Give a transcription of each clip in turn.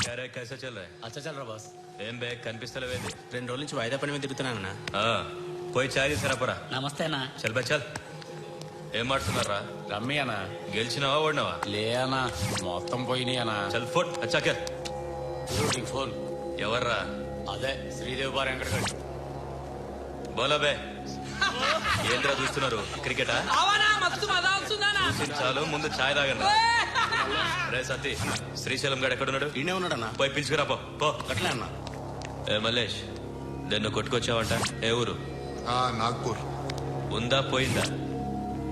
क्या रे कैसा चल रहा है? अच्छा चल रहा బాస్. ఏం బే కనిపిస్తలేవేది? 2 రోజుల నుంచి వాయిదా పని మీద తిరుగుతున్నానన్నా. పోయి చాయ్ తీసుకురా పోరా. నమస్తే అన్న. చల్ బే చల్. ఏం ఆడుతున్నారా? రమ్మి అన్న. గెలిచినావా ఓడినావా? లే అన్న మొత్తం పోయినాయి అన్న. చల్ ఫోన్ అచ్చా క్యా నీకు ఫోన్ ఎవర్రా? అదే శ్రీదేవి బార్ వెంకటగడ్. బోలా బే. ఏంద్రా చూస్తున్నారు? క్రికెటా? చాలు ముందు చాయ్ తాగండి. రే సతీ, శ్రీశైలం గడు ఎక్కడున్నాడు? ఈయనే ఉన్నాడన్నా. పోయి పిలుచుకురా పో. అట్లే అన్న. ఏ మల్లేష్, దన్ను కొట్టుకొచ్చావంట? ఏ ఊరు? నాగ్పూర్. ఉందా పోయిందా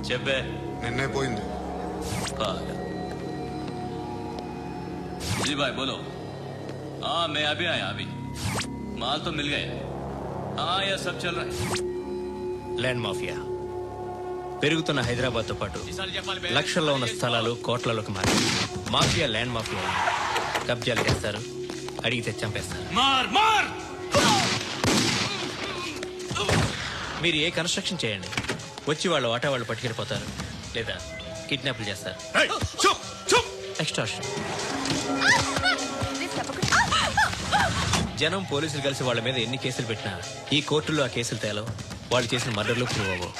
చెప్పే. నిన్నే పోయింది. जी भाई बोलो. हाँ मैं अभी आया अभी. माल तो मिल गया. हाँ यह सब चल रहा है. ల్యాండ్ మాఫియా పెరుగుతున్న హైదరాబాద్ తో పాటు లక్షల్లో ఉన్న స్థలాలు కోట్లలోకి మారి మాఫియా ల్యాండ్ మాఫియా కబ్జాలు చేస్తారు, అడిగితే చంపేస్తారు. మీరు ఏ కన్స్ట్రక్షన్ చేయండి, వచ్చి వాళ్ళ వాటా వాళ్ళు పట్టుకెళ్ళిపోతారు, లేదా కిడ్నాప్లు చేస్తారు. ఎక్స్ట్రాషన్. జనం పోలీసులు కలిసి వాళ్ళ మీద ఎన్ని కేసులు పెట్టినా ఈ కోర్టుల్లో ఆ కేసులు తేలవు, వాళ్ళు చేసిన మర్డర్లు ప్రూవ్ అవ్వవు.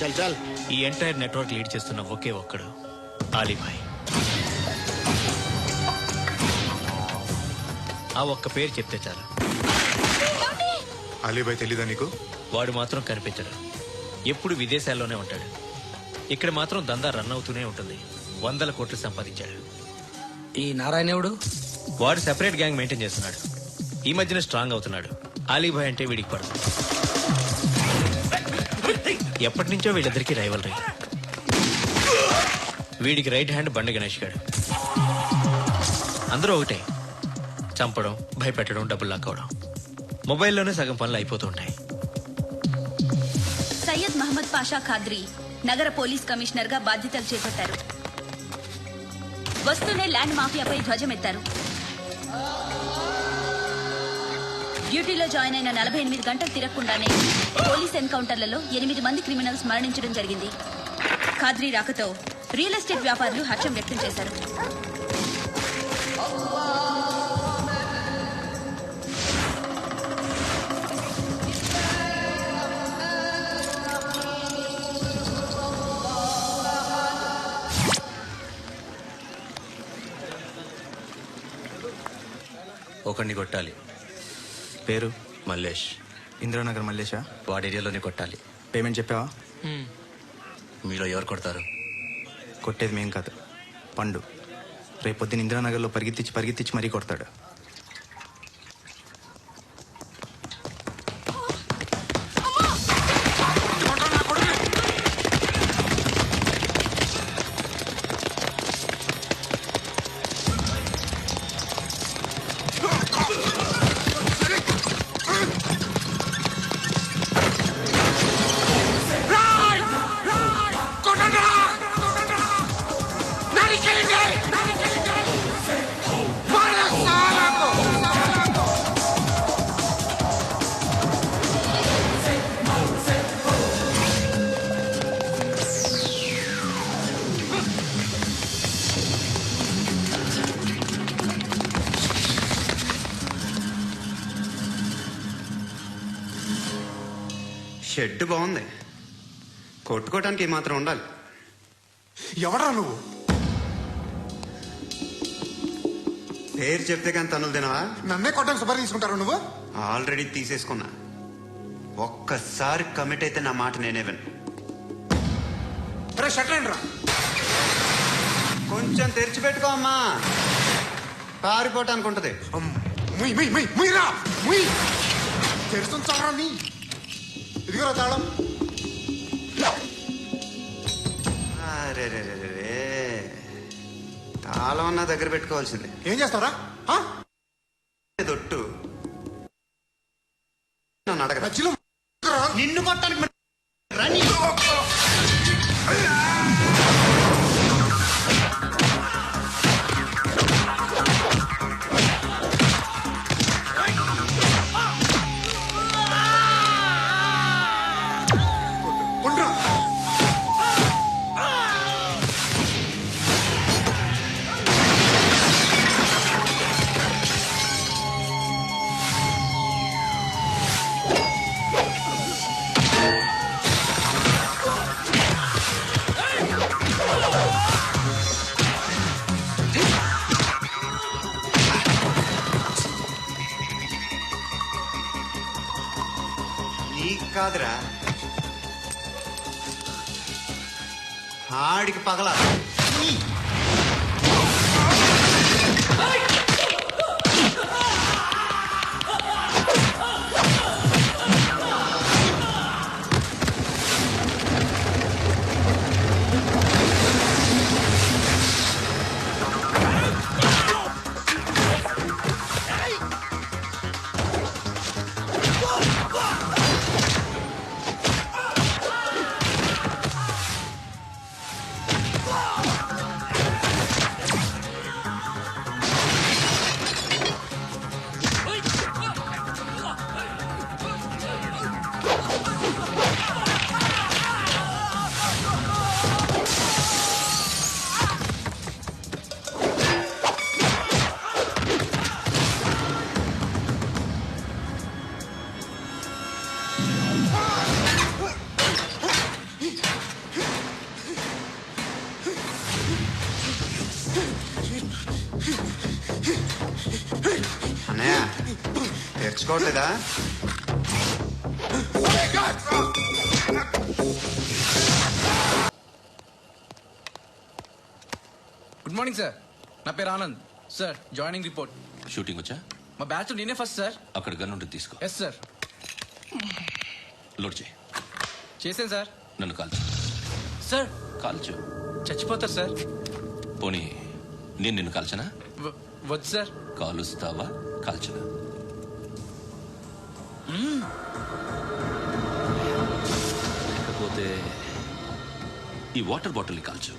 చల్ చల్. ఈ ఎంటైర్ నెట్వర్క్ లీడ్ చేస్తున్న ఒకే ఒక్కడు ఆలీభాయ్. ఆ ఒక్క పేరు చెప్తే చాలు. అలీబాయ్ తెలీదా నీకు? వాడు మాత్రం కనిపించడు, ఎప్పుడు విదేశాల్లోనే ఉంటాడు. ఇక్కడ మాత్రం దందా రన్ అవుతూనే ఉంటుంది. 100 కోట్లు సంపాదించాడు. ఈ నారాయణవుడు వాడు సెపరేట్ గ్యాంగ్ మెయింటైన్ చేస్తున్నాడు. ఈ మధ్యన స్ట్రాంగ్ అవుతున్నాడు. ఆలీభాయ్ అంటే వీడికి పడదు. ఎప్పటి నుంచో వీళ్ళిద్దరికి రైవల్రీ. వీడికి రైట్ హ్యాండ్ బండి గణేష్ గాడు. అందరూ ఒకటే, చంపడం, భయపెట్టడం, డబ్బులు లాక్కోవడం. మొబైల్లోనే సగం పనులు అయిపోతూ ఉంటాయి. సయ్యద్ మహమ్మద్ పాషా ఖాద్రీ నగర పోలీస్ కమిషనర్ గా బాధ్యతలు చేపట్టారు. వస్తూనే ల్యాండ్ మాఫియాపై ధ్వజమెత్తారు. డ్యూటీలో జాయిన్ అయిన 48 గంటలు తిరగకుండానే పోలీస్ ఎన్కౌంటర్లలో 8 మంది క్రిమినల్స్ మరణించడం జరిగింది. ఖాద్రీ రాకతో రియల్ ఎస్టేట్ వ్యాపారులు హర్షం వ్యక్తం చేశారు. ఒకడిని కొట్టాలి. పేరు మల్లేష్. ఇంద్రానగర్ మల్లేషా? వాడి ఏరియాలోనే కొట్టాలి. పేమెంట్ చెప్పావా? మీలో ఎవరు కొడతారు? కొట్టేది మేం కాదు, పండు. రేపొద్దున ఇంద్రానగర్లో పరిగెత్తించి మరీ కొడతాడు. షెడ్ బాగుంది, కొట్టుకోవటానికి మాత్రం ఉండాలి. ఎవరా నువ్వు? పేరు చెప్తే కానీ తనులు తినవా? నన్నే కొట్టడానికి సుపారీ తీసుకుంటారు నువ్వు? ఆల్రెడీ తీసేసుకున్నా. ఒక్కసారి కమిట్ అయితే నా మాట నేనే విను. షట్రండి రా. కొంచెం తెరిచిపెట్టుకో అమ్మా, పారిపోవటానికి ఉంటది. తెరుస్తుంచారా నీ? ఇదిగోరా తాళం. అరే తాళం నా దగ్గర పెట్టుకోవాల్సిందే. ఏం చేస్తారా? దొట్టు నన్ను అడగ. నిన్ను కొట్టానికి కాదురా, ఆడికి పగల. అన్నయ్య తెచ్చుకోవట్లేదా? గుడ్ మార్నింగ్ సార్, నా పేరు Anand sir. Joining report. Shooting వచ్చా? మా బ్యాచ్ నేనే ఫస్ట్ సార్. అక్కడ గన్ ఉంటుంది, తీసుకో. Yes sir. లోడ్ చేయి. చేశాను సార్. నన్ను కాల్చు. సార్ కాల్చు. చచ్చిపోతారు సార్. పోనీ నేను నిన్ను కాల్చనా? వద్దు సార్. కాలుస్తావా కాల్చనా? లేకపోతే ఈ వాటర్ బాటిల్ని కాల్చు.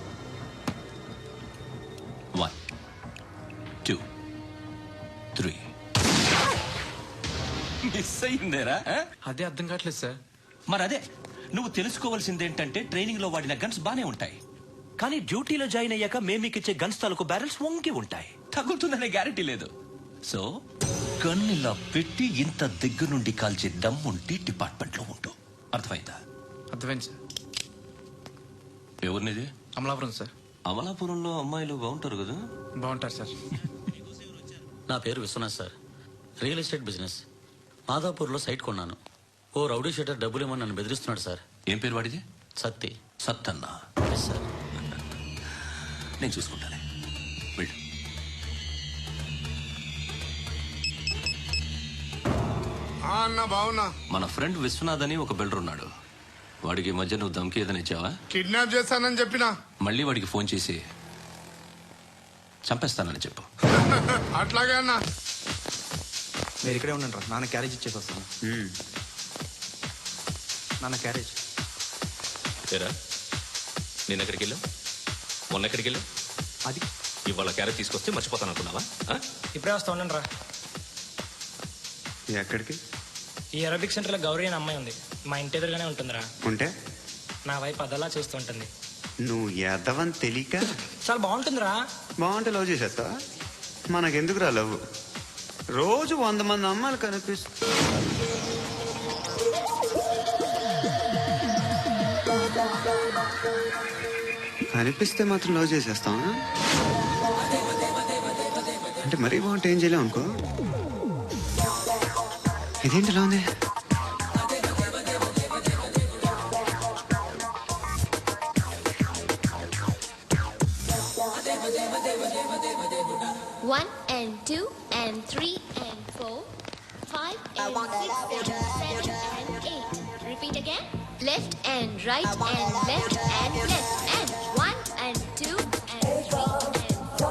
1 2 3. మిస్ అయిందేరా? అదే అర్థం కావట్లేదు సార్. మరి అదే నువ్వు తెలుసుకోవాల్సింది ఏంటంటే ట్రైనింగ్ లో వాడిన గన్స్ బానే ఉంటాయి, కానీ డ్యూటీలో జాయిన్ అయ్యాక మేమీకిచ్చే గన్స్ తాలూకు బ్యారెల్స్ వంగి ఉంటాయి. తగులుతుందనే గ్యారెంటీ లేదు. సో గన్ ఇలా పెట్టి ఇంత దగ్గర నుండి కాల్చే దమ్ముంటి డిపార్ట్మెంట్ లో ఉంటూ. అర్థమైందా? అర్థమైంది సార్. ఎవరినిది? అమలాపురం సార్. అమలాపురంలో అమ్మాయిలు బాగుంటారు కదా? బాగుంటారు సార్. నా పేరు Vishwanath sir. Real estate business. మాదాపూర్లో సైట్ కొన్నాను. ఓ రౌడీ షీటర్ డబ్బులు ఇవ్వమని నన్ను బెదిరిస్తున్నాడు సార్. ఏం పేరు వాడిది? సత్తి. సత్తన్నా? Yes sir. నేను చూసుకుంటానే, వెళ్ళు. అన్న బావున్నా. మన ఫ్రెండ్ విశ్వనాథ్ అని ఒక బిల్డర్ ఉన్నాడు. వాడికి ఈ మధ్య నువ్వు ధమ్కి ఏదైనా ఇచ్చావా? కిడ్నాప్ చేస్తానని చెప్పినా. మళ్ళీ వాడికి ఫోన్ చేసి చంపేస్తానని చెప్పు. అట్లాగే అన్నా. మీరు ఇక్కడే ఉండండి రా, నాన్న క్యారేజ్ ఇచ్చేసి వస్తాను. నాన్న క్యారేజ్. ఏరా, నేను ఎక్కడికి వెళ్ళావు? మొన్న ఎక్కడికి వెళ్ళావు? అది ఇవాళ క్యారెట్ తీసుకొస్తే మర్చిపోతాను అనుకున్నావా? ఇప్పుడే వస్తా ఉండండి రా. ఎక్కడికి? ఈ అరబిక్ సెంటర్లో గౌరీ అనే అమ్మాయి ఉంది. మా ఇంటి ఎదురుగానే ఉంటుందిరా. ఉంటే నా వైపు అదలా చూస్తూ ఉంటుంది. నువ్వు ఎదవని తెలియక చాలా బాగుంటుందిరా. బాగుంటే లవ్ చేసేస్తావా? మనకెందుకురా లవ్? రోజు 100 మంది అమ్మాయిలు కనిపిస్తే మాత్రం లవ్ చేసేస్తావా? అంటే మరీ బాగుంటే ఏం చేయలేవు అనుకో. ఇదేంటి ఇలా ఉంది? One and two and three and four, 5 and 6 and 7 and 8. Repeat again. Left and right and left and left and 1 and 2 and 3 and 4,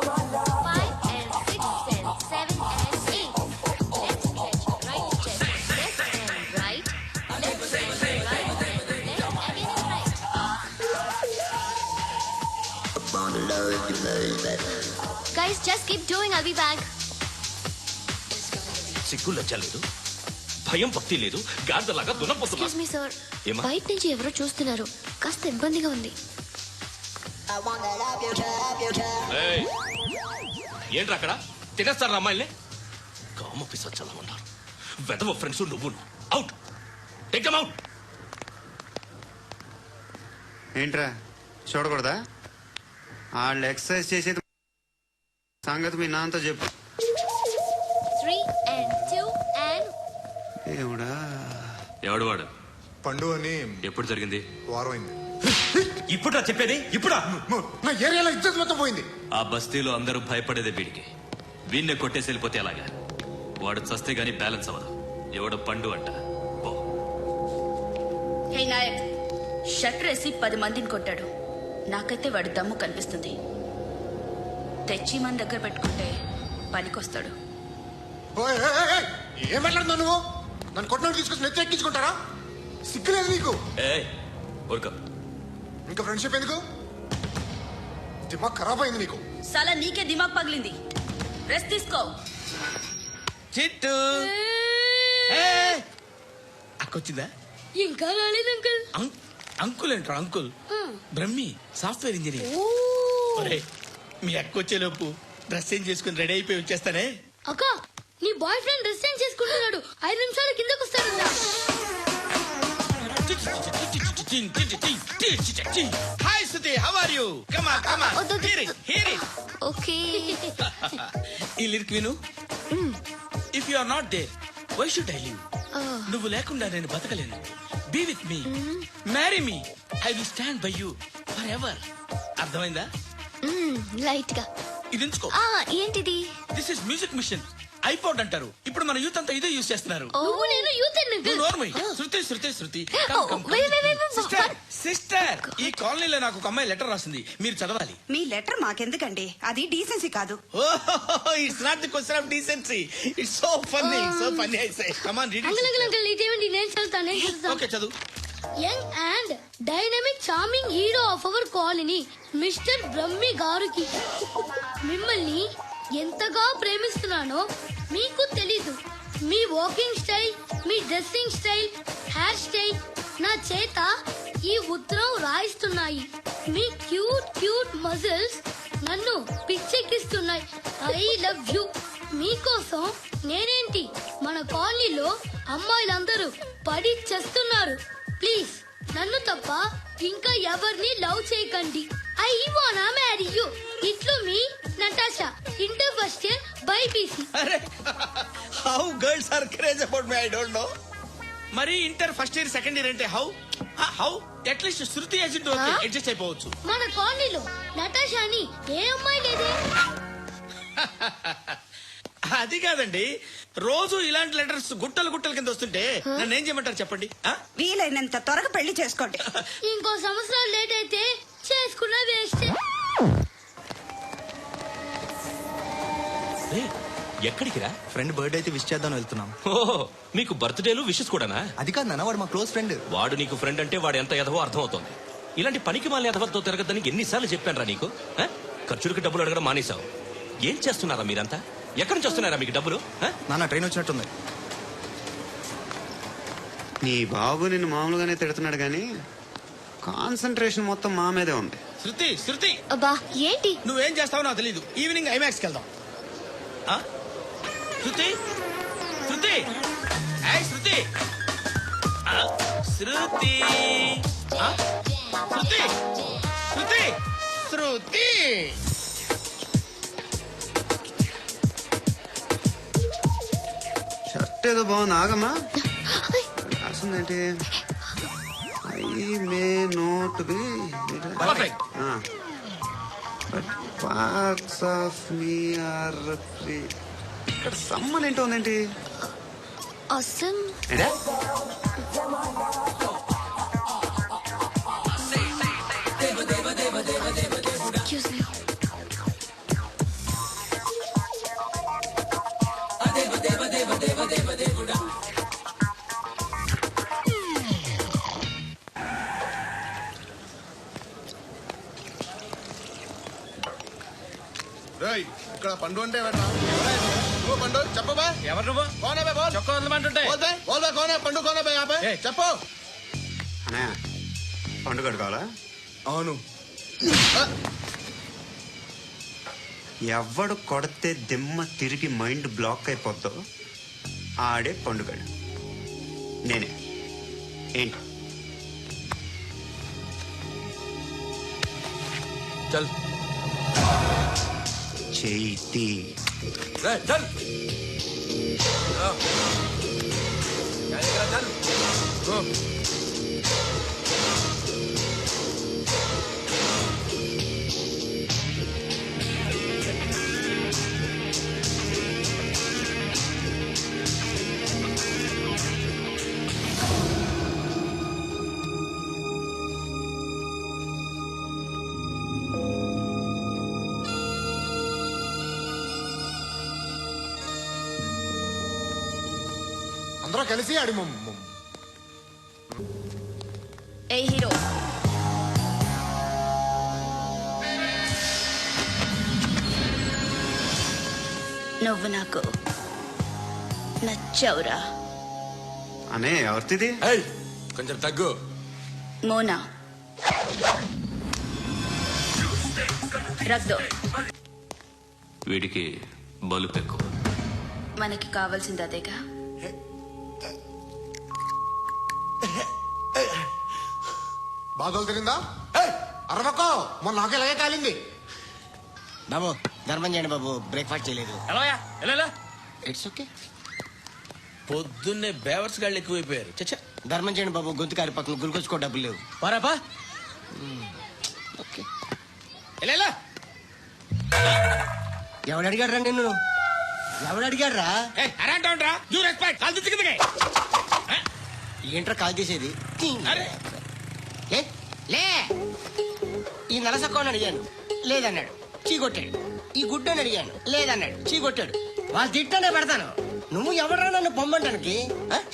5 and 6 and 7 and 8. Left stretch, right stretch, left and right, left and right and left again right. Guys, just keep doing. I'll be back. సిగ్గు లజ్జ లేదు, భయం భక్తి లేదు, గాడిదలాగా దున్నపోతున్నా. Excuse me, sir. ఏమ్మా? బయట నుంచి ఎవరో చూస్తున్నారు. కాస్త ఇబ్బందిగా ఉంది. ఏయ్, ఏంట్రా అక్కడ? తినేస్తారా అమ్మాయిల్ని? కామ పిశాచాలా ఉన్నారు. వెదవ ఫ్రెండ్స్ నువ్వు. Out, take them out. ఏంట్రా చూడకూడదా? వాళ్ళు ఎక్సర్సైజ్ చేసేది సంగతి మీ నాన్నతో చెప్పు. 3 and 2 and ఏమిడా? ఎవడు వాడు? పండు అని ఎప్పుడు జరిగింది? వారం అయింది. ఇప్పుడా చెప్పేది? ఇప్పుడా? నా ఏరియాలో ఇజ్జత్ మొత్తం పోయింది. ఆ బస్తీలో అందరూ భయపడేదే వీడికి. వీణ్ణే కొట్టేసి వెళ్ళిపోతే అలాగా? వాడు చస్తే గానీ బ్యాలెన్స్ అవ్వదు. ఎవడో పండు అంట. ఓ హే నాయక్, షట్టర్ వేసి 10 మందిని కొట్టాడు. నాకైతే వాడి దమ్ము కనిపిస్తుంది. తెచ్చి మన దగ్గర పెట్టుకుంటే పనికొస్తాడు. ఓయ్, ఏయ్, ఏయ్, ఏయ్, ఏం మాట్లాడుతున్నావు నువ్వు? నన్ను కొట్టడానికి తీసుకొచ్చి నెత్తి ఎక్కించుకుంటారా? సిగ్గులేదు నీకు? ఊరుకో. ఇంకా ఫ్రెండ్షిప్ ఎందుకు? దిమాగ్ ఖరాబ్ అయింది నీకు. సలా నీకే దిమాగ్ పగిలింది. రెస్ట్ తీసుకో. చిట్టు అక్కొచ్చిందా? ఇంకా రాలేదు అంకుల్. అంకుల్ అంటారు అంకుల్. Brahmi software engineer. ఒరేయ్, మీ అక్కొచ్చేలోపు డ్రెస్ చేంజ్ చేసుకుని రెడీ అయిపోయి వచ్చేస్తానే. అక్క, నీ బాయ్ ఫ్రెండ్ డ్రెస్ చేంజ్ చేసుకుంటున్నాడు. 5 నిమిషాలు కిందకు వస్తాడంట. Hi Shruti, how are you? Come on come on. Hear it. Okay. ఈ లిరిక్ విను. If you are not there, why should I live? నువ్వు లేకుండా నేను బతకలేను. Be with me, marry me, I will stand by you forever. అర్థమైందా? Light గా. ఇది ఉంచుకో. ఏంటిది? This is music machine. IPod అంటారు. ఇప్పుడు మన యూత్ అంతా ఇదే యూజ్ చేస్తున్నారు. నువ్వు నేను యూత్ శృతి శృతి శృతి. సిస్టర్, సిస్టర్, ఈ కాలనీలో నాకు ఒక అమ్మాయి లెటర్ రాసింది, మీరు చదవాలి. మీ లెటర్ మాకెందుకండి? అది డీసెన్సీ కాదు. It's not the question of decency. It's so funny, so funny. I say come on read it. నేను చదువుతాను. ఓకే, చదువు. Young and dynamic charming hero of our colony mister Brahmi గారికి మిమ్మల్ని ఎంతగా ప్రేమిస్తున్నానో మీకు తెలీదు. మీ వాకింగ్ స్టైల్, మీ డ్రెస్సింగ్ స్టైల్, హెయిర్ స్టైల్ నా చేత ఈ ఉత్తరం రాయిస్తున్నాయి. మీ క్యూట్ క్యూట్ మజిల్స్ నన్ను పిచ్చెక్కిస్తున్నాయి. I love you. మీకోసం నేనేంటి, మన కాలనీలో అమ్మాయిలందరూ పడి చేస్తున్నారు. ప్లీజ్ నన్ను తప్ప ఇంకా ఎవరిని లవ్ చేయకండి. ఐ వానా మ్యారీ యూ. ఇట్లు మీ Natasha, inter first year BiPC. అరే, how girls are craze about me, I don't know. మరి inter first year second year అంటే how how at least Shruti agent adjust అయిపోవచ్చు. మన కాలనీలో నటాషా అని ఏ అమ్మాయి లేదే. అది కాదండి, రోజు ఇలాంటి లెటర్స్ గుట్టలు గుట్టల కింద వస్తుంటే నన్ను ఏం చేయమంటారు చెప్పండి? వీలైనంత త్వరగా పెళ్లి చేసుకోండి. ఇంకో సంవత్సరాలు లేట్ అయితే చేసుకున్న వేస్ట్. ఎక్కడికి రా? ఫ్రెండ్ బర్త్డే అయితే విష్ చేద్దాం వెళ్తున్నాం. ఓహో, మీకు బర్త్డేలు విషెస్ కూడానా? అది కాదు నాన్న, వాడు మా క్లోజ్ ఫ్రెండ్. వాడు నీకు ఫ్రెండ్ అంటే వాడు ఎంత ఎదవో అర్థం అవుతుంది. ఇలాంటి పనికి మాలి ఎదవతో తిరగద్దని ఎన్నిసార్లు చెప్పాను రా నీకు? ఖర్చులకి డబ్బులు అడగడం మానేశావు. ఏం చేస్తున్నారా మీరంతా? ఎక్కడి నుంచి వస్తున్నారా మీకు డబ్బులు? నాన్న ట్రైన్ వచ్చినట్టుంది. నీ బాబు నిన్ను మామూలుగానే తిడుతున్నాడు కానీ కాన్సన్ట్రేషన్ మొత్తం మా మీదే ఉంది. శృతి శృతి, అబ్బా ఏంటి? నువ్వేం చేస్తావో నాకు తెలీదు. ఈవినింగ్ ఐమాక్స్కి వెళ్దాం. శృతి శృతి, శృతి శృతి శృతి శృతి శృతి. షర్ట్ ఏదో బాగుంది, ఆగమ్మా. రాసిందేంటి? I may not be but parts of me are free. ఇక్కడ సమ్మన్ ఏంటో ఉందేంటి? అసమ్. ఏంటా? Excuse me. ఇక్కడ పండు అంటే నువ్వు పండు చెప్పబా. ఎవరు నువ్వు? చొక్కా వదలమంటుంటే పండు కోనే చెప్పు. అనే పండుగ కావాలా? అవును. ఎవడు కొడితే దిమ్మ తిరిగి మైండ్ బ్లాక్ అయిపోద్దో ఆడే పండుగడు. నేనే. ఏంటి? చల్ చేతి చల్. అందరూ కలిసి ఆడి ఏ హీరో, నువ్వు నాకు నచ్చావురా. అనే ఎవరిది? కొంచెం తగ్గు. మోనా రగ్దో. వీడికి బలుపు ఎక్కువ. మనకి కావాల్సింది అదేగా. బాధలు తిరిందా? అరవకో, మొన్న నాకు ఇలాగే కాలింది. బాబు ధర్మం చేయండి బాబు, బ్రేక్ఫాస్ట్ చేయలేదు. ఎలా ఇట్స్ ఓకే. పొద్దున్నే బేవర్స్ గాళ్ళు ఎక్కువైపోయారు. చచ్చా, ధర్మం చేయండి బాబు, గొంతు కారిపోతుంది, గురికొచ్చుకో డబ్బులు లేవు. పారాపా. ఓకే. ఎలా ఎవడు అడిగాడు రా నిన్ను? ఎవడు అడిగాడు రా? అరేంటా యూ రెస్పెక్ట్ కాల్ దిక్కుదిగే. ఏంట్రా కాల్ తీసేది? అరే ఏ లే, ఈ నలసక్కని అడిగాను లేదన్నాడు, చీ కొట్టాడు. ఈ గుడ్డని అడిగాను లేదన్నాడు, చీ కొట్టాడు. వాళ్ళు తిట్టానే పెడతాను. నువ్వు ఎవడరా నన్ను పొమ్మంటానికి?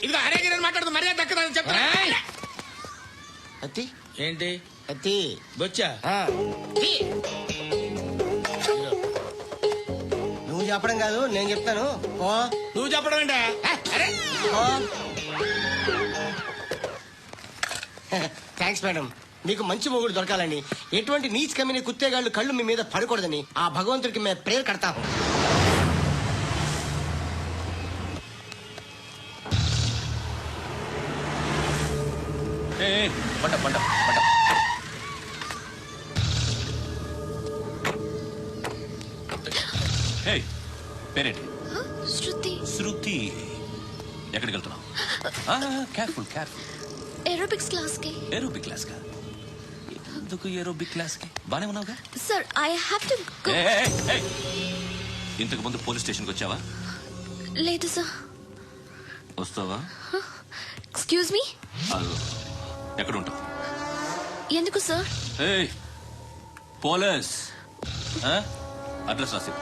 ఇదిగో అరే గిరని మాట్లాడుతూ మర్యాద దక్కదని చెప్తా. అత్తి ఏంటి అత్తి బొచ్చా? నువ్వు చెప్పడం కాదు నేను చెప్తాను. ఓ నువ్వు చెప్పడం ఏంటా? అరే థ్యాంక్స్ మేడం. మీకు మంచి మొగుడు దొరకాలని, ఎటువంటి నీచ్ కమ్మిన కుత్తేగాళ్ళు కళ్ళు మీ మీద పడకూడదని ఆ భగవంతుడికి మేము ప్రేయర్ కడతాము. పంట పంట పంట. హే, పేరేంటి? శృతి. శృతి. ఎక్కడికి వెళ్తున్నావు? Careful careful. ఏరోబిక్స్ క్లాస్ కి. ఏరోబిక్ క్లాస్ కా? ఎందుకు ఏరోబిక్ క్లాస్ కి? బానే ఉన్నావుగా? Sir I have to go. ఇంతకు ముందు పోలీస్ స్టేషన్కి వచ్చావా? లేదు సార్. వస్తావా? Excuse me. ఎక్కడ ఉంటావు? ఎందుకు సార్? పోలీస్ అడ్రస్ రాసివ్వు.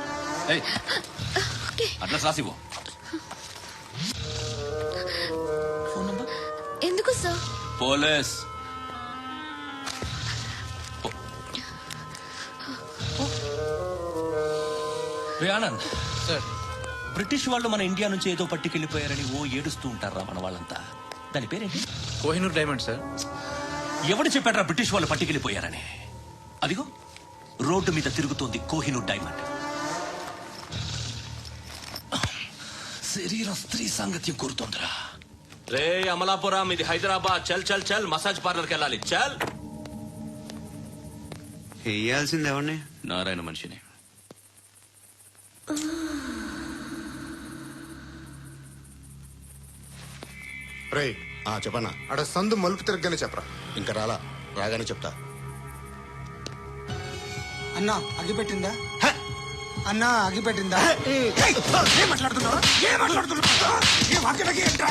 అడ్రస్ రాసివ్వు. Phone number. ఎందుకు sir? Police. Anand sir, British వాళ్ళు మన ఇండియా నుంచి ఏదో పట్టుకెళ్లిపోయారని ఓ ఏడుస్తూ ఉంటారా మన వాళ్ళంతా? దాని పేరేంటి? Kohinoor diamond sir. ఎవడు చెప్పాడ్రా బ్రిటిష్ వాళ్ళు పట్టుకెళ్లిపోయారని? అదిగో రోడ్డు మీద తిరుగుతోంది కోహినూర్ డైమండ్. శరీరం స్త్రీ సాంగత్యం కోరుతోందిరా. రే అమలాపురం, ఇది హైదరాబాద్. చల్ చల్ చల్, మసాజ్ పార్లర్కి వెళ్ళాలి. చల్. వేయాల్సింది ఎవరిని? నారాయణ మనిషిని. రే చెప్పన్నా. అక్కడ సందు మలుపు తిరగగానే చెప్పరా. ఇంకా రాలా, రాగానే చెప్తా. అన్నా అగిపెట్టిందా? అన్నా అగిపెట్టిందా? ఏం మాట్లాడుతున్నావు? ఏం మాట్లాడుతున్నావు? ఏ వాక్యలకి ఏంట్రా?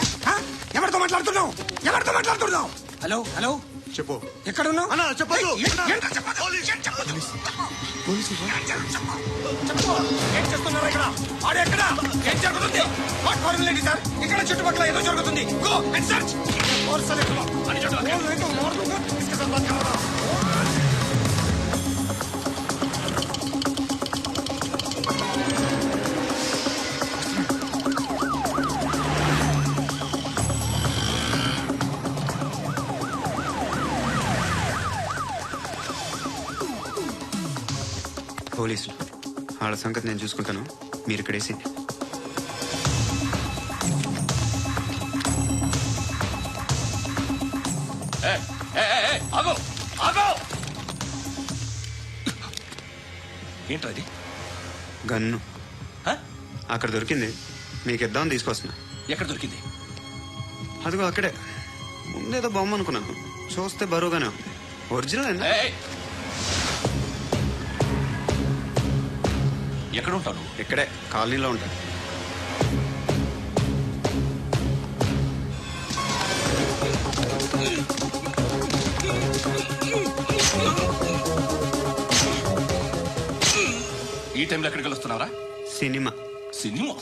ఎవరితో మాట్లాడుతున్నావు? ఎవరితో మాట్లాడుతున్నావు? హలో హలో చెప్పు. ఎక్కడ ఉన్నావు? అన్నా చెప్పదు. ఏం చేస్తున్నారు ఇక్కడ? ఆడు ఎక్కడ? ఏం జరుగుతుంది? వాట్ ఫార్మల్ ఏంటి సార్? ఇక్కడ చుట్టుపక్కల ఏదో జరుగుతుంది. Go and search. పోలీసులు వాళ్ళ సంగతి నేను చూసుకుంటాను, మీరు ఇక్కడ వేసింది. ఏంట్రా ఇది? గన్ను అక్కడ దొరికింది, మీకు ఇద్దామని తీసుకొస్తున్నా. ఎక్కడ దొరికింది? అదిగో అక్కడే. ముందేదో బొమ్మ అనుకున్నాను, చూస్తే బరువుగానే ఉంది. ఒరిజినల్ అండి. ఎక్కడ ఉంటావు? ఇక్కడే కాలనీలో ఉంటా. ఈ టైంలో ఎక్కడికి వస్తున్నావురా? సినిమా. సినిమా?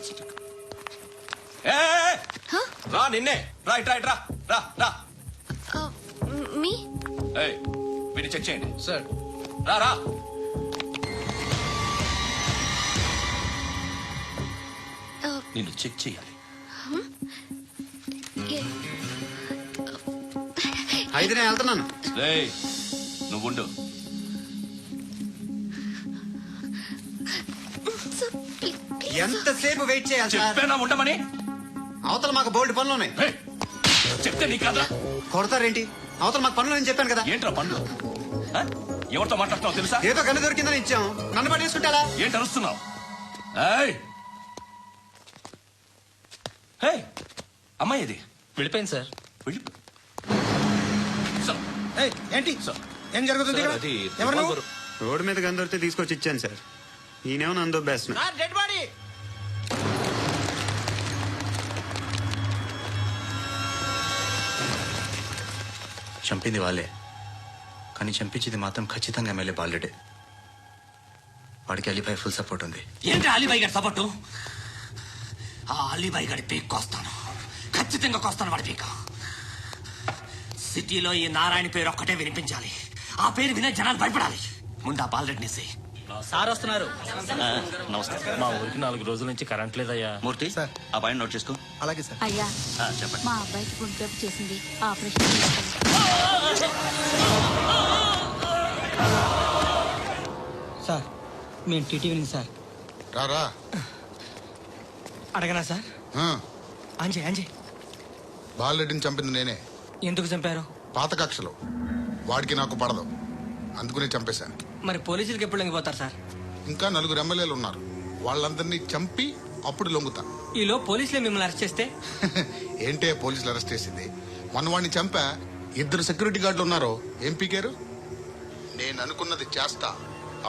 రా నిన్నే రా ఇట్రా ఇట్రా రా రా మీ ఏయ్ వీడిని చెక్ చేయండి సార్ రా రా నిన్ను చెక్ చేయాలి అయితే నేను వెళ్తున్నాను. రేయ్ నువ్వుండు. ఎంతసేపు వెయిట్ చేయాలి సార్? చెప్పేనా ఉండమని? అవతల మాకు బోల్డ్ పనులు ఉన్నాయి. చెప్తే నీ కదా కొడతారేంటి? అవతల మాకు పనులు అని చెప్పాను కదా. ఏంట్రా పనులు? ఎవరితో మాట్లాడుతున్నావు తెలుసా? ఏదో గన్ను దొరికిందని ఇచ్చాం, నన్ను పట్టేసుకుంటా. ఏంటి అరుస్తున్నావు? ఏయ్ ఏయ్ అమ్మాయి ఇది వెళ్ళిపోయింది సార్. ఏంటి ఏం జరుగుతుంది ఇక్కడ? ఎవరు నువ్వు? రోడ్డు మీద గన్ను దొరికితే తీసుకొచ్చి ఇచ్చాను సార్. ఈయనేమో నన్ను దొబ్బేస్తున్నా. Dead body. చంపింది వాళ్ళే, కానీ చంపించింది మాత్రం ఖచ్చితంగా ఎమ్మెల్యే బాలుడే. వాడికి అలీబాయ్ ఫుల్ సపోర్ట్ ఉంది. ఏంటి అలీబాయ్ గారి సపోర్టు? ఆ అలీబాయ్ గారి పీక్ కోస్తాను, ఖచ్చితంగా కోస్తాను వాడి పీక. సిటీలో ఈ నారాయణ పేరు ఒక్కటే వినిపించాలి. ఆ పేరు వినే జనాలు భయపడాలి. ముందు ఆ బాలరెడ్డినేసి. సార్ వస్తున్నారు. నమస్కారం. మా ఊరికి 4 రోజుల నుంచి కరెంట్ లేదయ్యా. మూర్తి ఆ పాయింట్ నోట్ చేసుకో. అలాగే సార్. అయ్యా చెప్పండి. మా అబ్బాయికి గుండె జబ్బు చేసింది, ఆపరేషన్ సార్ మేము టీటీవీ సార్. రారా. అడగనా సార్? అంజయ్ అంజయ్ బాలరెడ్డిని చంపింది నేనే. ఎందుకు చంపారు? పాత కక్షలు. వాడికి నాకు పడదు, అందుకునే చంపేశాను. మరి పోలీసులకి ఎప్పుడు లొంగిపోతారు సార్? ఇంకా 4 ఎమ్మెల్యేలు ఉన్నారు, వాళ్ళందరినీ చంపి అప్పుడు లొంగుతా. ఈలో పోలీసులే మిమ్మల్ని అరెస్ట్ చేస్తే? ఏంటే పోలీసులు అరెస్ట్ చేసింది? మన వాడిని చంపా 2 సెక్యూరిటీ గార్డులు ఉన్నారు, ఏం పీకారు? నేను అనుకున్నది చేస్తా.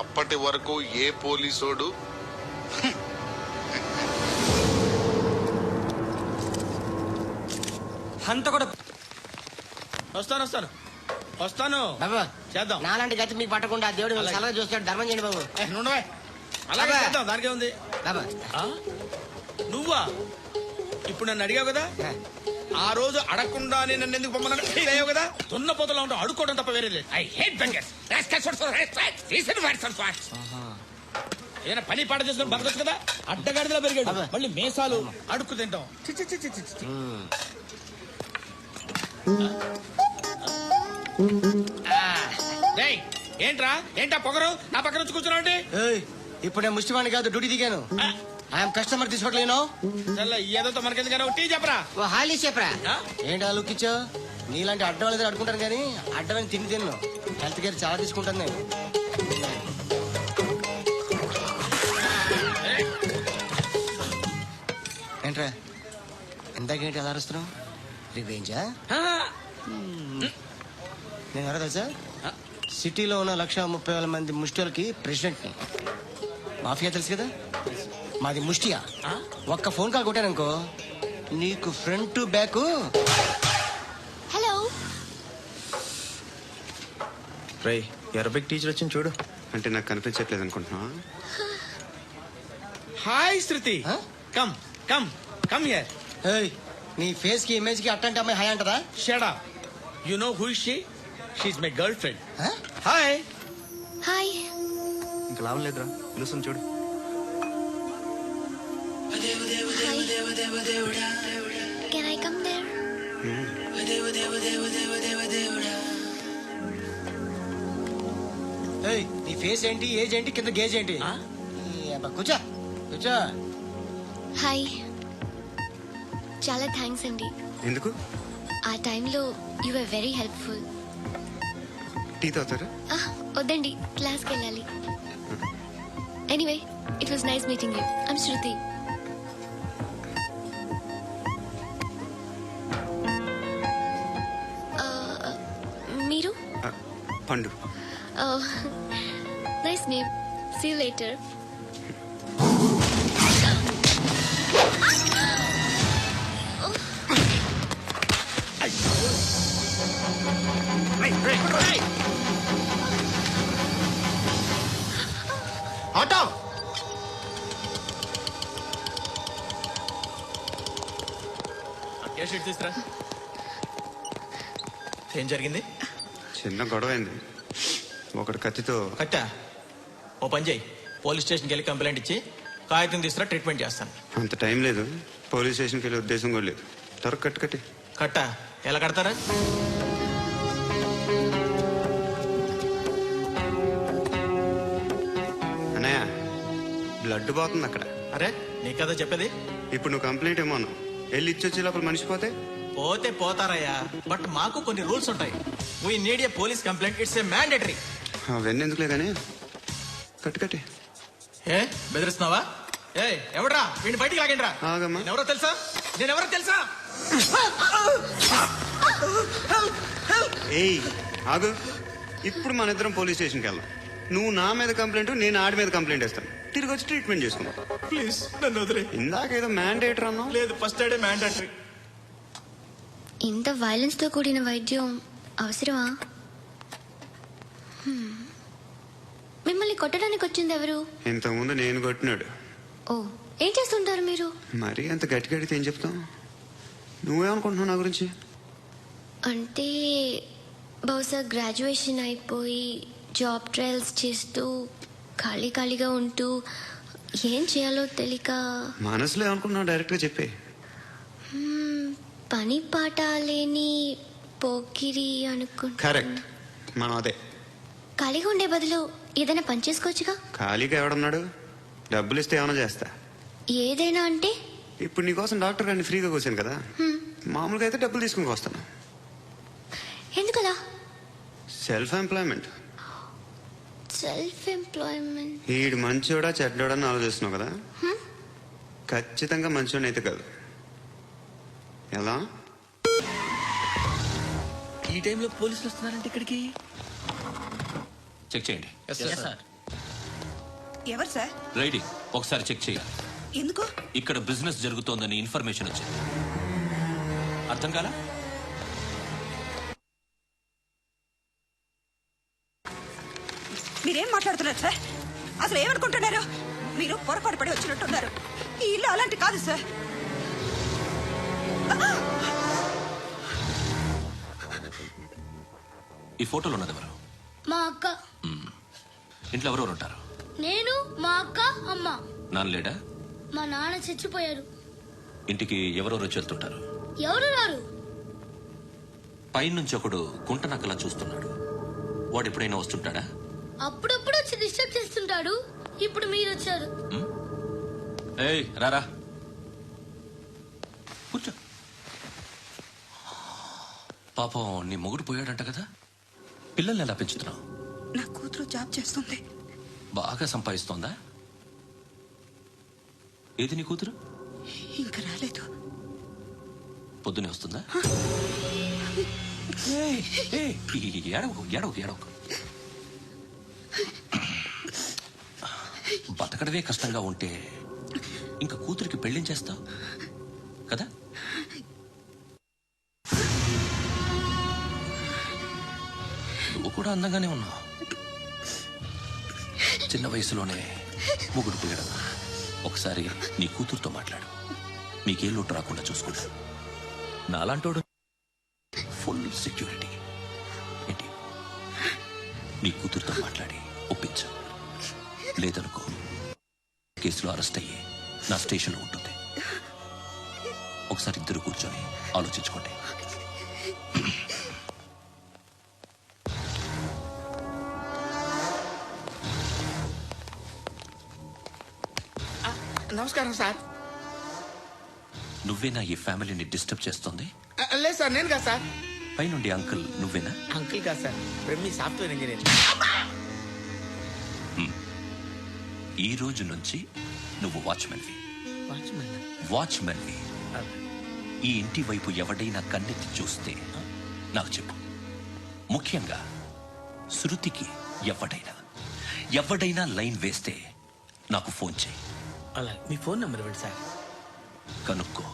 అప్పటి వరకు ఏ పోలీసోడు అంత కూడా వస్తాను బాబు చేద్దాం. నాలాంటి గతి మీకు పట్టకుండా దేవుడు మిమ్మల్ని సలహా చూస్తాడు. ధర్మం చేయండి బాబు. అలాగే బాబా. చేద్దాం, దానికే ఉంది. బాబా నువ్వా ఇప్పుడు నన్ను అడిగావు కదా, ఆ రోజు అడగకుండానే నన్ను ఎందుకు పొమ్మన్నాడు ఫీల్ అయ్యావు కదా. దున్న పోతలో ఉంటావు, అడుక్కోవడం తప్ప వేరే లేదు. I hate bangers. ఏదైనా పని పాట చేసుకుని బతకొచ్చు కదా. అడ్డగాడిదలా పెరిగాడు, మళ్ళీ మేసాలు అడుక్కు తింటాం. చి చి చి చి చి చి. డేయ్, ఏంటా పొగరు నా పక్కన వచ్చి కూర్చున్నావు? ఇప్పుడు నేను ముష్టివాణి కాదు, డ్యూటీ దిగాను. ఐఎమ్ కస్టమర్ తీసుకోవట్లేను. ఏదో మనకెందుకు టీ చెప్పరా. ఓ హాలీ చెప్పరా. ఏంటి లుక్ ఇచ్చా? నీలాంటి అడ్డం వాళ్ళ దగ్గర అడుకుంటాను కానీ అడ్డమైన తిన్ను. హెల్త్ కేర్ చాలా తీసుకుంటాను నేను. ఏంట్రా ఇందాకేంటి ఎలా అరుస్తున్నావు? రివేంజా? నేను ఎవరో తెలుసా? సిటీలో ఉన్న 130,000 మంది ముష్టిలకి ప్రెసిడెంట్ని. మాఫియా తెలుసు కదా, మాది ముష్టియా. ఒక్క ఫోన్ కాల్ కొట్టాననుకో నీకు ఫ్రంట్ టు బ్యాక్. హలో రై అరబిక్ టీచర్ వచ్చింది చూడు. అంటే నాకు కనిపించట్లేదు అనుకుంటున్నా. Hi Shruti. Come come come here. నీ ఫేస్ కి ఇమేజ్ కి అట్టంటే అమ్మాయి హాయ్ అంటదా? Shut up. You know who is she? She is my girlfriend. Hi hi. ఇంకా లాభం లేదురా, పిలుస్తుంది చూడు. Can I come there? నీ ఫేస్ ఏంటి, ఏజ్ ఏంటి, కింద గేజ్ ఏంటి? కూర్చో కూర్చో. హాయ్. చాలా థ్యాంక్స్ అండి. ఎందుకు? ఆ టైంలో you are very helpful. Tea తాగుతారా? వద్దండి, క్లాస్కి వెళ్ళాలి. Anyway it was nice meeting you. I'm Shruti. మీరు? Pandu. Nice name. See you later. Auto. ఏ షీట్ తీసురా. ఏం జరిగింది? చిన్న గొడవ అయింది. ఒకటి కత్తితో. కట్టా? ఓ పని చేయి, పోలీస్ స్టేషన్కి వెళ్ళి కంప్లైంట్ ఇచ్చి కాగితం తీసుకురా, ట్రీట్మెంట్ చేస్తాను. అంత టైం లేదు. పోలీస్ స్టేషన్కి వెళ్ళే ఉద్దేశం కూడా లేదు. త్వరగా కట్టి. కట్టా? ఎలా కడతారా? అన్నయ్య, బ్లడ్ పోతుంది అక్కడ. అరే నీ కదా చెప్పేది. ఇప్పుడు నువ్వు కంప్లైంట్ ఏమో అన్నావు. వెళ్ళి ఇచ్చొచ్చే లోపల మనిషి పోతే పోతే పోతారయ్యా, బట్ మాకు కొన్ని రూల్స్ ఉంటాయి. We need a police complaint, it's a mandatory. అవన్నీ ఎందుకులే కానీ కట్టి. ఏ బెదిరిస్తున్నావా? ఏ ఎవడ్రా వీడిని బయటికి లాగండి రా. ఆగమ్మా. ఎవరో తెలుసా? నేనెవరో తెలుసా? ఏయ్ ఆగు. ఇప్పుడు మన ఇద్దరం పోలీస్ స్టేషన్కి వెళ్దాం. నువ్వు నా మీద కంప్లైంట్, నేను ఆడి మీద కంప్లైంట్ వేస్తాను. తిరిగి వచ్చి ట్రీట్మెంట్ చేసుకున్నావు. ప్లీజ్ నన్ను వదిలే. ఇందాక ఏదో మ్యాండేటర్ అన్నావు. లేదు, ఫస్ట్ ఎయిడే మ్యాండేటరీ. ఇంత వైలెన్స్ తో కూడిన వైద్యం అవసరమా? మిమ్మల్ని కొట్టడానికి వచ్చింది ఎవరు? ఇంతకుముందు నేను కొట్టినాడు. ఓ, ఏం చేస్తుంటారు మీరు? మరీ అంత గట్టి గడితే ఏం చెప్తావు? నువ్వేమనుకుంటున్నావు నా గురించి? అంటే బహుశా గ్రాడ్యుయేషన్ అయిపోయి జాబ్ ట్రయల్స్ చేస్తూ ఖాళీగా ఉంటూ ఏం చేయాలో తెలియక. మనసులో ఏమనుకుంటున్నావు డైరెక్ట్గా చెప్పే. పని పాట లేని పోకిరి అనుకుంటా. కరెక్ట్, మనం అదే. ఖాళీగా ఉండే బదులు ఏదైనా పని చేసుకోవచ్చుగా. ఖాళీగా ఎవడన్నాడు? డబ్బులు ఇస్తే ఏమైనా చేస్తా. ఏదైనా అంటే? ఇప్పుడు నీకోసం డాక్టర్ గారిని ఫ్రీగా కూర్చాను కదా, మామూలుగా అయితే డబ్బులు తీసుకుని వస్తాను. ఎందుకలా? Self employment. Self employment. ఈడు మంచోడా చెడ్డోడా అని ఆలోచిస్తున్నావు కదా. ఖచ్చితంగా మంచోడని అయితే కాదు. ఎలా? ఈ టైంలో పోలీసులు వస్తున్నారంటే ఇక్కడికి. చెక్ చేయండి. ఎవరు సార్? రైడింగ్ ఒకసారి చెక్ చేయాలి. ఎందుకు? ఇక్కడ బిజినెస్ జరుగుతోందని ఇన్ఫర్మేషన్ వచ్చింది. అర్థం కాలా? మీరేం మాట్లాడుతున్నారు సార్? అసలు ఏమనుకుంటున్నారు? మీరు పొరపాటు పడి వచ్చినట్టున్నారు. ఈ ఇల్లు అలాంటి కాదు సార్. ఈ ఫోటోలో ఉన్నది ఎవరు? మా అక్క. ఇంట్లో ఎవరెవరు ఉంటారు? నేను, మా అక్క, అమ్మ. నాన్న లేడా? మా నాన్న చచ్చిపోయారు. ఇంటికి ఎవరెవరు వచ్చి వెళ్తుంటారు? ఎవరు రారు. పైనుంచి ఒకడు గుంట నక్కలా చూస్తున్నాడు. వాడు ఎప్పుడైనా వస్తుంటాడా? అప్పుడప్పుడు వచ్చి డిస్టర్బ్ చేస్తుంటాడు. ఇప్పుడు మీరు వచ్చారు. ఏయ్ రారా, కూర్చో. పాపం నీ మొగుడు పోయాడంట కదా, పిల్లల్ని ఎలా పెంచుతున్నావు? నా కూతురు జాబ్ చేస్తుంది. బాగా సంపాదిస్తోందా? ఏది నీ కూతురు? ఇంకా రాలేదు. పొద్దునే వస్తుందా? ఏడవకు. బతకడమే కష్టంగా ఉంటే ఇంకా కూతురికి పెళ్లించేస్తావు కదా? నువ్వు కూడా అందంగానే ఉన్నావు. చిన్న వయసులోనే ముగ్గురు పోయడం. ఒకసారి నీ కూతురుతో మాట్లాడు. మీకే లోటు రాకుండా చూసుకుంటా. నాలాంటోడు ఫుల్ సెక్యూరిటీ. ఏంటి? నీ కూతురుతో మాట్లాడి ఒప్పించు. లేదనుకో కేసులో అరెస్ట్ అయ్యి నా స్టేషన్లో ఉంటుంది. ఒకసారి ఇద్దరు కూర్చొని ఆలోచించుకోండి. నమస్కారం సార్. నువ్వేనా ఈ ఫ్యామిలీని డిస్టర్బ్ చేస్తుంది? లేదు సార్, నేను కాదు సార్. పైనుండి అంకుల్ నువ్వేనా? అంకుల్ కాదు సార్, బ్రహ్మి సాఫ్ట్వేర్ ఇంజనీర్. ఈ రోజు నుంచి నువ్వు వాచ్మెన్వి. వాచ్మెన్? వాచ్మెన్వి. ఈ ఇంటి వైపు ఎవడైనా కన్నెత్తి చూస్తే నాకు చెప్పు. ముఖ్యంగా శృతికి ఎవడైనా లైన్ వేస్తే నాకు ఫోన్ చేయి. అలా మీ ఫోన్ నెంబర్ ఇవ్వండి సార్. కనుక్కో.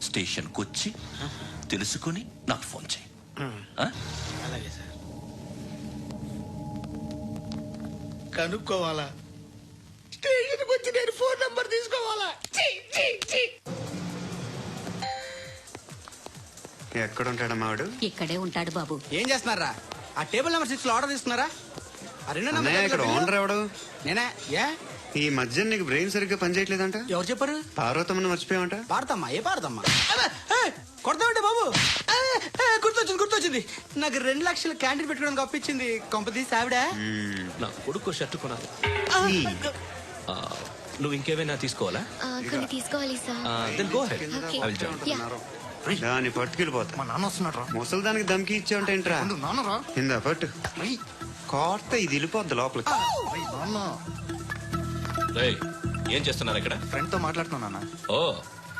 స్టేషన్కి వచ్చి తెలుసుకుని నాకు ఫోన్ చేయి. అలాగే సార్. కనుక్కోవాలా? స్టేషన్కి వచ్చి నేను ఫోన్ నంబర్ తీసుకోవాలా? ఎక్కడ ఉంటాడమ్మా వాడు? ఇక్కడే ఉంటాడు బాబు. ఏం చేస్తున్నారా? ఆ టేబుల్ నెంబర్ 6 లో ఆర్డర్ తీసుకున్నారా? ఆ రెండో నెంబర్ అన్నయ్య, ఇక్కడ టేబుల్ ఓనర్ ఎవడు? నేనే. ఏ ఈ మధ్య నీకు బ్రెయిన్ సరిగ్గా పనిచేయట్లేదంట. ఎవరు చెప్పారు? పార్వతమ్మను మర్చిపోయావంట. పాడతామ్మా? ఏ పాడతామ్మా? కొడతామంటే బాబు. గుర్తొచ్చింది. నాకు 2 లక్షలు క్యాంటీన్ పెట్టుకోవడానికి అప్పించింది కొంపతీసి ఆవిడ. నా కొడుకు షర్టు కొనాలి. నువ్వు ఇంకేమైనా తీసుకోవాలా? కొన్ని తీసుకోవాలి sir. Then go ahead. Okay. I will join. Yeah. దాన్ని పట్టుకెళ్ళిపోతా. మా నాన్న వస్తున్నాడు రా. ముసలి దానికి దమ్కి ఇచ్చావుంటేంట్రా? నాన్నరా ఇందా పట్టు. కోర్త ఇది వెళ్ళిపోద్ది లోపలికి. నాన్న రేయ్, ఏం చేస్తున్నారు ఇక్కడ? ఫ్రెండ్ తో మాట్లాడుతున్నా నాన్న. ఓ,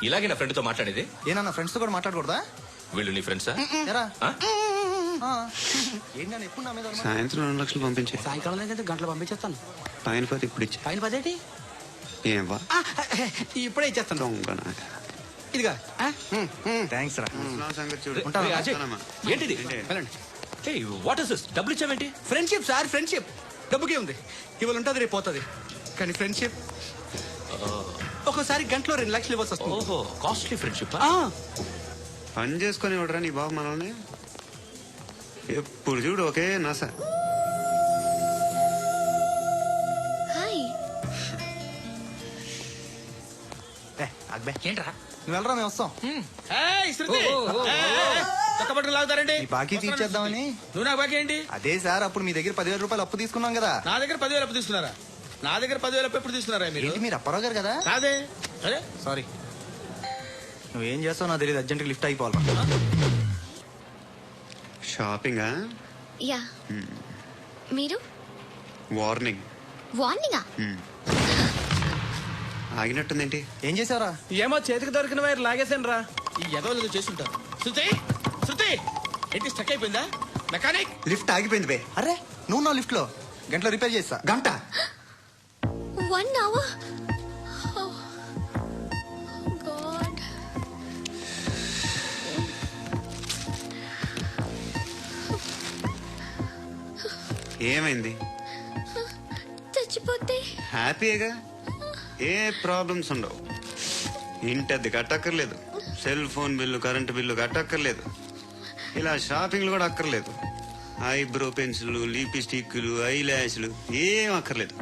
ఇలాగే నా ఫ్రెండ్ తో మాట్లాడేది? ఏనా ఫ్రెండ్స్ తో కూడా మాట్లాడకూడదా? వీళ్ళు నీ ఫ్రెండ్సా? ఎరా ఏంటి నాన్న ఎప్పుడు నా మీద అనుమానం? సాయంత్రం 2 లక్షలు పంపించే. సాయంకాలం దగ్గర గంటలు పంపించేస్తాను. పైన పోతే ఇప్పుడు ఇచ్చే. పైన 10 ఏంటి? ఏం వా ఇప్పుడే ఇచ్చేస్తాను. దొంగనా. ఇదిగా థ్యాంక్స్ రా. ముసలాం సంగతి చూడు. రేయ్, అజయ్, ఉంటానమ్మా. ఏంటిది? వెళ్ళండి. What is this? డబ్బులు ఇచ్చావేంటి? Friendship sir, friendship. డబ్బుకే ఉంది. ఇవాళ ఉంటుంది, రేపు పోతుంది. కానీ ఫ్రెండ్షిప్ ఒక్కోసారి గంటలో 2 లక్షలు ఇవ్వాల్సి వస్తుంది. ఓహో, కాస్ట్లీ ఫ్రెండ్షిప్. పని చేసుకొని ఇవ్వడరా నీ బాబు మనల్ని? ఎప్పుడు చూడు ఒకే నస. హాయ్. అగ్బే ఏంట్రా? నువ్వు వెళ్ళరా, మేము వస్తాం. శృతి కొత్త బట్టలు లాగుతారండి. ఈ బాకీ తీర్చేద్దామని. నువ్వు నాకు బాకీ ఏంటి? అదే సార్, అప్పుడు మీ దగ్గర 10,000 రూపాయలు అప్పు తీసుకున్నాం కదా. నా దగ్గర 10,000 అప్పు తీసుకున్నారా? నా దగ్గర 10,000 అప్పు ఎప్పుడు తీసుకున్నారా మీరు? ఏంటి మీరు అప్పారావు గారు కదా? కాదే. అరే సారీ. నువ్వేం చేస్తావు నాకు తెలియదు, అర్జెంట్గా లిఫ్ట్ అయిపోవాలి. షాపింగా? యా. మీరు? వార్నింగ్. వార్నింగా? ఆగినట్టుందేంటి? ఏం చేసావురా? ఏమో చేతికి దొరికిన వైర్ లాగేసాను రా. ఈ ఎదవలు చేస్తుంటారు. శృతి శృతి ఏంటి స్టక్ అయిపోయిందా? మెకానిక్. లిఫ్ట్ ఆగిపోయింది బే. అరే నువ్వు నా లిఫ్ట్ లో గంటలో రిపేర్ చేస్తా. గంట? 1 hour? Oh, God. ఏమైంది? చచ్చిపోతే హ్యాపీగా, ఏ ప్రాబ్లమ్స్ ఉండవు. ఇంటి అద్దె కట్టక్కర్లేదు, cell phone bill, current bill కట్టక్కర్లేదు, ఇలా షాపింగ్లు కూడా అక్కర్లేదు. ఐబ్రో పెన్సిల్, లిప్స్టిక్లు, ఐ ల్యాష్లు ఏం అక్కర్లేదు.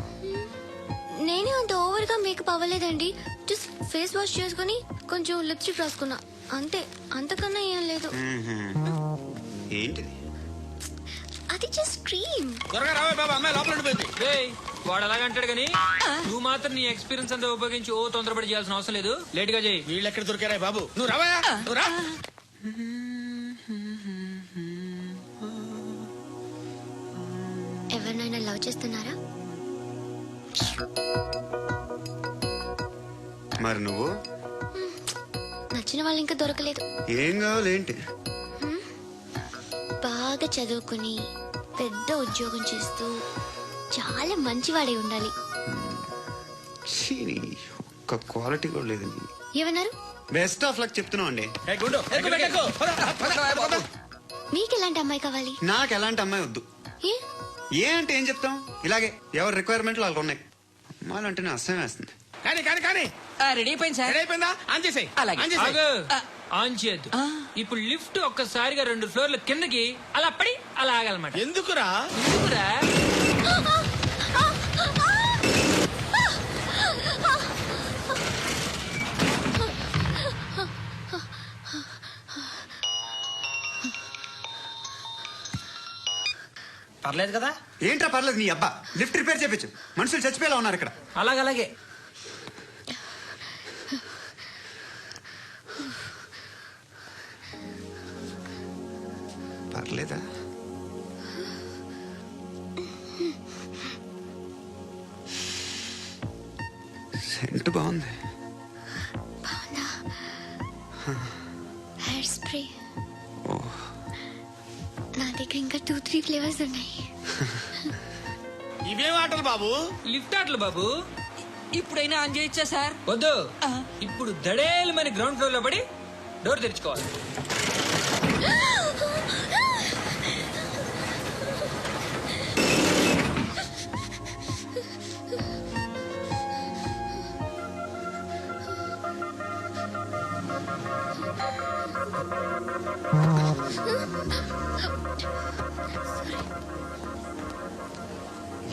నేనే అంత ఓవర్ గా మేకప్ అవ్వలేదండి. జస్ట్ ఫేస్ వాష్ చేసుకుని కొంచెం లిప్స్టిక్ రాసుకున్నా అంతే. అంతకన్నా ఏం లేదు. ఏంటిది? అది జస్ట్ క్రీమ్. త్వరగా రావే బాబా, అమ్మాయి లోపల ఉండిపోయింది. వాడు అలాగంటాడు కానీ నువ్వు మాత్రం నీ ఎక్స్పీరియన్స్ అంతా ఉపయోగించి తొందరపడి చేయాల్సిన అవసరం లేదు. లేట్ గా చేయి. వీళ్ళు ఎక్కడ దొరికారా బాబు? నువ్వు రావా, నువ్వు రా. ఎవరినైనా లవ్ చేస్తున్నారా? మరి నువ్వు? నచ్చిన వాళ్ళు ఇంకా దొరకలేదు. ఏం కావాలి ఏంటి? బాగా చదువుకుని పెద్ద ఉద్యోగం చేస్తూ చాలా మంచివాడే ఉండాలి. ఒక్క క్వాలిటీ కూడా లేదు. ఏమన్నారు? బెస్ట్ ఆఫ్ లక్ చెప్తున్నావు అండి. మీకు ఎలాంటి అమ్మాయి కావాలి? నాకు ఎలాంటి అమ్మాయి వద్దు. ఏ అంటే ఏం చెప్తాం? ఇలాగే ఎవరి రిక్వైర్మెంట్లు వాళ్ళకు ఉన్నాయి. అమ్మాయిలు అంటేనే అసహ్యం వేస్తుంది. కానీ కానీ కానీ రెడీ అయిపోయింది సార్. రెడీ అయిపోయిందా? ఆన్ చేసేయ్. ఆన్ చేసేయ్. ఆన్ చేయద్దు. ఇప్పుడు లిఫ్ట్ ఒక్కసారిగా 2 ఫ్లోర్ల కిందకి అలా పడి అలా ఆగాలన్నమాట. ఎందుకురా? ఎందుకురా? పర్లేదు కదా? ఏంట్రా పర్లేదు నీ అబ్బా. లిఫ్ట్ రిపేర్ చేపించు. మనుషులు చచ్చిపోయేలా ఉన్నారు ఇక్కడ. అలాగే పర్లేదా? సెంట్ బాగుంది. Hair spray. నా దగ్గర ఇంకా 2-3 ఫ్లేవర్స్ ఉన్నాయి. ఇవేం ఆటలు బాబు? లిఫ్ట్ ఆటలు బాబు. ఇప్పుడైనా ఆన్ చేయొచ్చా సార్? వద్దు. ఇప్పుడు దడేలు మన గ్రౌండ్ ఫ్లోర్ లో పడి డోర్ తెరుచుకోవాలి.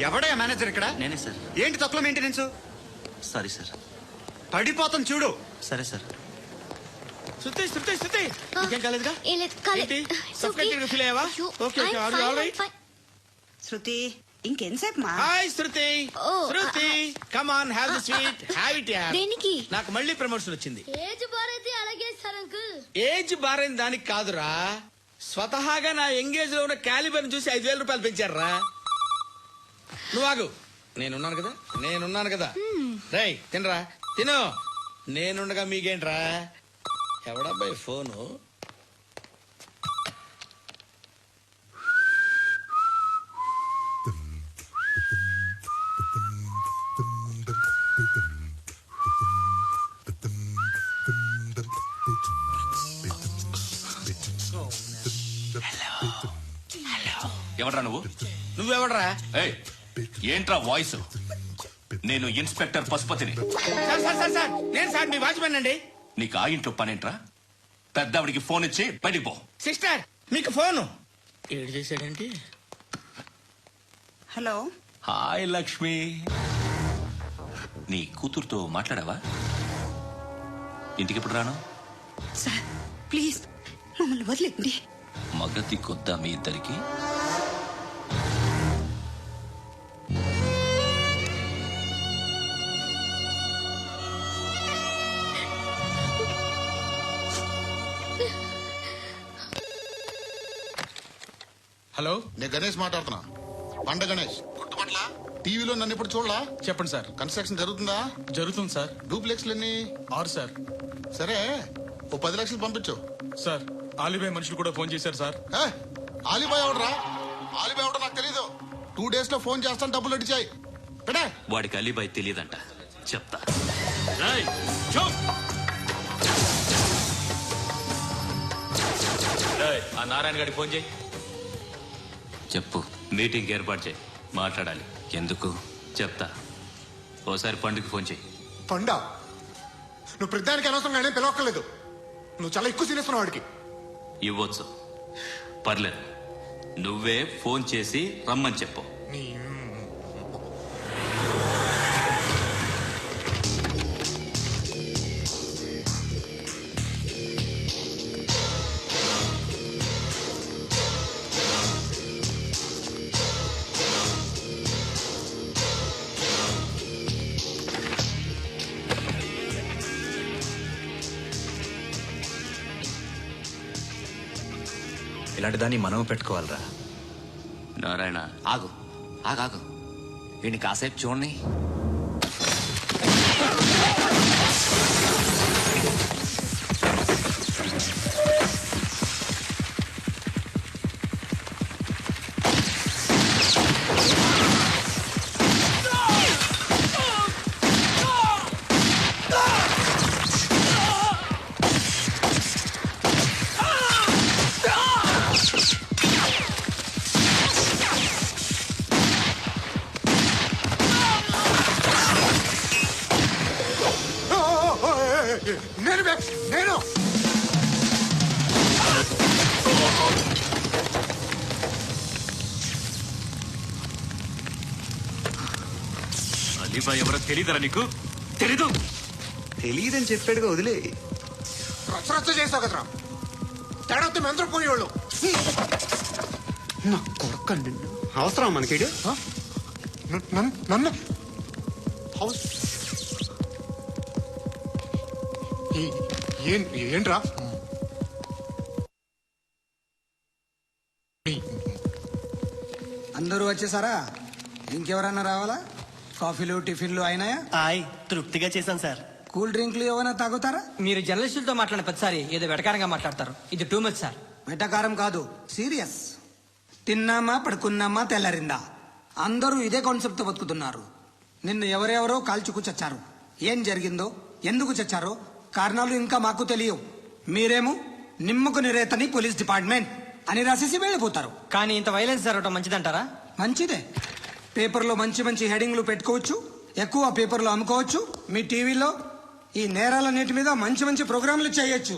ఎవడయ్యా మేనేజర్ ఇక్కడ? నేనే సార్. ఏంటి తక్కువ మెయింటెనెన్స్? Sorry sir. పడిపోతాం చూడు. సరే సార్. శృతి శృతి శృతి ఇంకేం కాలేదుగా? ఏం లేదు, కాలేదు. ఏంటి? It's Suffocated okay. గా feel అయ్యావా? అయ్యో, Okay, okay. I'm Are you fine, all I'm right? fine. శృతి ఇంకెంతసేపు మా hi Shruti. Shruti come on have the sweet have it యార్. దేనికి? నాకు మళ్ళీ ప్రమోషన్ వచ్చింది. ఏజ్ బారైతే అలాగే సార్ అంకుల్. ఏజ్ బారైన దానికి కాదురా, స్వతహాగా నా ఎంగేజ్ లో ఉన్న క్యాలిబర్ చూసి 5,000 రూపాయలు పెంచారా. నువ్వు ఆగు, నేనున్నాను కదా. రేయ్ తినరా, తిను. నేనుండగా మీకేంట్రా? ఎవడబ్బాయి ఫోను? ఎవడ్రా నువ్వు? నువ్వెవడరా? ఏయ్, ఏంట్రా వాయిస్? నేను ఇన్స్పెక్టర్ పశుపతిని. సార్ నేను సార్ మీ వాచ్మెన్ అండి. నీకు ఆ ఇంట్లో పనేంట్రా? పెద్దవిడికి ఫోన్ ఇచ్చి బయటికి పో. సిస్టర్ మీకు ఫోను. ఏడు చేశాడంటే. హలో. హాయ్ లక్ష్మి. నీ కూతురుతో మాట్లాడావా? ఇంటికి ఎప్పుడు రాను? సార్ ప్లీజ్ మమ్మల్ని వదిలేండి. మగతి కొద్దా మీ ఇద్దరికి? హలో, నేను గణేష్ మాట్లాడుతున్నా. పండ గణేష్ గుర్తుపట్ల? టీవీలో నన్ను ఇప్పుడు చూడలా? చెప్పండి సార్. కన్స్ట్రక్షన్ జరుగుతుందా? జరుగుతుంది సార్. డూప్లెక్స్లు ఎన్ని? 6 సార్. సరే, ఓ 10 లక్షలు పంపించు. సార్ ఆలిబాయ్ మనుషులు కూడా ఫోన్ చేశారు సార్. ఆలిబాయ్ ఎవడరా? ఆలిబాయ్ ఎవడో నాకు తెలీదు. 2 days లో ఫోన్ చేస్తాను, డబ్బులు అడిచాయి. వాడికి అలీబాయ్ తెలియదంట, చెప్తా. ఆ నారాయణ గారికి ఫోన్ చేయి. చెప్పు. మీటింగ్ ఏర్పాటు చేయి, మాట్లాడాలి. ఎందుకు? చెప్తా. ఓసారి పండుగ ఫోన్ చేయి. పండ నువ్వు ప్రతిదానికి అనవసరంగానే పిలవక్కర్లేదు. నువ్వు చాలా ఎక్కువ సీనిస్తున్నావు వాడికి. ఇవ్వచ్చు, పర్లేదు. నువ్వే ఫోన్ చేసి రమ్మని చెప్పు. ఇలాంటి దాన్ని మనం పెట్టుకోవాలరా. నారాయణ ఆగు ఆగాగు, వీడిని కాసేపు చూడండి. నేను అలీబాయ్ ఎవరో తెలీదరా నీకు? తెలీదు? తెలియదని చెప్పాడుగా, వదిలే. రచ్చ చేస్తావు కదరా. తేడా వస్తే మెంతరం పోయేవాళ్ళు. నా కొడుక అవసరం మనకి. నన్ను ఏంట్రా? అందరూ వచ్చేసారా? ఇంకెవరన్నా రావాలా? కాఫీలు టిఫిన్లు అయినాయా? తృప్తిగా చేశాను సార్. కూల్ డ్రింక్లు ఏమైనా తాగుతారా? మీరు జర్నలిస్టులతో మాట్లాడిన ప్రతిసారి ఏదో వెటకారంగా మాట్లాడతారు. ఇది టూ మచ్ సార్. వెటకారం కాదు, సీరియస్. తిన్నామా పడుకున్నామా తెల్లరిందా, అందరూ ఇదే కాన్సెప్ట్ తో బతుకుతున్నారు. నిన్ను ఎవరెవరో కాల్చుకు చచ్చారు. ఏం జరిగిందో, ఎందుకు చచ్చారో కారణాలు ఇంకా మాకు తెలియవు. మీరేమో నిమ్మకు నిరేతని పోలీస్ డిపార్ట్మెంట్ అని రాసేసి వెళ్ళిపోతారు. కానీ ఇంత వైలెన్స్ జరగడం మంచిదంటారా? మంచిదే. పేపర్లో మంచి మంచి హెడింగ్లు పెట్టుకోవచ్చు, ఎక్కువ పేపర్లు అమ్ముకోవచ్చు. మీ టీవీలో ఈ నేరాలన్నిటి మీద మంచి మంచి ప్రోగ్రాంలు చేయొచ్చు.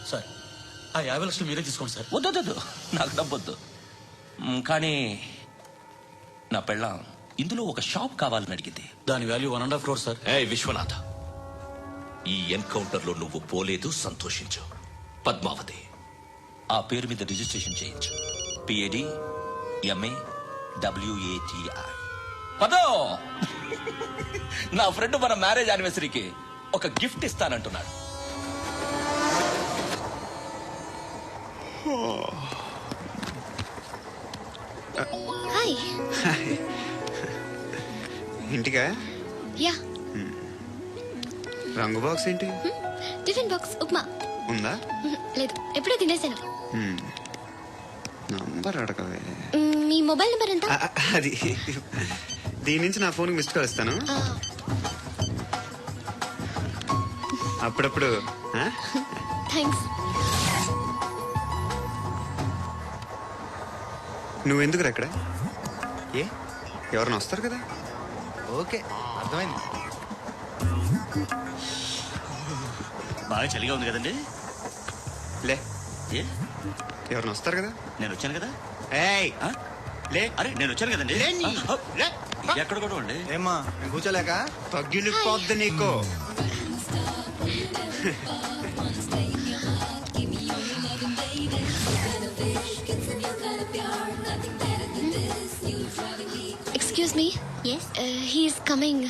సార్ ఆ 50 లక్షలు మీరే తీసుకోండి సార్. వద్దొద్దు, నాకు డబ్బొద్దు. కానీ నా పెళ్ళాం ఇందులో ఒక షాప్ కావాలని అడిగింది. దాని వాల్యూ 1.5 crore సార్. ఏ విశ్వనాథ, ఈ ఎన్కౌంటర్ లో నువ్వు పోలేదు, సంతోషించు. పద్మావతి ఆ పేరు మీద రిజిస్ట్రేషన్ చేయించు. PAD MA WATI. పదో, నా ఫ్రెండ్ మన మ్యారేజ్ యానివర్సరీకి ఒక గిఫ్ట్ ఇస్తానంటున్నాడు. హాయ్. ఇంటికా? యా. రంగు బాక్స్ ఏంటి? టిఫిన్ బాక్స్ ఉప్మా ఉందా? లేదు, ఎప్పుడో తినేసాను. నంబర్ అడగవే. మీ మొబైల్ నెంబర్ ఎంత? అది దీని నుంచి నా ఫోన్కి మిస్డ్ కాల్ ఇస్తాను. అప్పుడప్పుడు. థ్యాంక్స్. నువ్వెందుకు అక్కడ? ఏ ఎవరైనా వస్తారు కదా? ఓకే, అర్థమైంది. బాగా చలిగా ఉంది కదండి. లే, ఏ ఎవరైనా వస్తారు కదా? నేను వచ్చాను కదా. ఏయ్ లే. అరే నేను వచ్చాను కదండి. ఎక్కడ కూడా అండి. ఏమ్మా నేను కూర్చోలేక తగ్గిలిపోద్ది నీకు. Excuse me. Yes. He's coming.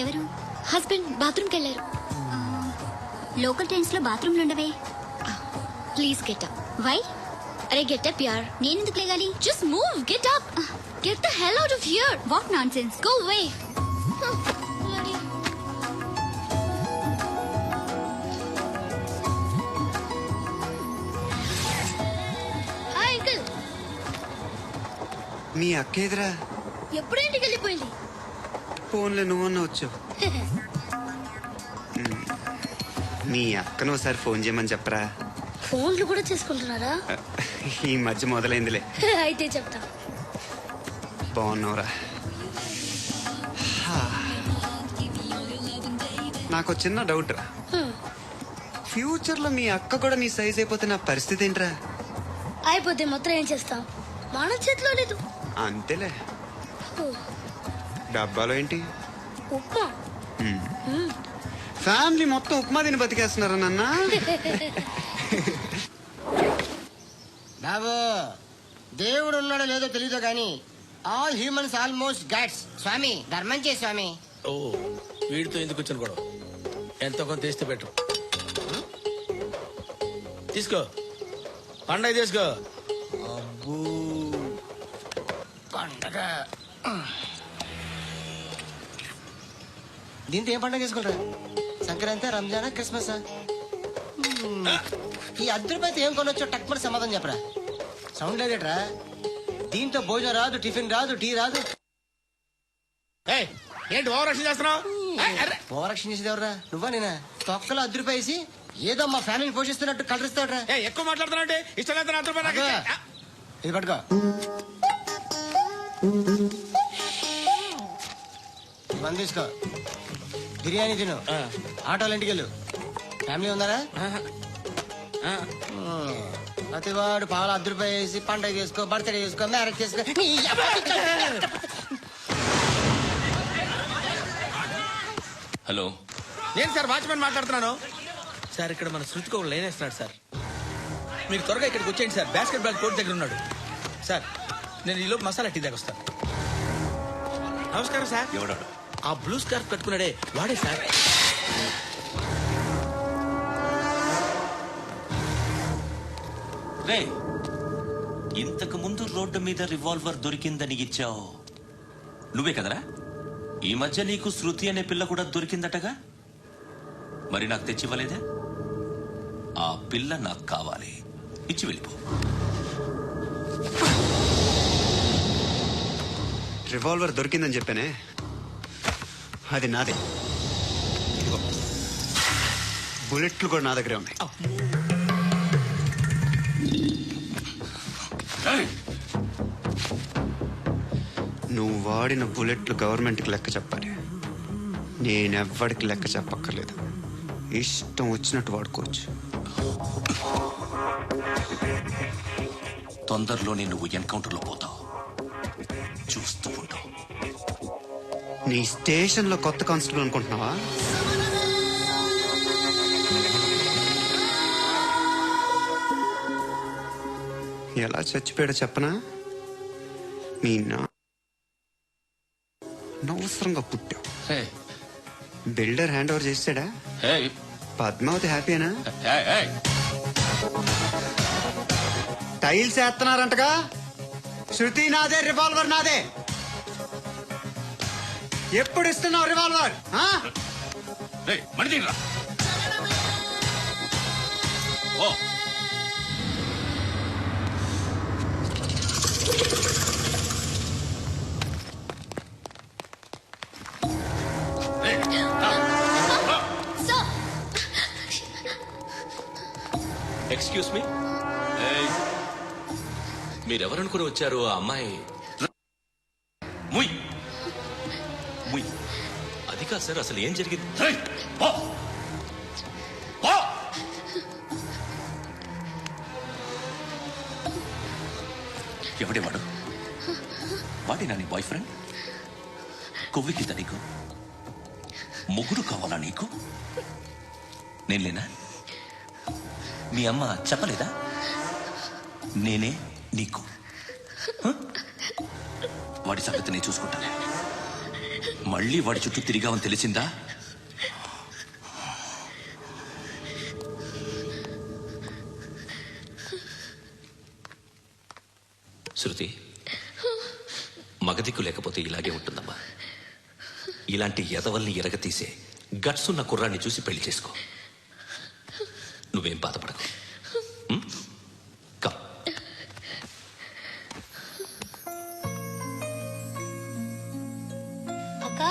ఎవరు? హస్బెండ్ బాత్రూమ్కి వెళ్ళారు. లోకల్ ట్రైన్స్ లో బాత్రూమ్లు ఉండవే. Please get up. వై? అరే గెట్ అప్ యార్. నేను ఎందుకు లేగాలి? Just move, get up. Get the hell out of here. What nonsense. Go away. Hi uncle. మీ అక్క ఎదురా? ఎప్పుడు ఇంటికి వెళ్ళిపోయింది? ఫోన్లో నువ్వన్నా వచ్చావు. మీ అక్కను ఒకసారి ఫోన్ చేయమని చెప్పరా. ఫోన్లు కూడా చేసుకుంటున్నారా? ఈ మధ్య మొదలైందిలే. అయితే చెప్తా. బాగున్నావురా? నాకు చిన్న డౌట్ రా. ఫ్యూచర్ లో మీ అక్క కూడా నీ సైజ్ అయిపోతే నా పరిస్థితి ఏంట్రా? అయిపోతే మొత్తం ఏం చేస్తాం? మన చేతిలో లేదు. అంతేలే. డబ్బాలో ఏంటి? ఉప్మా. ఫ్యామిలీ మొత్తం ఉప్మా తిని బతికేస్తున్నారా నాన్న? బాబు, దేవుడు ఉన్నాడో లేదో తెలీదు కానీ ఆల్ హ్యూమన్స్ ఆల్మోస్ట్ గాడ్స్. స్వామి ధర్మం చే స్వామి. ఓ, వీడితో ఎందుకు వచ్చాను గొడవ? ఎంతో కొంత తీస్తే బెటర్. తీసుకో, పండగ తీసుకో. అబ్బో పండగ. దీంతో ఏం పండుగ చేసుకుంటారా? సంక్రాంతి, రంజానా, క్రిస్మస్? ఈ ₹10 ఏం కొనొచ్చో టక్మని సమాధానం చెప్పరా. సౌండ్ లేదేట్రా? దీంతో భోజనం రాదు, టిఫిన్ రాదు, టీ రాదు. ఏంటి ఓవర్ యాక్షన్ చేస్తున్నావు? ఓవర్ యాక్షన్ చేసేది ఎవరా? నువ్వా నేనా? తొక్కలో ₹10 వేసి ఏదో మా ఫ్యామిలీని పోషిస్తున్నట్టు కలరిస్తాడ్రా. ఎక్కువ మాట్లాడుతున్నా ఇష్టం లేదు. ఇది పట్టుకో. మంది తీసుకో, బిర్యానీ తిను, ఆటోలు ఇంటికి వెళ్ళు. ఫ్యామిలీ ఉందారా? ప్రతివాడు పావులు ₹10 వేసి పండగ చేసుకో, బర్త్డే చేసుకో, మ్యారేజ్ చేసుకో. హలో, నేను సార్ వాచ్మెన్ మాట్లాడుతున్నాను. సార్ ఇక్కడ మన శృతికి ఒక లైన్ వేస్తున్నాడు సార్. మీరు త్వరగా ఇక్కడికి వచ్చేయండి సార్. బాస్కెట్ బాల్ కోర్ట్ దగ్గర ఉన్నాడు సార్. నేను ఈలోపు మసాలా టీ దగ్గర వస్తాను. నమస్కారం సార్. ఎవడాడు? ఆ బ్లూ స్కార్ఫ్ కట్టుకున్నాడే వాడే సార్. రే, ఇంతకు ముందు రోడ్డు మీద రివాల్వర్ దొరికిందని ఇచ్చావు నువ్వే కదరా? ఈ మధ్య నీకు శృతి అనే పిల్ల కూడా దొరికిందటగా? మరి నాకు తెచ్చివ్వలేదే? ఆ పిల్ల నాకు కావాలి, ఇచ్చి వెళ్ళిపో. రివాల్వర్ దొరికిందని చెప్పానే, అది నాదే. ఇదిగో, బుల్లెట్లు కూడా నా దగ్గరే ఉన్నాయి. నువ్వు వాడిన బుల్లెట్లు గవర్నమెంట్కి లెక్క చెప్పాలి. నేనెవ్వడికి లెక్క చెప్పక్కర్లేదు. ఇష్టం వచ్చినట్టు వాడుకోవచ్చు. తొందరలోనే నువ్వు ఎన్కౌంటర్లో పోతావు, చూస్తూ ఉంటావు. నీ స్టేషన్లో కొత్త కానిస్టేబుల్ అనుకుంటున్నావా? ఎలా చచ్చిపోయాడో చెప్పనా? మీ అనవసరంగా పుట్టావు. బిల్డర్ హ్యాండ్ ఓవర్ చేసాడా? పద్మావతి హ్యాపీనా? టైల్స్ వేస్తున్నారంటగా. శృతి నాదే, రివాల్వర్ నాదే. ఎప్పుడు ఇస్తున్నావు రివాల్వర్? ఎక్స్క్యూజ్ మీ, మీరెవరనుకుని వచ్చారు? ఆ అమ్మాయి ముయ్ ముయ్. అది కాదు సార్, అసలు ఏం జరిగింది? ఎవడే వాడు? వాడి నా నీ బాయ్ ఫ్రెండ్? కొవ్వికిద్దా నీకు? ముగ్గురు కావాలా నీకు? నేను లేనా? మీ అమ్మ చెప్పలేదా నేనే నీకు? వాడి సంగతి నేను చూసుకుంటానే. మళ్ళీ వాడి చుట్టూ తిరిగావని తెలిసిందా? శృతి, మగదిక్కు లేకపోతే ఇలాగే ఉంటుందమ్మా. ఇలాంటి ఎదవల్ని ఎరగతీసే గట్స్ ఉన్న కుర్రాన్ని చూసి పెళ్లి చేసుకో. నువ్వేం బాధపడకు. అక్క,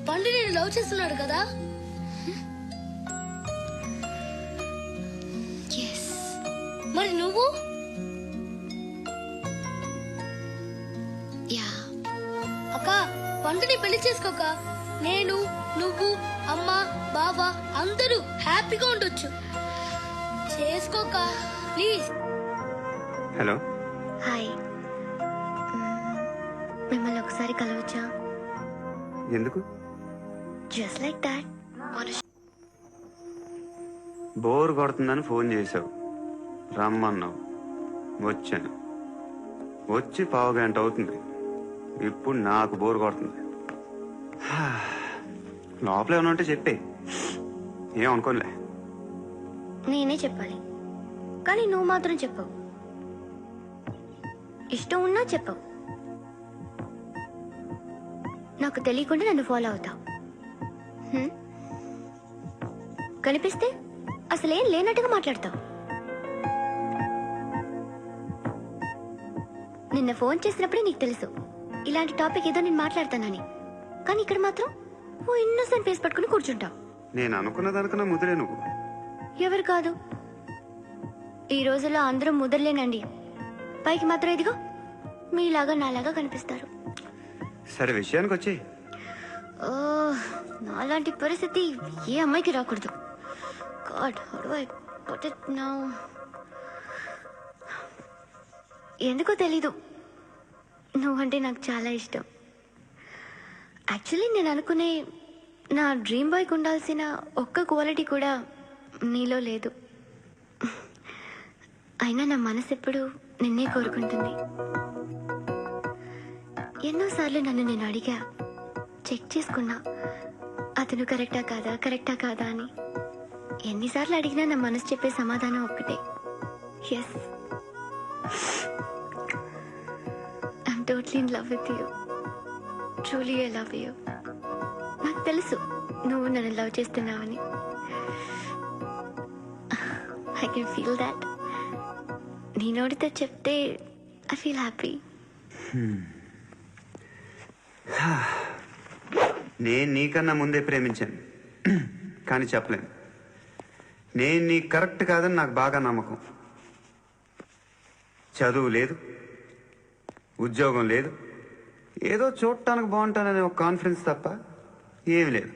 పండు నేను లవ్ చేస్తున్నాడు కదా? మరి నువ్వు? అక్క, పండుని పెళ్లి చేసుకోక నేను, నువ్వు, అమ్మ, బావ అందరూ హ్యాపీగా ఉండొచ్చు. చేసుకోక ప్లీజ్. హలో. హాయ్. మిమ్మల్ని ఒకసారి కలవచ్చా? ఎందుకు? Just like that. బోర్ కొడుతుందని ఫోన్ చేశావు, రమ్మన్నావు, వచ్చాను. వచ్చి పావు గంట అవుతుంది. ఇప్పుడు నాకు బోర్ కొడుతుంది. లోపల ఏమైనా ఉంటే చెప్పే, ఏం అనుకోలే. నేనే చెప్పాలి, కానీ నువ్వు మాత్రం చెప్పవు. ఇష్టం ఉన్నా చెప్పవు. నాకు తెలియకుండా నన్ను ఫాలో అవుతావు. కనిపిస్తే అసలేం లేనట్టుగా మాట్లాడతావు. నిన్న ఫోన్ చేసినప్పుడే నీకు తెలుసు ఇలాంటి టాపిక్ ఏదో నేను మాట్లాడతానని. కానీ ఇక్కడ మాత్రం ఓ ఇన్నోసెంట్ ఫేస్ పట్టుకుని కూర్చుంటావు. నేను అనుకున్నదనుకున్నా ముదిరే నువ్వు. ఎవరు కాదు, ఈ రోజుల్లో అందరూ ముదరలేనండి. పైకి మాత్రం ఇదిగో మీలాగా నాలాగా కనిపిస్తారు. సరే విషయానికి వచ్చి. నాలాంటి పరిస్థితి ఏ అమ్మాయికి రాకూడదు. God, how do I put it now? ఎందుకో తెలీదు, నువ్వంటే నాకు చాలా ఇష్టం. యాక్చువల్లీ నేను అనుకునే నా డ్రీమ్ బాయ్కి ఉండాల్సిన ఒక్క క్వాలిటీ కూడా నీలో లేదు. అయినా నా మనసు ఎప్పుడు నిన్నే కోరుకుంటుంది. ఎన్నోసార్లు నన్ను నేను అడిగా, చెక్ చేసుకున్నా అతను కరెక్టా కాదా అని. ఎన్నిసార్లు అడిగినా నా మనసు చెప్పే సమాధానం ఒక్కటే, yes, I'm totally in love with you. Truly I love you. నాకు తెలుసు నువ్వు నన్ను లవ్ చేస్తున్నావని. I can feel that. నీ నోటితో చెప్తే ఐ ఫీల్ హ్యాపీ. నేను నీకన్నా ముందే ప్రేమించాను, కానీ చెప్పలేను. నేను నీకు కరెక్ట్ కాదని నాకు బాగా నమ్మకం. చదువు లేదు, ఉద్యోగం లేదు, ఏదో చూడటానికి బాగుంటాననే ఒక కాన్ఫిడెన్స్ తప్ప ఏమీ లేదు.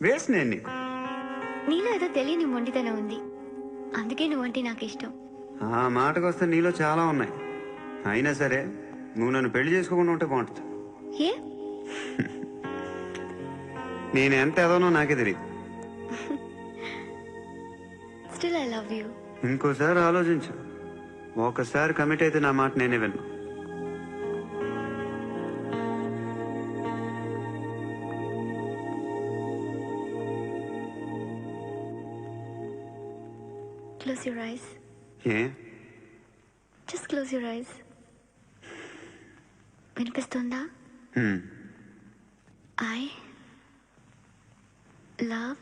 వేస్ట్ నేను నీకు. నీలో ఏదో తెలియని మొండితనం ఉంది, అందుకే నువ్వంటే నాకు ఇష్టం. ఆ మాటకు వస్తే నీలో చాలా ఉన్నాయి. అయినా సరే నువ్వు నన్ను పెళ్లి చేసుకోకుండా ఉంటే బాగుంటుంది. ఏ? నేను ఎంత ఎదవనో నాకే తెలియదు. Still I love you. ఇంకోసారి ఆలోచించు. ఒకసారి కమిట్ అయితే నా మాట నేనే విన్నా. Close your eyes. A Just close your eyes. వినిపిస్తుందా? I love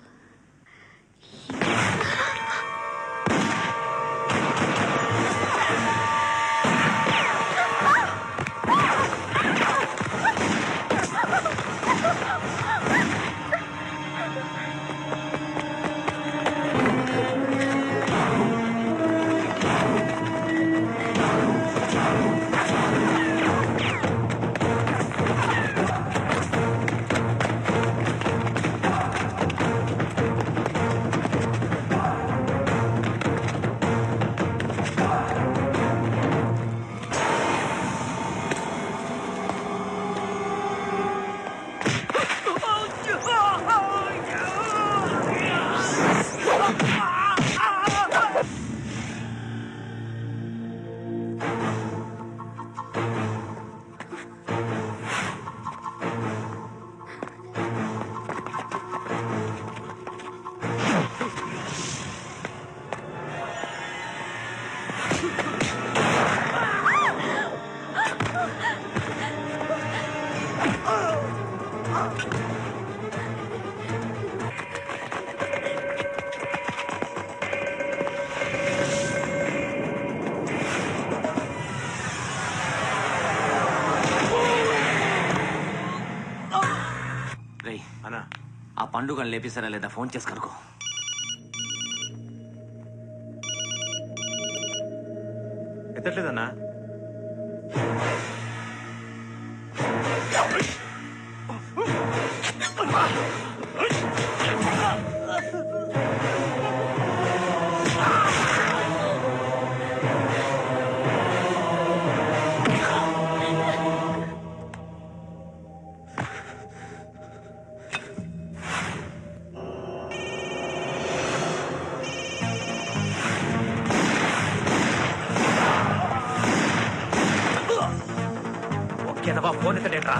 ఆ పండుగను లేపేశారా లేదా ఫోన్ చేసి కనుకో. ఎత్తట్లేదన్నా. ఓకేనవా? ఫోన్ ఎత్తడేట్రా?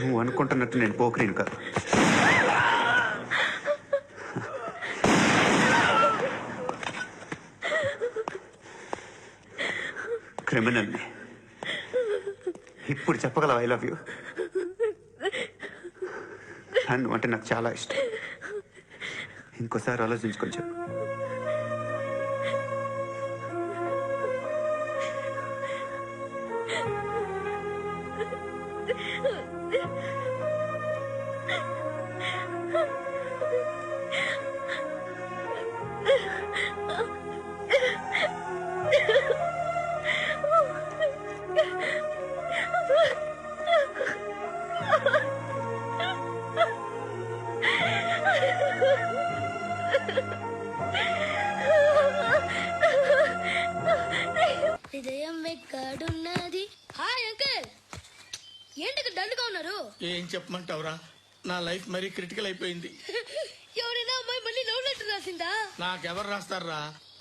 నువ్వు అనుకుంటున్నట్టు నేను పోకరీని కాదు. క్రిమినల్ని. ఇప్పుడు చెప్పగలవు ఐ లవ్ యూ? నన్ను అంటే నాకు చాలా ఇష్టం. ఇంకోసారి ఆలోచించుకొని చెప్పు. హృదయం ఎక్కడున్నది? హాయ్ అంకుల్, ఏంటి డల్గా ఉన్నారు? ఏం చెప్పమంటావురా, నా లైఫ్ మరీ క్రిటికల్ అయిపోయింది. ఎవరైనా అమ్మాయి మళ్ళీ లవ్ లెటర్ రాసిందా? నాకెవరు రాస్తారా?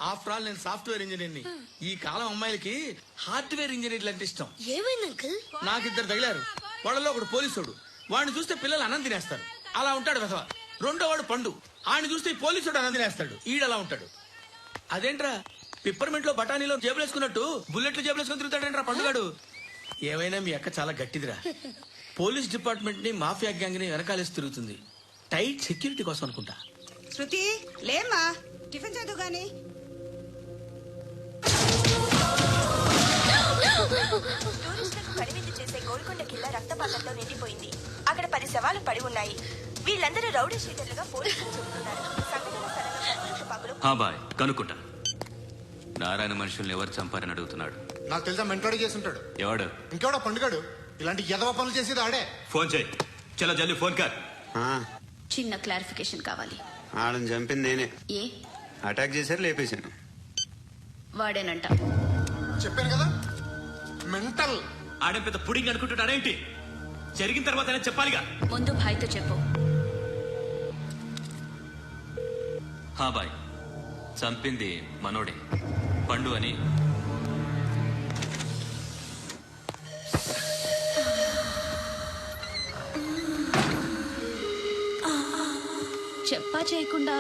ఆఫ్టర్ ఆల్ నేను సాఫ్ట్వేర్ ఇంజనీర్ని. ఈ కాలం అమ్మాయిలకి హార్డ్వేర్ ఇంజనీర్లు అంటే ఇష్టం. ఏమైంది అంకుల్? నాకిద్దరు తగిలారు. వాళ్ళలో ఒకడు పోలీసుడు. వాడిని చూస్తే పిల్లలు అన్నం తినేస్తారు, అలా ఉంటాడు వెధవ. రెండో వాడు పండు. ఆయన చూస్తే పోలీసుడు అన్నం తినేస్తాడు, ఈడలా ఉంటాడు. అదేంట్రా పిప్పర్మెంట్ లో బఠానీలో జేబులేసుకున్నట్టు బుల్లెట్లు జేబులేసుకుని తిరుగుతాడంట్రా పండుగాడు. ఏమైనా మీ అక్క చాలా గట్టిదిరా. పోలీస్ డిపార్ట్మెంట్ ని మాఫియా గ్యాంగ్ ని వెనకాలేసి తిరుగుతుంది. టైట్ సెక్యూరిటీ కోసం అనుకుంటా. శృతి లేమ్మా, టిఫిన్ చదువు గాని. టూరిస్టులకు కనువిందు చేసే గోల్కొండ కిల్లా రక్తపాతంతో నిండిపోయింది. అక్కడ 10 శవాలు పడి ఉన్నాయి. వీళ్ళందరూ రౌడీ షీటర్లుగా పోలీసులు చెబుతున్నారు. సంఘటన స్థలంలో పగులు. బాయ్ కనుక్కుంటా. నారాయణ మనుషుల్ని ఎవరు చంపారని అడుగుతున్నాడు. నాకు తెలుసా మెంటోడి చేసి ఉంటాడు. ఎవడు? ఇంకెవడో పండుగాడు. ఇలాంటి ఎదవ పనులు చేసేది ఆడే. ఫోన్ చేయి. చలో జల్దీ ఫోన్ కర్. చిన్న క్లారిఫికేషన్ కావాలి. ఆడని చంపింది నేనే. ఏ అటాక్ చేశారు, లేపేశాను. వాడేనంట. చెప్పాను కదా మెంటల్. ఆడే పెద్ద పుడింగ్ అనుకుంటున్నాడేంటి? జరిగిన తర్వాత చెప్పాలిగా. ముందు భాయ్తో చెప్పు. బాయ్ చంపింది మనోడే, పండు అని. చెప్పా చేయకుండా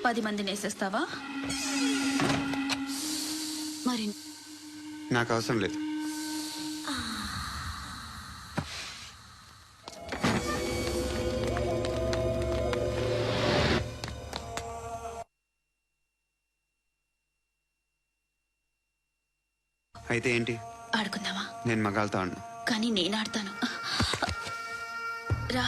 10 మందిని వేసేస్తావా? మరి నాకు అవసరం లేదు. అయితే ఏంటి? ఆడుకుందామా? నేను మగాళ్ళతో ఆడను. కానీ నేను ఆడతాను. రా.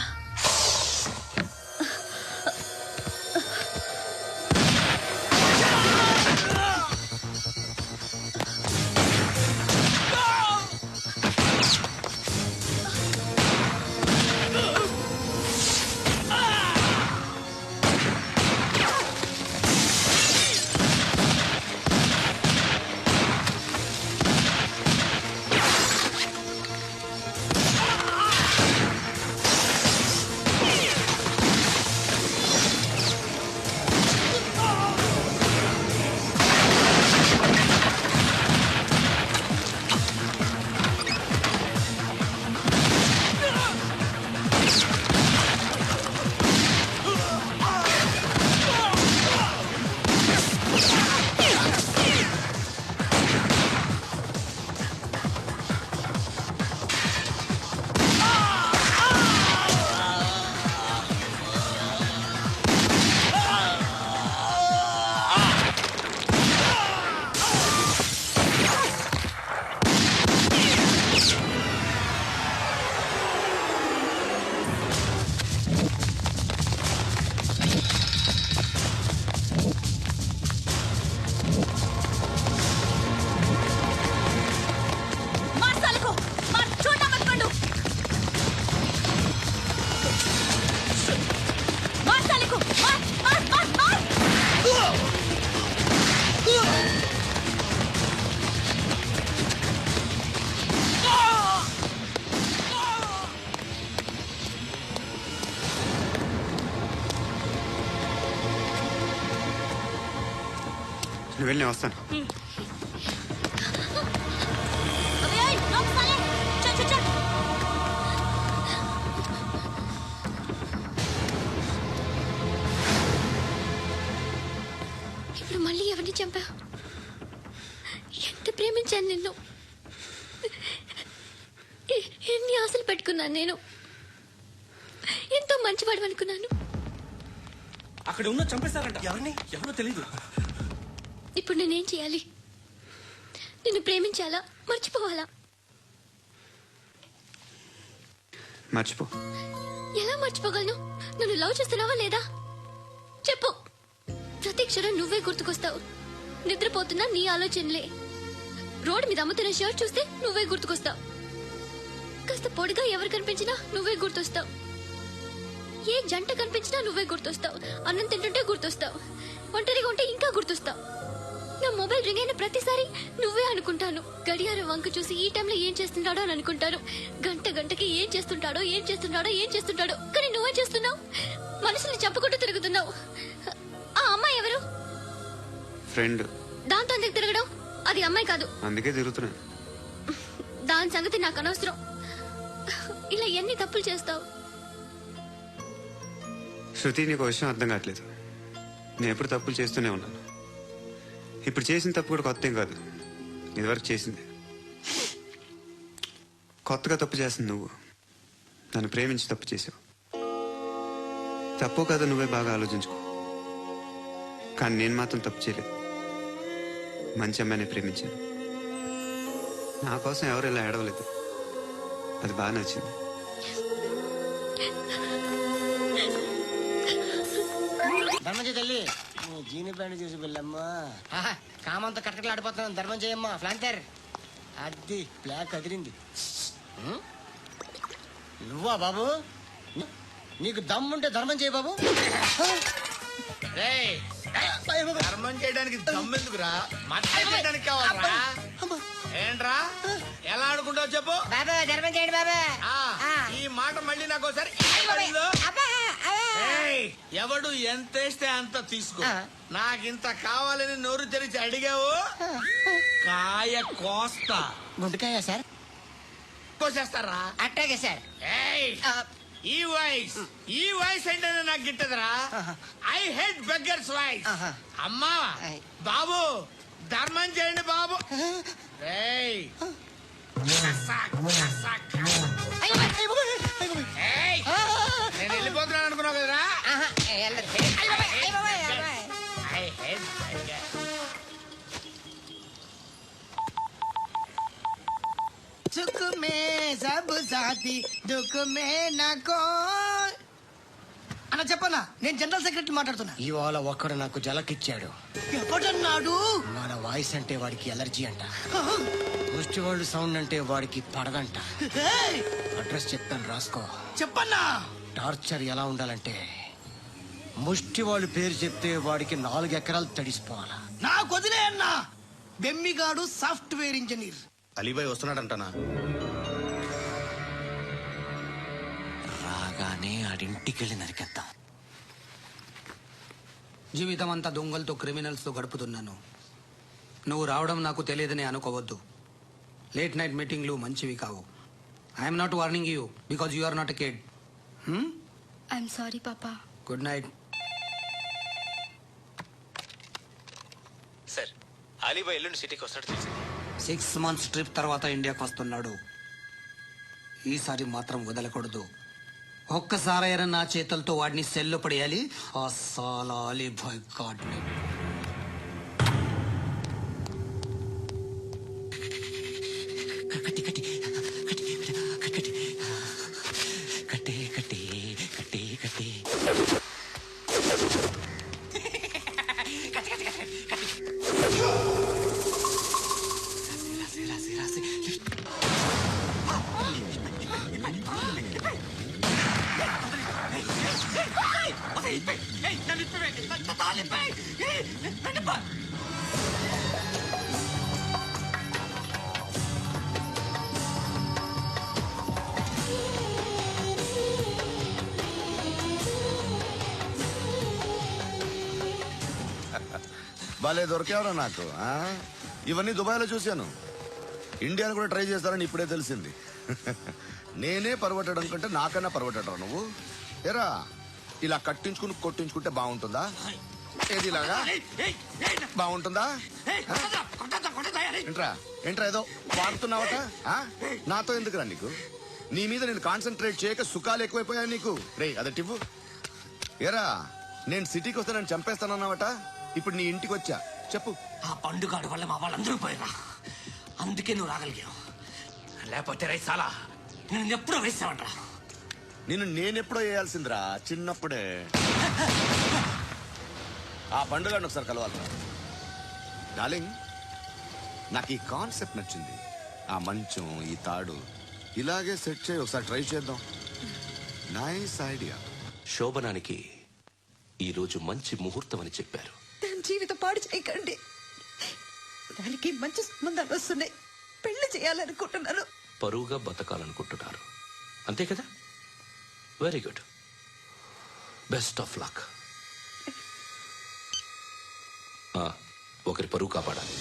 నువ్వు వెళ్ళి నేను వస్తాను. ఇప్పుడు మళ్ళీ ఎవరిని చంపా? ఎంత ప్రేమించాను నిన్ను, ఎన్ని ఆశలు పెట్టుకున్నాను నేను. ఎంతో మంచివాడు అనుకున్నాను. అక్కడ ఉన్న చంపేస్తారంట. ఎవరిని? ఎవరో తెలీదు. ఇప్పుడు నేనేం చేయాలి? నిన్ను ప్రేమించాలా, మర్చిపోవాలా? మర్చిపో. ఎలా మర్చిపోగలను? నన్ను లవ్ చేస్తున్నావా లేదా చెప్పు. ప్రతి క్షణం నువ్వే గుర్తుకొస్తావు. నిద్రపోతున్నా నీ ఆలోచనలే. రోడ్డు మీద అమ్ముతున్న షర్ట్ చూస్తే నువ్వే గుర్తుకొస్తావు. కాస్త పొడిగా ఎవరు కనిపించినా నువ్వే గుర్తొస్తావు. ఏ జంట కనిపించినా నువ్వే గుర్తొస్తావు. అన్నం తింటుంటే గుర్తొస్తావు. ఒంటరిగా ఉంటే ఇంకా గుర్తొస్తావు. నా మొబైల్ రింగ్ అయిన ప్రతిసారి నువ్వే అనుకుంటాను. గడియారం వంక చూసి ఈ టైంలో ఏం చేస్తున్నాడో అని అనుకుంటాను. గంట గంటకి ఏం చేస్తుంటాడో. కానీ నువ్వే చేస్తున్నావు. మనుషుల్ని చంపుకుంటూ తిరుగుతున్నావు. ఆ అమ్మాయి ఎవరు? ఫ్రెండ్. దాంతో ఎందుకు తిరగడం? అది అమ్మాయి కాదు. అందుకే తిరుగుతున్నా. దాని సంగతి నాకు అనవసరం. ఇలా ఎన్ని తప్పులు చేస్తావు? శృతి, నీకు విషయం అర్థం కావట్లేదు. నేను ఎప్పుడు తప్పులు చేస్తూనే ఉన్నాను. ఇప్పుడు చేసిన తప్పు కూడా కొత్త ఏం కాదు, ఇదివరకు చేసింది. కొత్తగా తప్పు చేస్తుంది నువ్వు. నన్ను ప్రేమించి తప్పు చేసావు. తప్పో కదా నువ్వే బాగా ఆలోచించుకో. కానీ నేను మాత్రం తప్పు చేయలేదు. మంచి అమ్మాయిని ప్రేమించాను. నా కోసం ఎవరు ఇలా ఏడవలేదు. అది బాగా నచ్చింది. ధర్మం తల్లి జీని ప్యాంట్ చూసి వెళ్ళమ్మా. కామంతో కట్టకలాడిపోతున్నాను. ధర్మం చేయమ్మా. ఫ్లాంటర్ అది బ్లాక్ అదిరింది. నువ్వా బాబు? నీకు దమ్ముంటే ధర్మం చేయ బాబు. ధర్మం చేయడానికి దమ్మెందుకురా? మట్టం చేయడానికి కావాలరా? ఏంట్రా ఎలా ఆడుకుంటావు చెప్పు. బాబా ధర్మం చేయండి బాబా. ఈ మాట మళ్ళీ నాకు ఒకసారి ఎవడు ఎంత వేస్తే అంత తీసుకో. నాకింత కావాలని నోరు తెరిచి అడిగావు, కాయ కోస్తా. గుంటకాయ సార్? కోసేస్తారా? అట్టాగే సార్. ఈ వాయిస్ ఏంటనే నాకు గిట్టదురా. I hate beggars voice. అమ్మా బాబు ధర్మం చేయండి బాబు. నేను వెళ్ళిపోతున్నాను అనుకున్నావు కదరా. సుఖ మే సబ్ సాథీ దుఃఖ మే నకో. అన్న చెప్పన్నా, నేను జనరల్ సెక్రటరీ మాట్లాడుతున్నా. ఇవాళ ఒక్కడు నాకు జలకిచ్చాడు. ఎవడన్నాడు? మన వాయిస్ అంటే వాడికి ఎలర్జీ అంట. ముష్టి వాళ్ళు సౌండ్ అంటే వాడికి పడదంట. అడ్రస్ చెప్తాను రాసుకో. చెప్పన్నా. టార్చర్ ఎలా ఉండాలంటే ముష్టి వాళ్ళు పేరు చెప్తే వాడికి 4 ఎకరాలు తడిసిపోవాలా. నాకు వదిలే అన్నా. బెమ్మిగాడు సాఫ్ట్వేర్ ఇంజనీర్. అలీబాయ్ వస్తున్నాడంటనా? రాగానే ఆడింటికెళ్ళి నరికేద్దాం. జీవితం అంతా దొంగలతో క్రిమినల్స్ తో గడుపుతున్నాను. నువ్వు రావడం నాకు తెలియదని అనుకోవద్దు. లేట్ నైట్ మీటింగ్లు మంచివి కావు. I'm not warning you because you are not a kid. I'm sorry papa. Good night. Sir Alibhai ఎల్లుండి సిటీకి వస్తాడు తెలిసింది. 6 months ట్రిప్ తర్వాత ఇండియాకి వస్తున్నాడు. ఈసారి మాత్రం వదలకూడదు. ఒక్కసారైనా నా చేతులతో వాడిని సెల్లో పడేయాలి. ఆ సాలా అలీబాయ్ గాడ్ని. భలే దొరికేవరా నాకు. ఇవన్నీ దుబాయ్లో చూశాను. ఇండియాను కూడా ట్రై చేస్తారని ఇప్పుడే తెలిసింది. నేనే పర్వటడం కంటే నాకన్నా పర్వటరా నువ్వు. ఎరా ఇలా కట్టించుకుని కొట్టించుకుంటే బాగుంటుందా? ఏది ఇలాగా బాగుంటుందా? ఏంట్రా ఏదో వాడుతున్నావట. నాతో ఎందుకురా నీకు? నీ మీద నేను కాన్సన్ట్రేట్ చేయక సుఖాలు ఎక్కువైపోయా నీకు. రే అదటివ్వు. ఎరా నేను సిటీకి వస్తే నన్ను చంపేస్తానన్నావట. ఇప్పుడు నీ ఇంటికి వచ్చా. చెప్పు. ఆ పండుగాడు వల్ల మా వాళ్ళందరూ పోయిరా. అందుకే నువ్వు రాగలిగావు. లేకపోతే రైసాలా నేను ఎప్పుడో వేసావంటరా. నిన్ను నేనెప్పుడో వేయాల్సిందిరా చిన్నప్పుడే. ఆ పండుగను ఒకసారి కలవాలి డార్లింగ్. నాకు ఈ కాన్సెప్ట్ నచ్చింది. ఆ మంచం, ఈ తాడు ఇలాగే సెట్ చేయి. ఒకసారి ట్రై చేద్దాం. Nice idea. శోభనానికి ఈరోజు మంచి ముహూర్తం అని చెప్పారు. దాని జీవితం పాడు చేయకండి. దానికి మంచి సంబంధాలు వస్తున్నాయి. పెళ్లి చేయాలనుకుంటున్నాను. పరువుగా బతకాలనుకుంటున్నారు అంతే కదా? Very good. Best of luck. ఒకరి పరువు కాపాడాలి.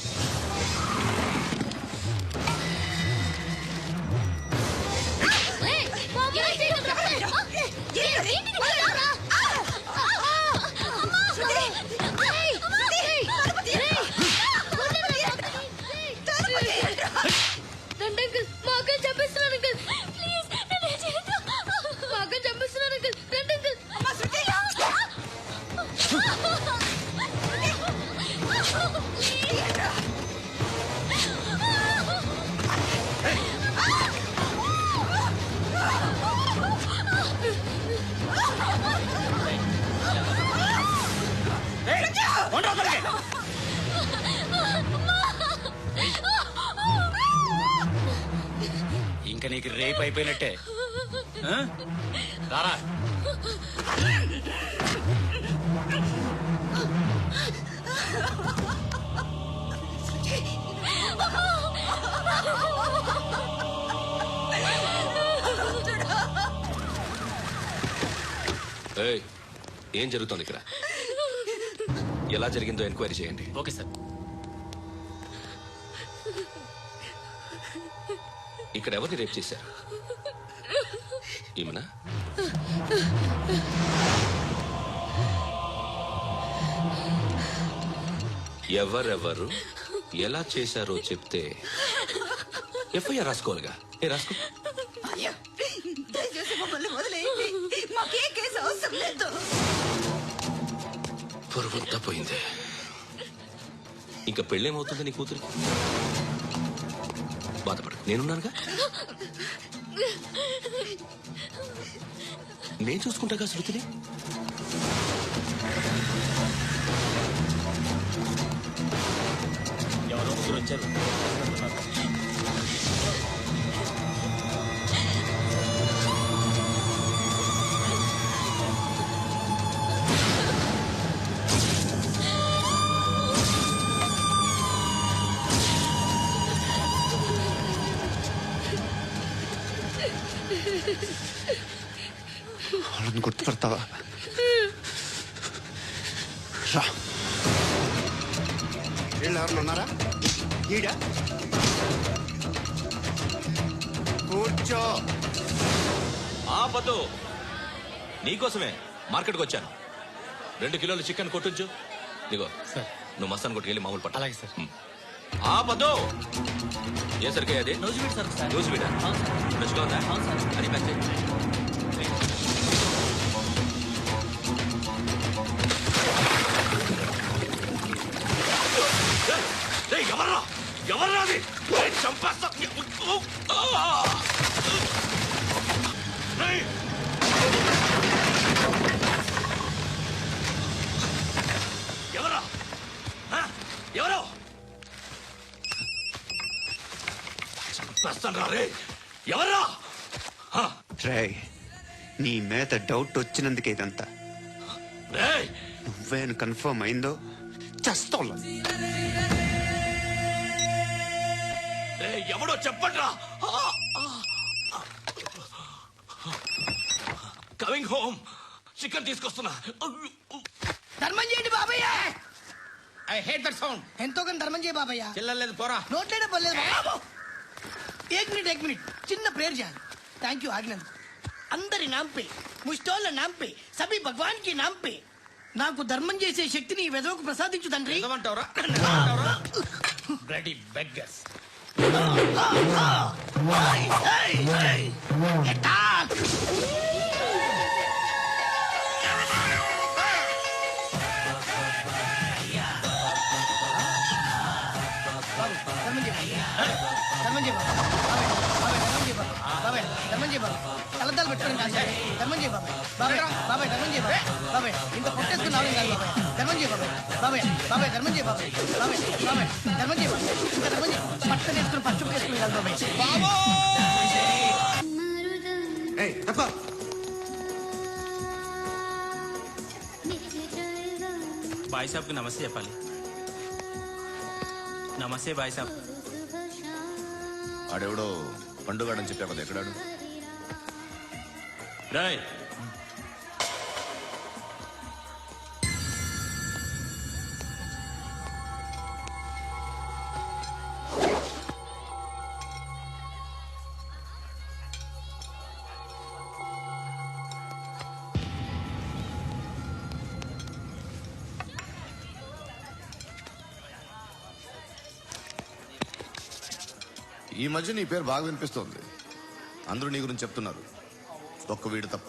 ఇంకా నీకు రేపు అయిపోయినట్టే ఆ? రారా ఏయ్, ఏం జరుగుతోంది ఇక్కడ? ఎలా జరిగిందో ఎంక్వైరీ చేయండి. Okay sir. ఇక్కడ ఎవరిని రేప్ చేశారు? ఈమెనా? ఎవరెవరు ఎలా చేశారో చెప్తే ఎఫ్ఐఆర్ రాసుకోవాలిగా. రాసుకో. అయ్యో, దయచేసి మమ్మల్ని వదిలేయండి. మాకే కేసు అవసరం లేదు. పొరుగుంతా పోయింది. ఇంకా పెళ్ళేమవుతుంది నీ కూతురికి? బాధపడు, నేనున్నానుగా. నేను చూసుకుంటాగా శృతిని. ఎవరో ముగ్గురు వచ్చారు. వాళ్ళని గుర్తుపడతావా? రా. వీళ్ళు ఎవరు ఉన్నారా? ఈడా కూర్చో. ఆపదు. నీకోసమే మార్కెట్కి వచ్చాను. 2 కిలోలు చికెన్ కొట్టించు. నీగో నువ్వు మస్తాన్ కొట్టుకెళ్ళి మామూలు పట్టు. అలాగే సార్. ఆపదు. ఏ సరికే అది? నూజివీడు సార్. నూజివీడా? ఫ్రెష్గా ఉందా? అది ప్యాక్ చేయి. ఎవర్రా ఎవర్రా అది? చంపేస్తా. ఎవరా? ఎవరో చంపేస్తాను రా రే. ఎవరా? రే, నీ మీద డౌట్ వచ్చినందుకే ఇదంతా. నువ్వేను కన్ఫర్మ్ అయిందో చస్తా. ఎవడో చెప్పండ్రా. Coming home. చికెన్ తీసుకొస్తున్నా. ధర్మం చేయండి బాబయ్య. I hate that sound. ఎంతో కానీ ధర్మం చేయ బాబయ్య. చెల్లలేదు పోరా. నోట్లేనే పర్లేదు బాబు. ఏక్ మినిట్ చిన్న ప్రేయర్ చేయాలి. థ్యాంక్ యూ ఆగినందుకు. అందరి నాంపే, ముష్టోళ్ళ నాంపే, సభీ భగవాన్ కి నాంపే నాకు ధర్మం చేసే శక్తిని ఈ వెదవకు ప్రసాదించు తండ్రి. Bloody beggars. ధర్మం చేయ బాబాయ్. ధర్మం చేయ బాబాయ్. కలద్దాలు పెట్టుకోండి కాదు ధర్మం చేయ బాబాయ్. బాబాయ్ ధర్మం చేయ బాబాయ్. ఇంత పొట్టేసుకుని రావడం కాదు బాబాయ్. ధర్మం చేయ బాబాయ్. ధర్మం చేయ బాబాయ్. ధర్మం చేయ బాబాయ్. ఇంకా ధర్మం చేయ. పట్టణ వేసుకుని పచ్చుకు వేసుకుని కాదు బాబాయ్. బాయ్ సాబ్కి నమస్తే చెప్పాలి. నమస్తే బాయ్ సాబ్. ఆడెవడో పండుగాడని చెప్పా కదా, ఎక్కడాడు? రాయ్ ఈ మధ్య నీ పేరు బాగా వినిపిస్తోంది. అందరూ నీ గురించి చెప్తున్నారు, ఒక్క వీడు తప్ప.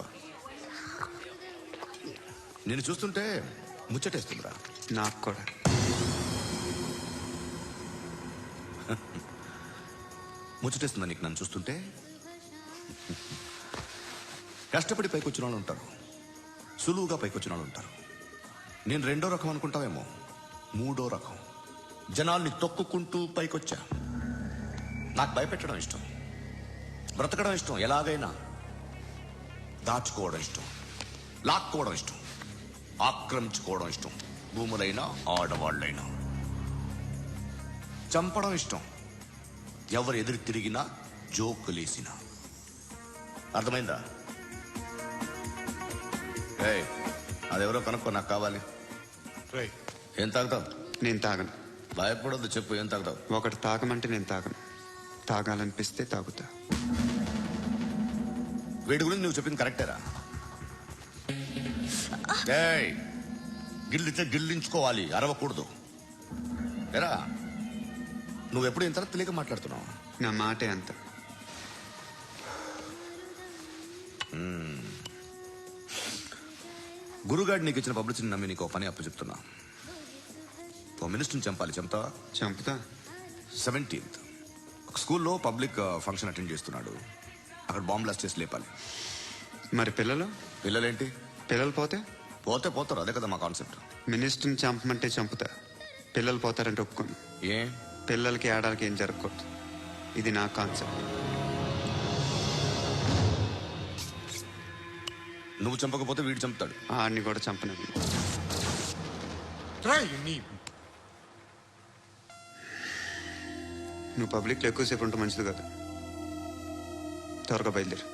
నేను చూస్తుంటే ముచ్చటేస్తుందిరా. నాకు కూడా. ముచ్చటేస్తుందా నీకు నన్ను చూస్తుంటే? కష్టపడి పైకొచ్చిన వాళ్ళు ఉంటారు, సులువుగా పైకొచ్చిన వాళ్ళు ఉంటారు. నేను 2వ రకం అనుకుంటావేమో, 3వ రకం. జనాల్ని తొక్కుకుంటూ పైకొచ్చా. నాకు భయపెట్టడం ఇష్టం. బ్రతకడం ఇష్టం ఎలాగైనా, దాచుకోవడం ఇష్టం, లాక్కోవడం ఇష్టం, ఆక్రమించుకోవడం ఇష్టం, భూములైనా ఆడవాళ్ళైనా. చంపడం ఇష్టం, ఎవరు ఎదురు తిరిగినా జోకులేసినా. అర్థమైందా? ఏయ్, అదెవరో కనుక్కో, నాకు కావాలి. ఏం తాగుతావు? నేను తాగను. భయపడొద్దు, చెప్పు ఏం తాగుతావు? ఒకటి తాగమంటే నేను తాగను, తాగాలనిపిస్తే తాగుతా. వీడి గురించి నువ్వు చెప్పింది కరెక్టేరా? ఏయ్, గిల్లితే గిల్లించుకోవాలి, అరవకూడదు. ఎరా, నువ్వు ఎప్పుడు ఇంత తెలియక మాట్లాడుతున్నావు? నా మాటే అంత. గురుగాడు నీకు ఇచ్చిన పబ్లిసిటీని నమ్మి నీకు పని అప్పు చెప్తున్నా. ఓ మినిస్టర్ని చంపాలి, చంపుతావా? చంపుతా. 17th ఒక స్కూల్లో పబ్లిక్ ఫంక్షన్ అటెండ్ చేస్తున్నాడు, అక్కడ బాంబ్ బ్లాస్ట్ చేసి లేపాలి. మరి పిల్లలు? పిల్లలేంటి? పిల్లలు పోతే పోతారు, అదే కదా మా కాన్సెప్ట్. మినిస్టర్ని చంపమంటే చంపుతా, పిల్లలు పోతారంటే ఒప్పుకోను. ఏ? పిల్లలకి ఆడాలకి ఏం జరగకూడదు, ఇది నా కాన్సెప్ట్. నువ్వు చంపకపోతే వీడు చంపుతాడు. ఆడిని కూడా చంపను. నువ్వు పబ్లిక్లో ఎక్కువసేపు ఉంటే మంచిది కాదు. త్వరగా బయలుదేరు.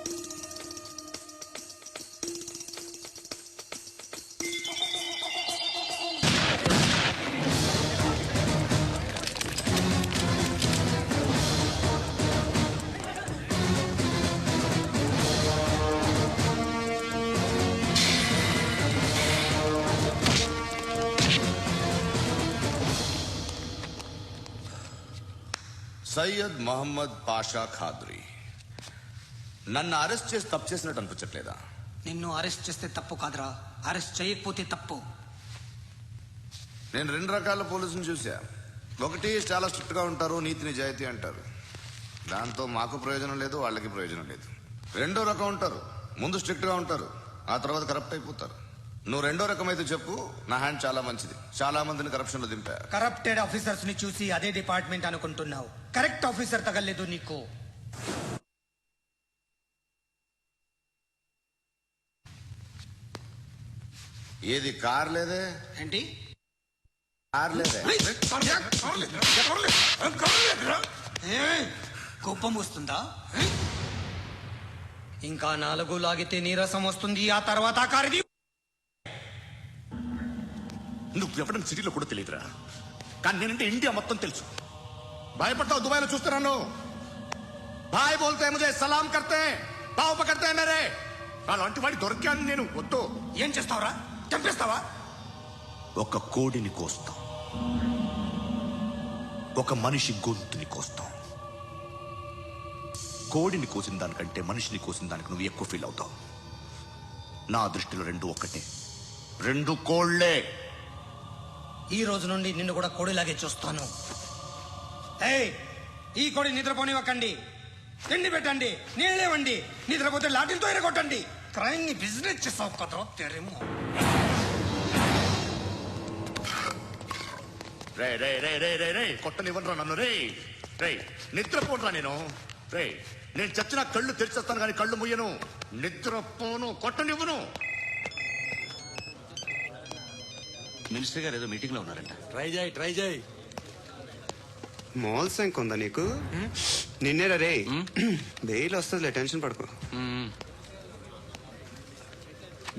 సయ్యద్ మహమ్మద్ పాషా ఖాద్రీ. నన్ను అరెస్ట్ చేసి తప్పు చేసినట్టు అనిపించట్లేదా? నిన్ను అరెస్ట్ చేస్తే తప్పు కాదురా, అరెస్ట్ చేయకపోతే తప్పు. నేను 2 రకాల పోలీసుని చూసా. ఒకటి చాలా స్ట్రిక్ట్ గా ఉంటారు, నీతి నిజాయితీ అంటారు, దాంతో మాకు ప్రయోజనం లేదు, వాళ్ళకి ప్రయోజనం లేదు. 2వ రకం ఉంటారు, ముందు స్ట్రిక్ట్ గా ఉంటారు, ఆ తర్వాత కరప్ట్ అయిపోతారు. నువ్వు 2వ రకం అయితే చెప్పు, నా హ్యాండ్ చాలా మంచిది, చాలా మందిని కరప్షన్ లో దింపా. కరప్టెడ్ ఆఫీసర్స్ ని చూసి అదే డిపార్ట్మెంట్ అనుకుంటున్నావు, కరెక్ట్ ఆఫీసర్ తగలేదు నీకు. ఏది కార్ లేదే? ఏంటి కార్ లేదే? కోపం వస్తుందా? ఇంకా 4 లాగితే నీరసం వస్తుంది, ఆ తర్వాత కారిది. నువ్వు ఎవడం సిటీలో కూడా తెలియదురా, కానీ నేనంటే ఇండియా మొత్తం తెలుసు. భయపడతావు? దుబాయ్లో చూస్తున్నాను, భాయ్ బోల్తే ముజే సలాం కర్తే పావు పకర్తే మేరే. అలాంటి వాడి దొరికాను నేను. వద్దు. ఏం చేస్తావురా? చంపేస్తావా? ఒక కోడిని కోస్తాం, ఒక మనిషి గొంతుని కోస్తాం. కోడిని కోసిన దానికంటే మనిషిని కోసిన దానికి నువ్వు ఎక్కువ ఫీల్ అవుతావు. నా దృష్టిలో 2 ఒక్కటే, 2 కోళ్లే. ఈ రోజు నుండి నిన్ను కూడా కోడిలాగే చూస్తాను. ఏయ్, ఈ కోడి నిద్రపోనివ్వకండి, తిండి పెట్టండి, నీళ్ళేవండి, నిద్రపోతే లాఠీలతో ఎరగొట్టండి. క్రైమ్ ని బిజినెస్ చేస్తావు కదరా తెరేమో. రే రే రే రే రే రే కొట్టనివ్వనరా నన్ను. రే రే నిద్రపోనరా నేను. రే నేను చచ్చిన కళ్ళు తెరిచేస్తాను కానీ కళ్ళు ముయ్యను. నిద్రపోను, కొట్టనివ్వను. మినిస్టర్ గారు ఏదో మీటింగ్ లో ఉన్నారంట. ట్రై చేయి. మోల్ సంక్ ఉందా నీకు? నిన్నేరా రే. బెయిల్ వస్తుందిలే, టెన్షన్ పడుకో.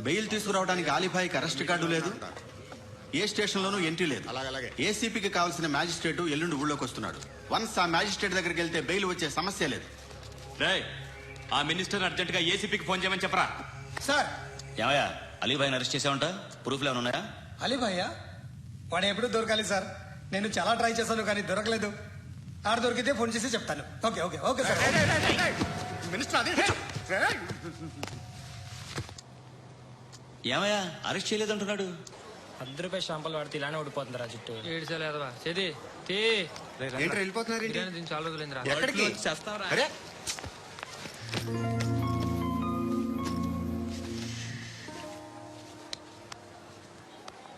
బెయిల్ తీసుకురావడానికి ఆలిభాయికి అరెస్ట్ కార్డు లేదు, ఏ స్టేషన్ లోనూ ఎంట్రీ లేదు. ఏసీపీకి కావాల్సిన మ్యాజిస్ట్రేట్ ఎల్లుండి ఊళ్ళోకి వస్తున్నాడు. వన్స్ ఆ మ్యాజిస్ట్రేట్ దగ్గరికి వెళ్తే బెయిల్ వచ్చే సమస్య లేదు. ఆ మినిస్టర్ అర్జెంట్ గా ఏసీపీకి ఫోన్ చేయమని చెప్పరా. సార్. ఏమయ్యా, అలీభాయిని అరెస్ట్ చేసావంట, ప్రూఫ్లు ఏమైనా ఉన్నాయా? అలీభయ్యా వాడు ఎప్పుడు దొరకాలి సార్? నేను చాలా ట్రై చేశాను కానీ దొరకలేదు. ఆడు దొరికితే ఫోన్ చేసి చెప్తాను. Okay okay okay sir. ఏమయ్యా, అరెస్ట్ చేయలేదంటున్నాడు. ₹10 షాంపల్ వాడితే ఇలానే ఓడిపోతుందిరా జుట్టు. ఏడ్చలేదవా చేది వెళ్ళిపోతున్నారు. చాలా రోజులైందిరా. ఎక్కడికి? అరే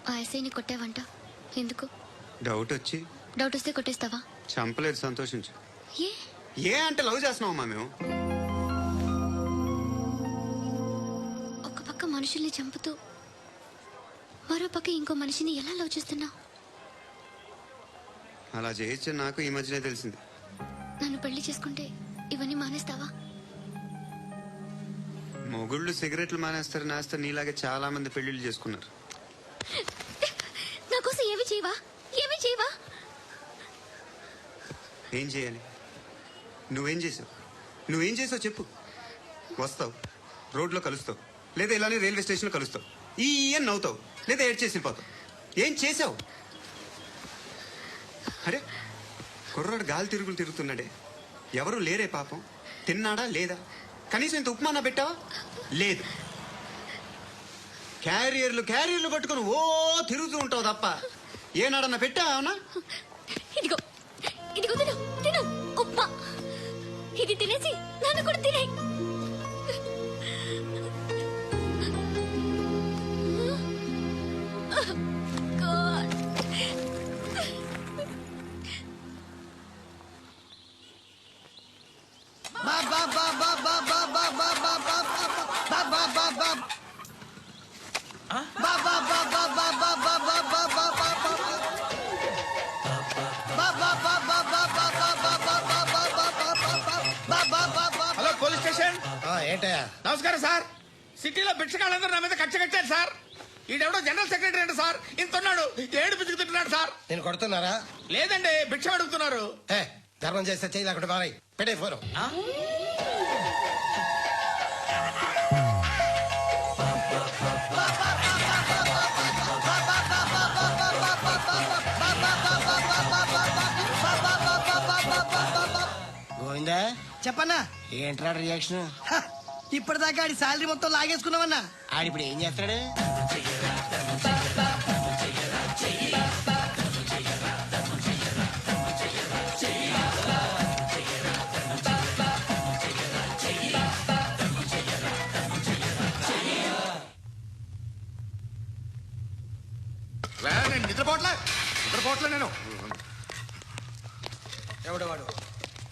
ఆ ఎస్ఐని కొట్టావంట, ఎందుకు? డౌట్ వచ్చి. డౌట్ వస్తే కొట్టేస్తావా? చంపలేదు, సంతోషించు. ఏ ఏ అంటే లవ్ చేస్తున్నామమ్మా మేము. మనుషుల్ని చంపుతూ మరో పక్క ఇంకో మనిషిని ఎలా లవ్ చేస్తున్నావు? అలా చేయొచ్చు నాకు ఈ మధ్యనే తెలిసింది. నన్ను పెళ్లి చేసుకుంటే ఇవన్నీ మానేస్తావా? మొగుళ్ళు సిగరెట్లు మానేస్తారు, నేస్తారు. నీలాగే చాలా మంది పెళ్లిళ్ళు చేసుకున్నారు. నా కోసం ఏమి చేయవా? ఏమి చేయవా? ఏం చేయాలి? నువ్వేం చేసావు చెప్పు. వస్తావు, రోడ్లో కలుస్తావు, లేదా ఇలానే రైల్వే స్టేషన్లో కలుస్తావు, ఈ అని నవ్వుతావు, లేదా ఏడ్చేసి వెళ్ళిపోతావు. ఏం చేసావు? అరే కుర్రాడు గాలి తిరుగుతున్నాడే, ఎవరు లేరే పాపం. తిన్నాడా లేదా? కనీసం ఇంత ఉప్మానా పెట్టావా? లేదు. క్యారియర్లు పట్టుకొని ఓ తిరుగుతూ ఉంటావు తప్ప ఏనాడన్నా పెట్టావా? ఇదిగో ఇదిగో తిను తిను ఉప్మా. ఇది తినేసి నన్ను కూడా తినే. Hello police station. ఏంటయ్యా? నమస్కారం సార్. సిటీలో భిక్షకాళ్ళందరూ నా మీద కట్టారు సార్. ఈడెవడో జనరల్ సెక్రటరీ అండి సార్. ఇంతున్నాడు, ఏడు పిచ్చుకుతున్నాడు సార్. నేను కొడుతున్నారా? లేదండి, భిక్ష అడుగుతున్నారు. ధర్మం చేస్తే చేయి లేకుండా మారాయి. పెట్టే ఫోను. గోవిందా చెప్పన్నా. ఏంట్రా రియాక్షన్? ఇప్పటిదాకా ఆడి శాలరీ మొత్తం లాగేసుకున్నావన్నా. ఆడిప్పుడు ఏం చేస్తాడు? నేను నిద్రపోవట్లే నేను. ఎవడవాడు?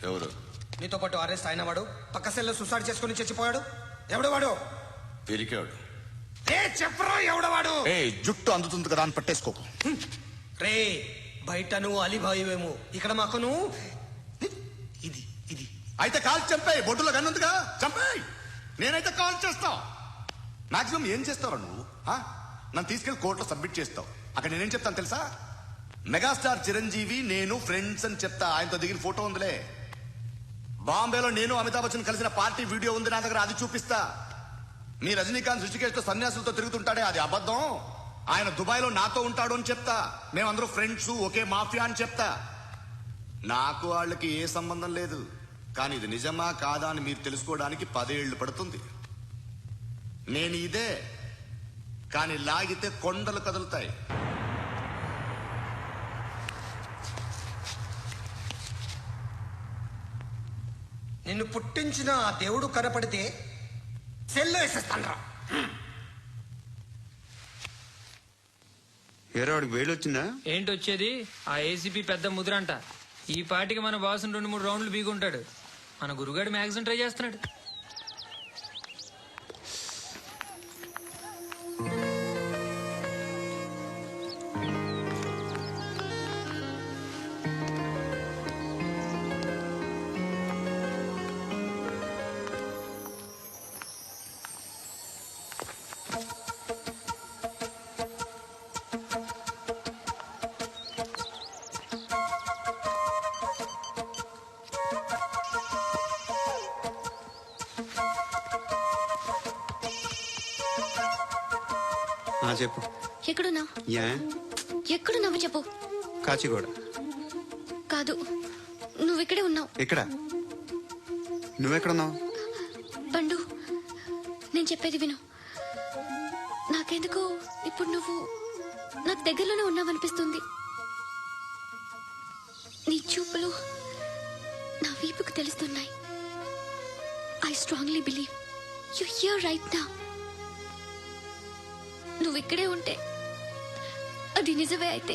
ఎవరు? నీతో పాటు అరెస్ట్ అయిన వాడు, పక్క సెల్లో సూసైడ్ చేసుకుని చచ్చిపోయాడు. ఎవడవాడు? పిరికాడు. చెప్పరా ఎవడవాడు? జుట్టు అందుతుంది కదా అని పట్టేసుకోకు. రే బయట నువ్వు అలీబాయివేమో, ఇక్కడ మాకు నువ్వు ఇది ఇది. అయితే కాల్ చంపేయి. బొడ్డులో గన్నుందిగా చంపేయి. నేనైతే కాల్ చేస్తా. మాక్సిమం ఏం చేస్తావు నువ్వు? నన్ను తీసుకెళ్లి కోర్టులో సబ్మిట్ చేస్తావు. అక్కడ నేనేం చెప్తాను తెలుసా? మెగాస్టార్ చిరంజీవి నేను ఫ్రెండ్స్ అని చెప్తా. ఆయనతో దిగిన ఫోటో ఉందిలే. బాంబేలో నేను అమితాబ్ బచ్చన్ కలిసిన పార్టీ వీడియో ఉంది నా దగ్గర, అది చూపిస్తా. మీ రజనీకాంత్ ఋషికేష్ తో సన్యాసులతో తిరుగుతుంటాడే, అది అబద్ధం. ఆయన దుబాయ్ లో నాతో ఉంటాడు అని చెప్తా. మేమందరూ ఫ్రెండ్స్, ఒకే మాఫియా అని చెప్తా. నాకు వాళ్ళకి ఏ సంబంధం లేదు. కానీ ఇది నిజమా కాదా అని మీరు తెలుసుకోవడానికి 10 ఏళ్లు పడుతుంది. నేను ఇదే, కానీ లాగితే కొండలు కదులుతాయి. నిన్ను పుట్టించిన ఆ దేవుడు కనపడితే సెల్లో వేసేస్తాను. ఏరా వాడికి వేలు వచ్చిందా? ఏంటి వచ్చేది? ఆ ఏసీపీ పెద్ద ముద్రంట. ఈ పాటికి మన బాసును 2-3 రౌండ్లు బీగుంటాడు. మన గురుగాడు మ్యాగజైన్ ట్రై చేస్తున్నాడు. చెప్పు. ఎక్కడున్నావు? ఎక్కడున్నావు చెప్పు. కాచిగూడ. కాదు, నువ్వు ఇక్కడే ఉన్నావు. ఎక్కడ? నువ్వెక్కడున్నావు? పండు, నేను చెప్పేది విను. నాకెందుకు ఇప్పుడు నువ్వు నాకు దగ్గరలోనే ఉన్నావనిపిస్తుంది. నీ చూపులు నా వీపుకు తెలుస్తున్నాయి. I strongly believe you here right now. నువ్వు ఇక్కడే ఉంటే అది నిజమే అయితే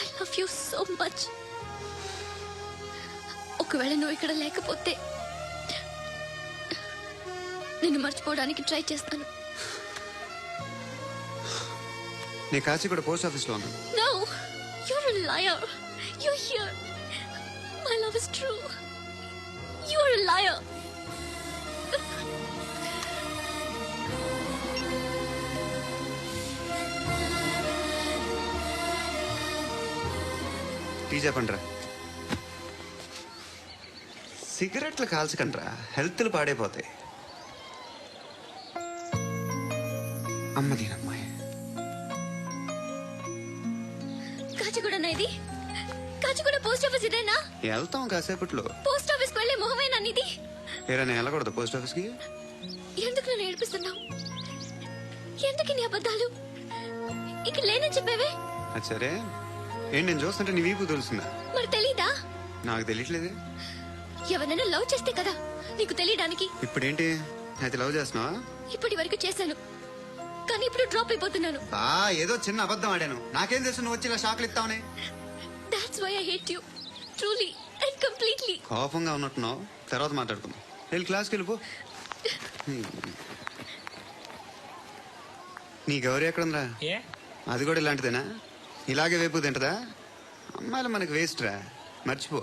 I love you so much. ఒకవేళ నువ్వు ఇక్కడ లేకపోతే నిన్ను మర్చిపోవడానికి ట్రై చేస్తాను. నేను కాచిగూడ పోస్ట్ ఆఫీస్లో ఉన్నాను. No, you're a liar. You're here. My love is true. You're a liar. Tea చెప్పండిరా. సిగరెట్లు కాల్చకండ్రా, హెల్త్లు పాడైపోతాయి. అమ్మదీనమ్మాయి కాచిగూడనా ఇది? కాచిగూడ పోస్ట్ ఆఫీస్ ఇదేనా? వెళ్తాం కాసేపట్లో. పోస్ట్ ఆఫీస్ కి వెళ్ళే మొహమేనా నీది? ఏరా నేను వెళ్ళకూడదు పోస్ట్ ఆఫీస్కి? ఎందుకు నన్ను ఏడిపిస్తున్నావు? ఎందుకు నీ అబద్ధాలు? ఇక లేనని చెప్పేవే. అది సరే, ఏంటి నేను చూస్తుంటే నీ వీపు తెలుస్తుందా? మరి తెలీదా? నాకు తెలియట్లేదే. ఎవరైనా లవ్ చేస్తే కదా నీకు తెలియడానికి. ఇప్పుడేంటి అయితే లవ్ చేస్తున్నావా? ఇప్పటి వరకు చేశాను, కానీ ఇప్పుడు డ్రాప్ అయిపోతున్నాను. ఏదో చిన్న అబద్ధం ఆడాను. నాకేం తెలుసు నువ్వు వచ్చి ఇలా షాక్లు ఇస్తావని. That's why I hate you. Truly and completely. కోపంగా ఉన్నట్టున్నావు, తర్వాత మాట్లాడుకుందాం. వెళ్ళి క్లాస్కి వెళ్ళిపో. నీ గౌరీ ఎక్కడుందిరా? అది కూడా ఇలాంటిదేనా? ఇలాగే వేపు తింటదా? అమ్మాయిలు మనకి వేస్ట్ రా, మర్చిపో.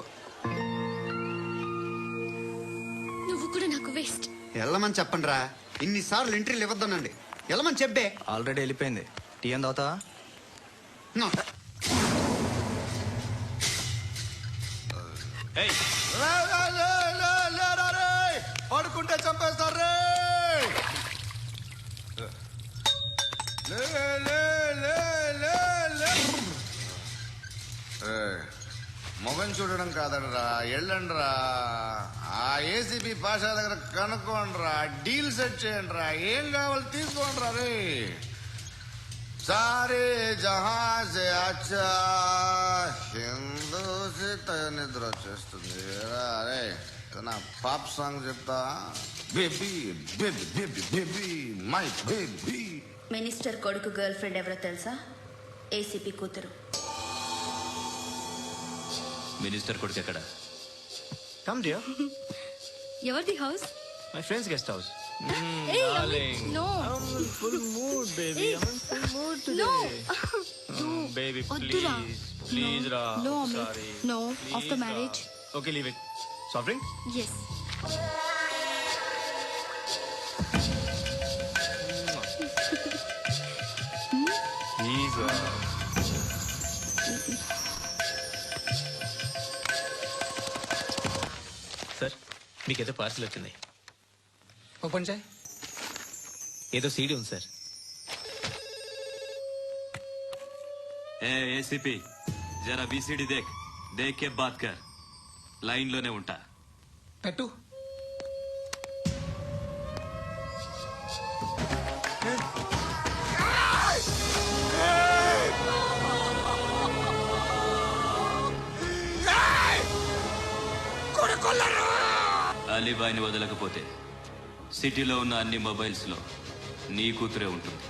నువ్వు కూడా నాకు వేస్ట్. వెళ్ళమని చెప్పండి రా. ఇన్నిసార్లు ఎంట్రీలు ఇవ్వద్దనండి. వెళ్ళమని చెప్పే. ఆల్రెడీ వెళ్ళిపోయింది. టీ ఏం తాగుతావా? పడుకుంటే చంపేస్తారు రే. మొగం చూడడం కాదనరా, వెళ్ళండిరా. ఆ ఏసీపీ పాషా దగ్గర కనుక్కోండిరా, డీల్ సెట్ చేయండి రా. ఏం కావాలి తీసుకోండి రా. రే సారే జహాజే అచ్చా హిందూ నిద్ర వచ్చేస్తుంది. అరే నా పాప్ సాంగ్ చెప్తా. Baby baby baby baby my baby. Minister కొడుకు గర్ల్ ఫ్రెండ్ ఎవరో తెలుసా? ఏసీపీ కూతురు. మినిస్టర్ కొడుకు ఎక్కడ? Come dear. ఎవరిది house? My friend's guest house. Hey, no. I'm in full mood, baby. I'm in full mood today. No. Baby, Oddura. please, Ra. No, Amit. Sorry. No, Please, after Ra. marriage. Okay, leave it. Soft drink? Yes. Please, Ra. Sir, మీకేదో parcel వచ్చింది. Open చేయి. ఏదో CD ఉంది sir. ACP జరా బీసీడీ దేక్, దేకే బాత్ కర్. లైన్ లోనే ఉంటా. పెట్టు. అలీబాయిని వదలకపోతే సిటీలో ఉన్న అన్ని మొబైల్స్ లో నీ కూతురే ఉంటుంది.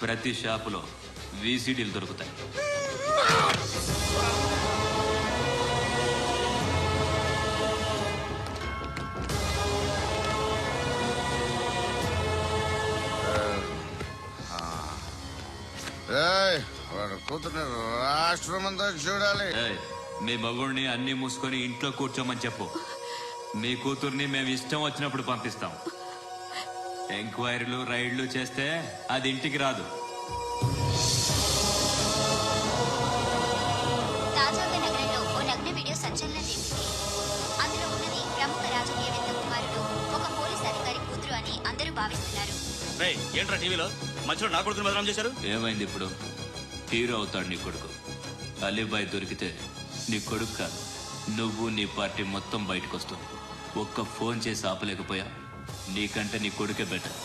ప్రతి షాపులో వీసీడీలు దొరుకుతాయి. వాడు కూతుర్ని రాష్ట్రమంతా చూడాలి. మీ మగుడిని అన్ని మూసుకొని ఇంట్లో కూర్చోమని చెప్పు. మీ కూతుర్ని మేము ఇష్టం వచ్చినప్పుడు పంపిస్తాం. ఎంక్వైరీలు రైడ్లు చేస్తే అది ఇంటికి రాదు. తాజాగా నగరంలో ఓ నగ్న వీడియో సంచలనం రేపింది. అందులో ఉన్నది ప్రముఖ రాజకీయవేత్త కుమారుడు, ఒక పోలీస్ అధికారి కూతురు అని అందరూ భావిస్తున్నారు. ఏంట్రా టీవీలో మధ్యలో నా కొడుకుని బదనాం చేశారు? ఏమైంది ఇప్పుడు? హీరో అవుతాడు నీ కొడుకు. అలీబాయ్ దొరికితే నీ కొడుకు కాదు, నువ్వు నీ పార్టీ మొత్తం బయటకు వస్తుంది. ఒక్క ఫోన్ చేసి ఆపలేకపోయా? నీకంటే నీ కొడుకే బెటర్.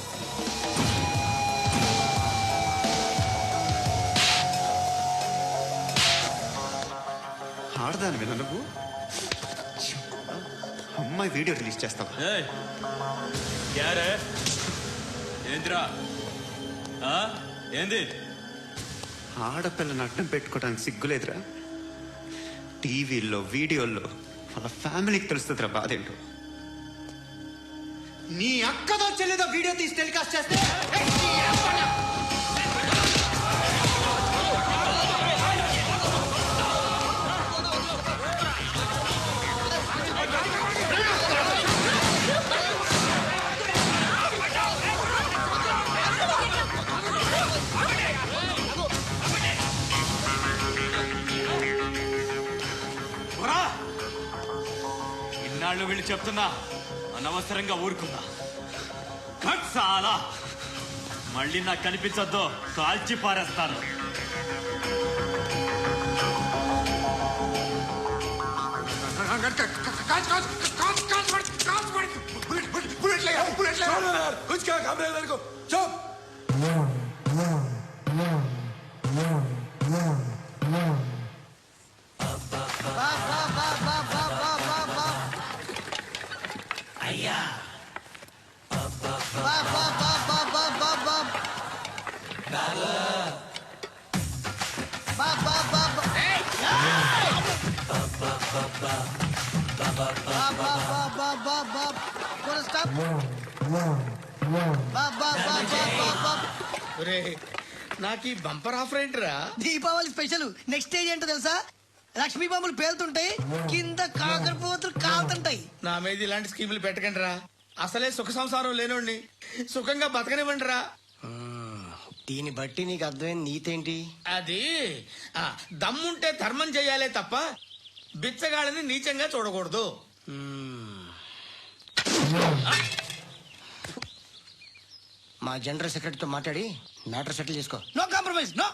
ఆడదాని విన నువ్వు అమ్మాయి వీడియో రిలీజ్ చేస్తావా? ఏంద్రా ఏంది? ఆడపిల్లని అడ్డం పెట్టుకోవడానికి సిగ్గులేదురా? టీవీల్లో వీడియోల్లో వాళ్ళ ఫ్యామిలీకి తెలుస్తుందిరా బాధేంటో. నీ అక్కదో చెల్లిదో వీడియో తీసి టెలికాస్ట్ చేస్తే ఎన్నాళ్ళు వీళ్ళు చెప్తున్నా అనవసరంగా ఊరుకుందా చాలా మళ్ళీ నాకు కనిపించొద్దు, కాల్చి పారేస్తాను. అయ్యా నాకు ఈ బంపర్ ఆఫర్ ఏంటిరా? దీపావళి స్పెషల్. నెక్స్ట్ స్టేజ్ ఏంటో తెలుసా? లక్ష్మీ బాంబులు పేలుతుంటాయి, కింద కాకరపోతులు కాలుతుంటాయి. నా మీద ఇలాంటి స్కీములు పెట్టకండి రా. అసలే సుఖ సంసారం లేనోడిని సుఖంగా బతకనివ్వండి రా. దీన్ని బట్టి నీకు అర్థమైన నీతేంటి? అది దమ్ముంటే ధర్మం చెయ్యాలే తప్ప బిచ్చగాళ్ళని నీచంగా చూడకూడదు. మా జనరల్ సెక్రటరీతో మాట్లాడి మ్యాటర్ సెటిల్ చేసుకో. No compromise, no.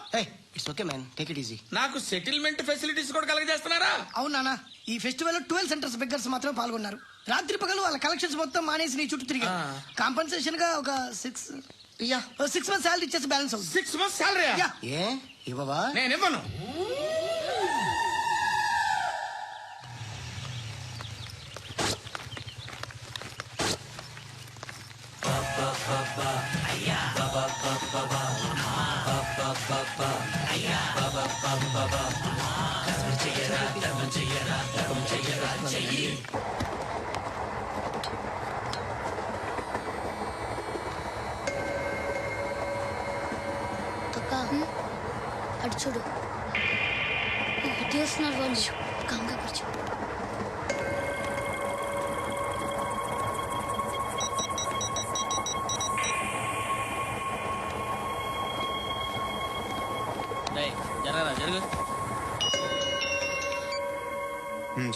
It's okay man, take it easy. నాకు సెటిల్మెంట్ ఫెసిలిటీస్ కూడా కలగజేస్తున్నారా? అవునా? ఈ ఫెస్టివల్ 12 సెంటర్స్ బెగ్గర్స్ మాత్రమే పాల్గొన్నారు. రాత్రి పగలు వాళ్ళ కలెక్షన్స్ మొత్తం మానేసి నీ చుట్టూ తిరిగా కాంపన్సేషన్ గా ఒక 6 మంత్స్ సాలరీ ఇచ్చేసి బ్యాలెన్స్ అవుతుంది. 6 మంత్స్ సాలరీ? ఏ ఇవ్వవా? నేను ఇవ్వను. అటు చూడు, చేస్తున్నారు వాళ్ళు. కంగా కూర్చో.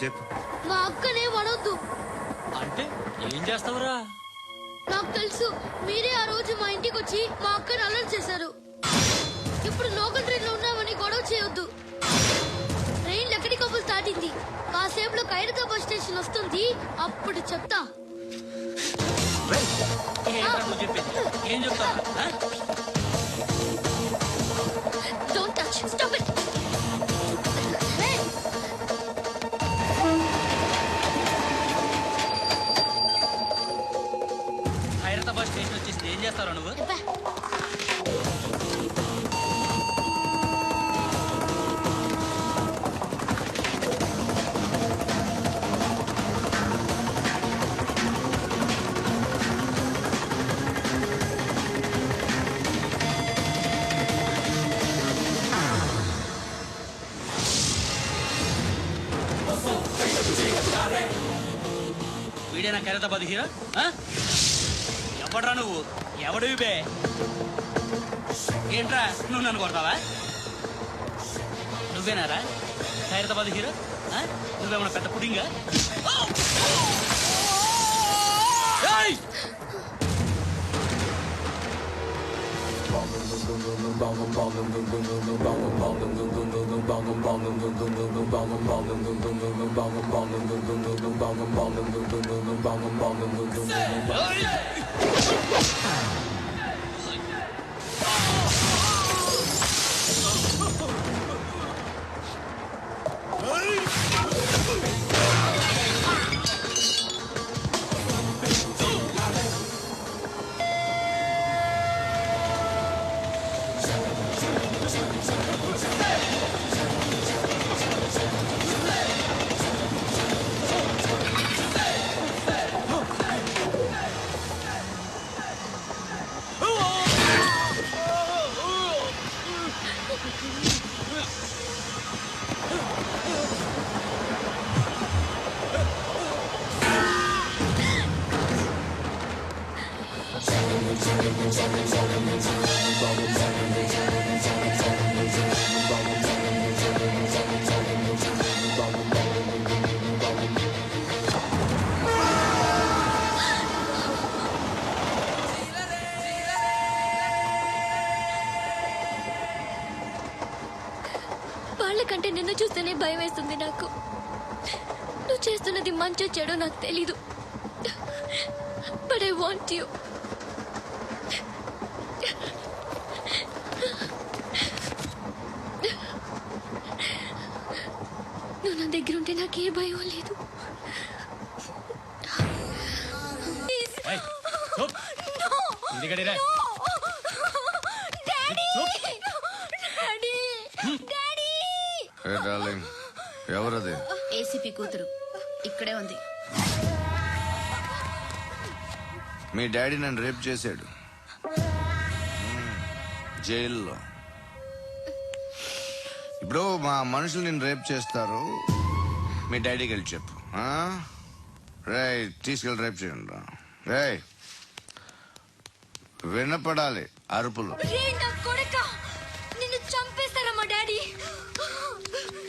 చెప్పు. మా అక్కనే వడొద్దు. అంటే ఏం చేస్తావురా? నాకు తెలుసు, మీరే ఆ రోజు మా ఇంటికి వచ్చి మా అక్కని అలర్ట్ చేశారు. ఇప్పుడు లోకల్ ట్రైన్ లో ఉన్నామని గొడవ చేయొద్దు. ట్రైన్ ఎక్కడికప్పుడు దాటింది. కాసేపులో ఖైరతాబాద్ స్టేషన్ వస్తుంది, అప్పుడు చెప్తా. ఏం చెప్తావు? Don't touch, stop it. Khairatabad station వచ్చేసి ఏం చేస్తారా నువ్వు? వీడేనా ఖైరతాబాద్ హీరో? ఎవడ్రా నువ్వు? ఎవడివి బే? ఏంట్రా నువ్వు నన్ను కొడతావా? నువ్వేనారా ఖైరతాబాద్ హీరో? నువ్వేమన్నా పెద్ద పుడింగా? భయం వేస్తుంది నాకు. నువ్వు చేస్తున్నది మంచో చెడో నాకు తెలీదు. But I want you. నువ్వు నా దగ్గర ఉంటే నాకే భయం లేదు. ఎవరది? ఏసీపీ కూతురు ఇక్కడే ఉంది. మీ డాడీ నన్ను రేప్ చేశాడు జైల్లో. ఇప్పుడు మా మనుషులు నిన్ను రేప్ చేస్తారు, మీ డాడీకి వెళ్ళి చెప్పు. రేయ్ తీసుకెళ్ళి రేప్ చేయండి. రేయ్ వినపడాలి అరుపులు. నిన్ను చంపేస్తారా మా డాడీ?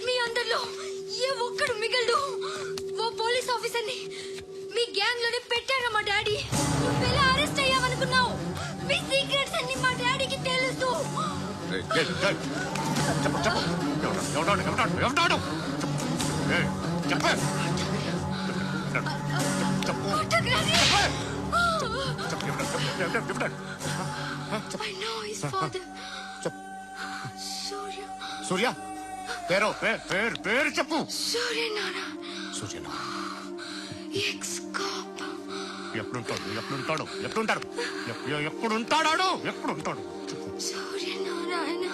మీ అందరిలో ఏ ఒక్కడు మిగలడు. ఓ పోలీస్ ఆఫీసర్ని మీ గ్యాంగ్ లోనే పెట్టారా మా డాడీ? నువ్వెలా అరెస్ట్ అయ్యావనుకున్నావు? మీ సీక్రెట్స్ అన్ని మా డాడీకి తెలుసు. సూర్య పేరు పేరు చెప్పు. సూర్యనారా. సూర్యనారా ఎక్స్ కాప్. ఎప్పుడుంటాడు సూర్యనారాయణ.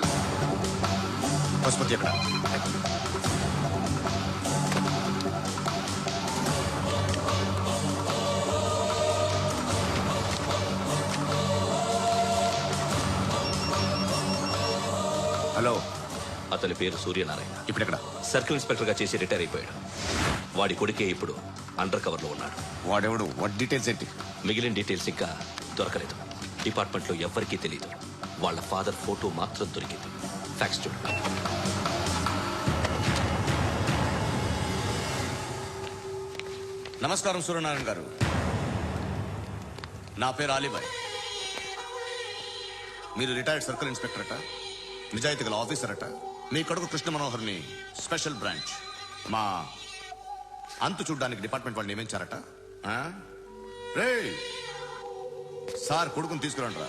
పశుపతి ఎక్కడ? హలో, అతని పేరు సూర్యనారాయణ. ఇప్పుడెక్కడ? సర్కిల్ ఇన్స్పెక్టర్ గా చేసి రిటైర్ అయిపోయాడు. వాడి కొడుకే ఇప్పుడు అండర్ కవర్ లో ఉన్నాడు. వాడెవడు? వాడి డీటెయిల్స్ ఏంటి? మిగిలిన డీటెయిల్స్ ఇంకా దొరకలేదు. డిపార్ట్మెంట్ లో ఎవ్వరికీ తెలియదు. వాళ్ళ ఫాదర్ ఫోటో మాత్రం దొరికింది. ఫ్యాక్స్ చూడు. నమస్కారం సూర్యనారాయణ గారు. నా పేరు అలీబాయ్. మీరు రిటైర్డ్ సర్కిల్ ఇన్స్పెక్టర్ అట, నిజాయితీ గల ఆఫీసర్ అట. మీ కొడుకు కృష్ణ మనోహర్ని స్పెషల్ బ్రాంచ్ మా అంతు చూడ్డానికి డిపార్ట్మెంట్ వాళ్ళు నియమించారట. రే సార్ కొడుకుని తీసుకురండి రా.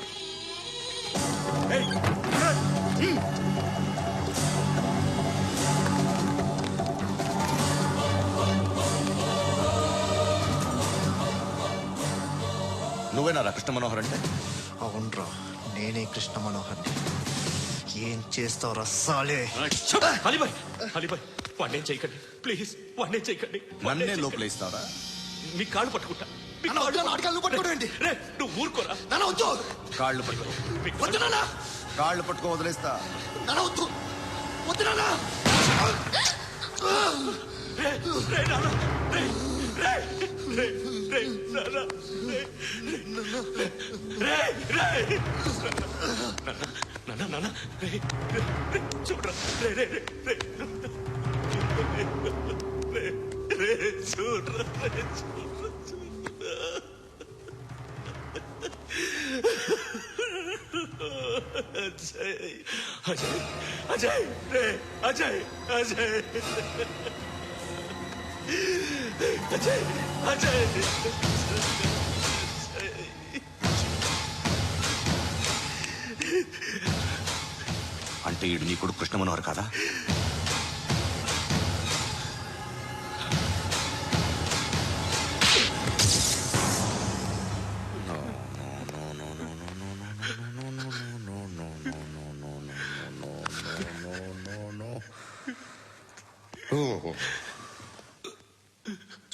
నువ్వేనారా కృష్ణ మనోహర్ అంటే? అవునరా, నేనే కృష్ణ మనోహర్ని. ఏం చేస్తావు రస్సాలే? అలీబాయ్, వాడిని చేయకండి ప్లీజ్, వాడిని చేయకండి. నన్నే లోపల ఇస్తారా? మీ కాళ్ళు పట్టుకుంటా. నువ్వు ఊరుకోరా. కాళ్ళు పట్టుకో. కాళ్ళు పట్టుకో వదిలేస్తా. చూడరా అజయ్ అజయ్ అజయ్ అజయ్ అజయ్ అజయ్ అంటే ఈడు నీ కొడుకు కృష్ణ మనోహర్ కాదా?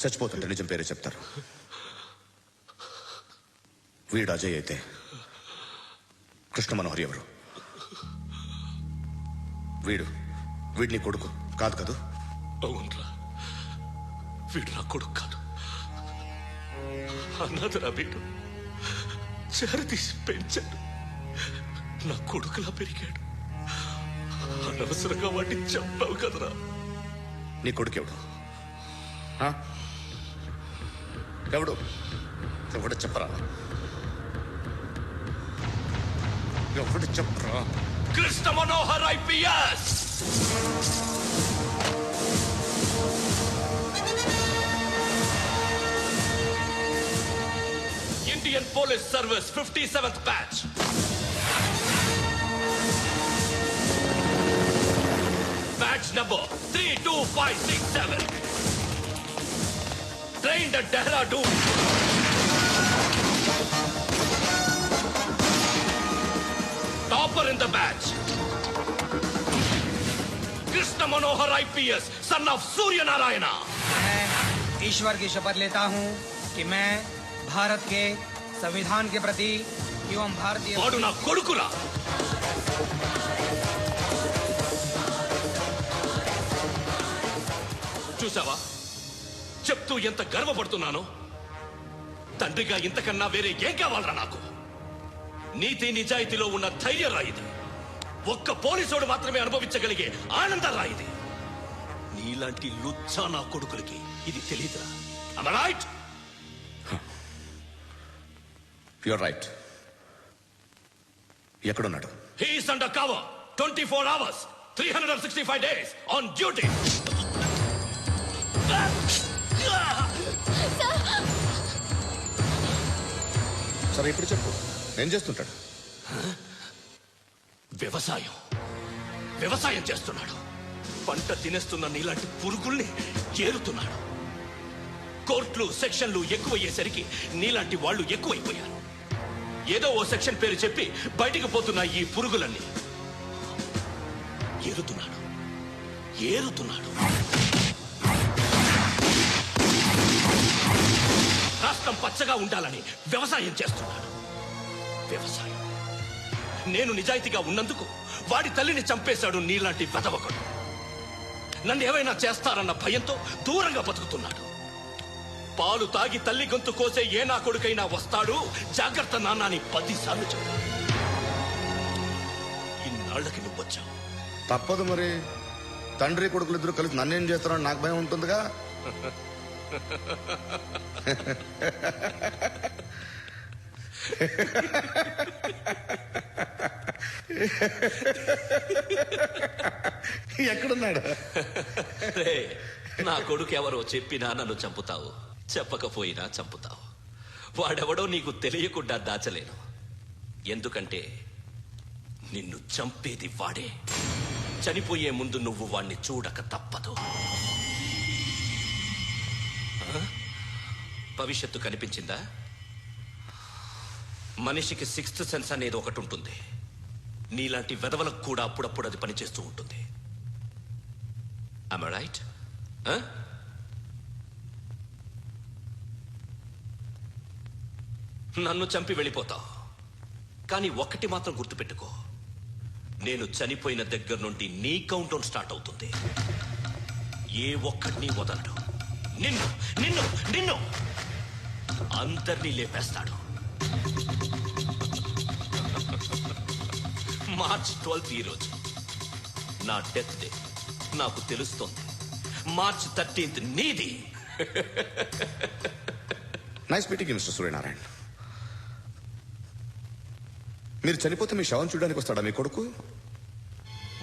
చచ్చిపోతుంటే నిజం పేరే చెప్తారు. వీడు అజయ్ అయితే కృష్ణ మనోహర్ ఎవరు? వీడిని కొడుకు కాదు కదూ? అవునరా, వీడు నా కొడుకు కాదు. అన్నదరా వీడు. చేరతీసి పెంచాడు, నా కొడుకులా పెరిగాడు. అనవసరంగా వాడిని చంపావు కదరా. నీ కొడుకు ఎవడు? ఎవడు చెప్పరా? ఎవడు చెప్పరా? Krishna Manohar IPS. Indian Police Service 57th batch. Batch number 32567. Trained at Dehradun. Topper in the batch. Krishna Manohar IPS, son of Surya Narayana. मैं ईश्वर की शपथ लेता हूँ कि मैं भारत के संविधान के प्रति एवं भारतीय వాడు నా కొడుకురా. చూసావా చెప్తూ ఎంత గర్వపడుతున్నానో. తండ్రిగా ఇంతకన్నా వేరే ఏం కావాలరా నాకు? నీతి నిజాయితీలో ఉన్న ధైర్య రాయిది. ఒక్క పోలీసోడు మాత్రమే అనుభవించగలిగే ఆనంద రాయిది. నీలాంటి లుచ్చా నా కొడుకులకి ఇది తెలీదురా. Am I right? You're right. ఎక్కడున్నాడు? He is under cover 24 hours 365 days on duty. సరే ఇప్పుడు చెప్పు, ఏం చేస్తుంటాడు? వ్యవసాయం చేస్తున్నాడు. పంట తినేస్తున్న నీలాంటి పురుగుల్ని చేరుతున్నాడు. కోర్టులు సెక్షన్లు ఎక్కువయ్యేసరికి నీలాంటి వాళ్ళు ఎక్కువైపోయారు. ఏదో ఓ సెక్షన్ పేరు చెప్పి బయటికి పోతున్న ఈ పురుగులన్నీ ఏరుతున్నాడు. రాష్ట్రం పచ్చగా ఉండాలని వ్యవసాయం చేస్తున్నాడు. నేను నిజాయితీగా ఉన్నందుకు వాడి తల్లిని చంపేశాడు నీలాంటి వెధవకుడు. నన్ను ఏమైనా చేస్తారన్న భయంతో దూరంగా బతుకుతున్నాడు. పాలు తాగి తల్లి గొంతు కోసే ఏ నా కొడుకైనా వస్తాడు, జాగ్రత్త నాన్న అని 10 సార్లు చెప్పాడు. ఇన్నాళ్ళకి నువ్వు వచ్చావు. తప్పదు మరి. తండ్రి కొడుకులు ఇద్దరు కలిసి నన్నేం చేస్తారని నాకు భయం ఉంటుందిగా. ఎక్కడున్నాడు? నా కొడుకు ఎవరో చెప్పినా నన్ను చంపుతావు, చెప్పకపోయినా చంపుతావు. వాడెవడో నీకు తెలియకుండా దాచలేను. ఎందుకంటే నిన్ను చంపేది వాడే. చనిపోయే ముందు నువ్వు వాణ్ణి చూడక తప్పదు. భవిష్యత్తు కనిపించిందా? మనిషికి 6th సెన్స్ అనేది ఒకటి ఉంటుంది. నీలాంటి వెధవలకు కూడా అప్పుడప్పుడు అది పనిచేస్తూ ఉంటుంది. Am I right? నన్ను చంపి వెళ్ళిపోతావు. కానీ ఒక్కటి మాత్రం గుర్తుపెట్టుకో, నేను చనిపోయిన దగ్గర నుండి నీ కౌంట్ డౌన్ స్టార్ట్ అవుతుంది. ఏ ఒక్కడిని వదలడు. నిన్ను నిన్ను నిన్ను అందరినీ లేపేస్తాడు. మార్చ్ 12 ఈ రోజు నా డెత్ డే. నాకు తెలుస్తోంది. మార్చ్ 13 నీది. Nice meeting you mister Suryanarayana. మీరు చనిపోతే మీ శవం చూడడానికి వస్తాడా మీ కొడుకు?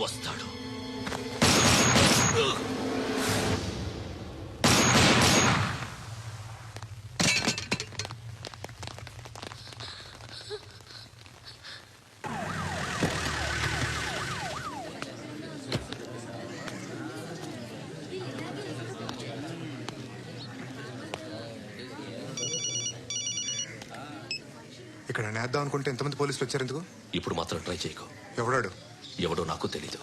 వస్తాడు. ఇక్కడ నేద్దాం అనుకుంటే ఎంతమంది పోలీసులు వచ్చారు ఎందుకు? ఇప్పుడు మాత్రం ట్రై చేయకు. ఎవడో నాకు తెలీదు.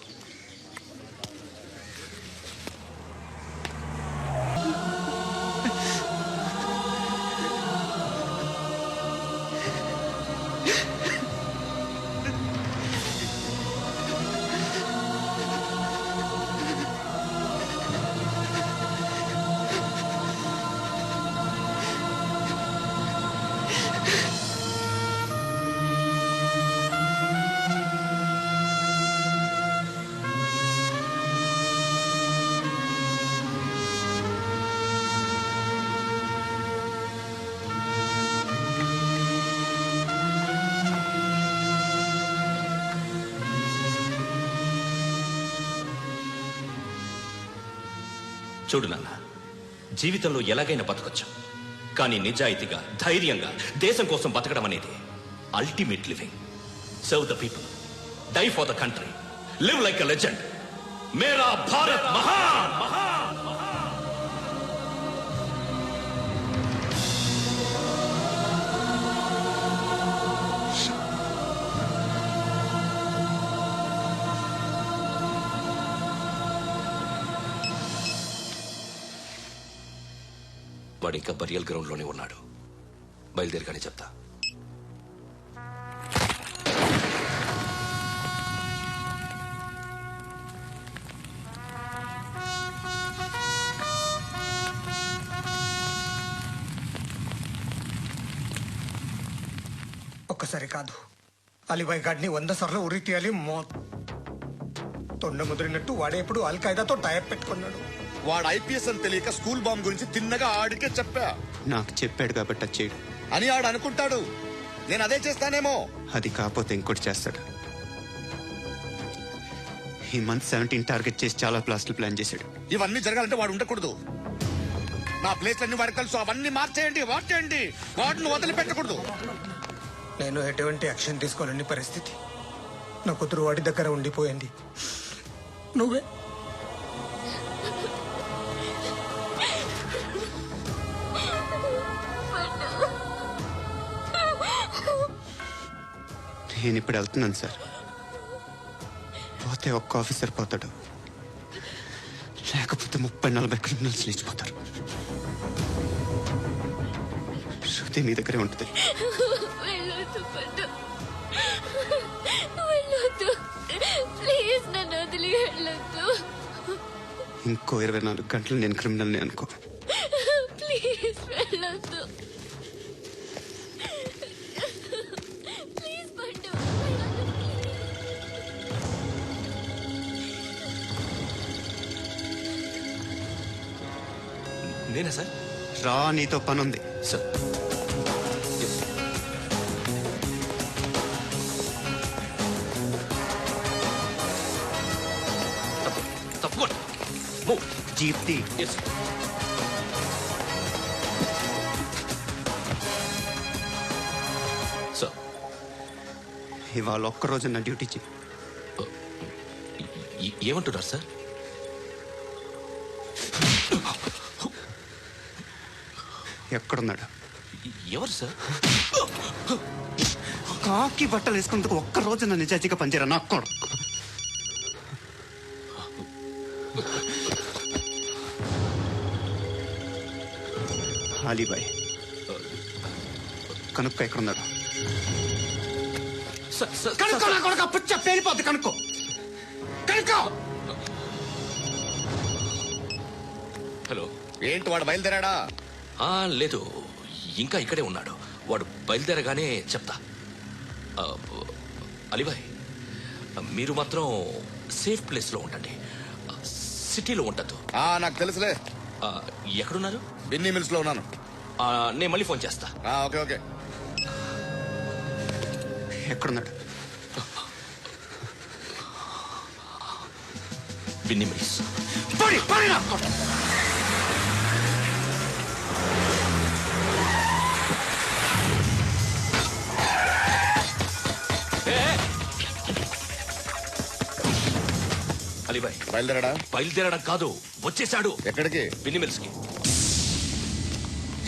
చూడు నాన్న, జీవితంలో ఎలాగైనా బతకొచ్చు, కానీ నిజాయితీగా ధైర్యంగా దేశం కోసం బతకడం అనేది ultimate living. Serve the people, die for the country, live like a legend. మేరా భారత్ మహాన్. వాడు ఇంకా బరియల్ గ్రౌండ్ లోనే ఉన్నాడు. బయలుదేరగానే చెప్తా. ఒక్కసారి కాదు, అలీబాయ్ గాడిని 100 సార్లు ఉరి తీయాలి. తొండ ముదిరినట్టు వాడేప్పుడు అల్ ఖైదాతో టైప్ పెట్టుకున్నాడు. వాడు ఐపీఎస్ అని తెలియక స్కూల్ బాంబ్ గురించి తిన్నగా ఆడికే చెప్పా. నాకు చెప్పాడు కాబట్టి అది చేయడు అని ఆడు అనుకుంటాడు. నేను అదే చేస్తానేమో. అది కాకపోతే ఇంకోటి చేస్తాడు. ఈ మంత్ 17 టార్గెట్ చేసి చాలా ప్లాస్టులు ప్లాన్ చేశాడు. ఇవన్నీ జరగాలంటే వాడు ఉండకూడదు. నా ప్లేస్ అన్ని వాడికి తెలుసు. అవన్నీ మార్చేయండి, మార్చేయండి. వాడిని వదిలిపెట్టకూడదు. నేను ఎటువంటి యాక్షన్ తీసుకోలేని పరిస్థితి. నా కూతురు వాడి దగ్గర ఉండిపోయింది. నువ్వే నేను ఇప్పుడు వెళ్తున్నాను సార్. పోతే ఒక్క ఆఫీసర్ పోతాడు, లేకపోతే 30-40 క్రిమినల్స్ లేచిపోతారు. శృతి మీ దగ్గరే ఉంటుంది. వెళ్ళొద్దు పట్టు, వెళ్ళొద్దు ప్లీజ్, నన్ను వదిలి వెళ్ళొద్దు. ఇంకో 24 గంటలు నేను క్రిమినల్ని అనుకో. ప్లీజ్ వెళ్ళొద్దు. ప్లీజ్ పట్టు. నేనా సార్? రా, నీతో పని ఉంది సార్. తప్పకుండా జీప్ ది. సార్, ఇవాళ ఒక్కరోజు నా డ్యూటీ చేయి. ఏమంటున్నారు సార్? ఎక్కడున్నాడు? ఎవరు సార్? కాకి బట్టలు వేసుకున్నందుకు ఒక్కరోజు నా నిజాయితీగా పనిచేయరా నాకు కూడా. అలీబాయ్ కనుక్కో ఎక్కడున్నాడు. కనుక్కో నా కొడుకు, పుచ్చ పేలిపోద్ది. కనుక్కో, కనుక్కో. హలో, ఏంటి వాడు బయలుదేరాడా? లేదు, ఇంకా ఇక్కడే ఉన్నాడు. వాడు బయలుదేరగానే చెప్తా. అలీబాయ్, మీరు మాత్రం సేఫ్ ప్లేస్ లో ఉండండి, సిటీలో ఉండద్దు. నాకు తెలుసులే. ఎక్కడున్నారు? బిన్నీ మిల్స్ లో ఉన్నాను. నేను మళ్ళీ ఫోన్ చేస్తా. Okay okay. ఎక్కడున్నాడు? బిన్నీ మిల్స్. అలీబాయ్ బయలుదేరాడా? బయలుదేరడం కాదు, వచ్చేసాడు. ఎక్కడికి? బిన్నీ మిల్స్ కి.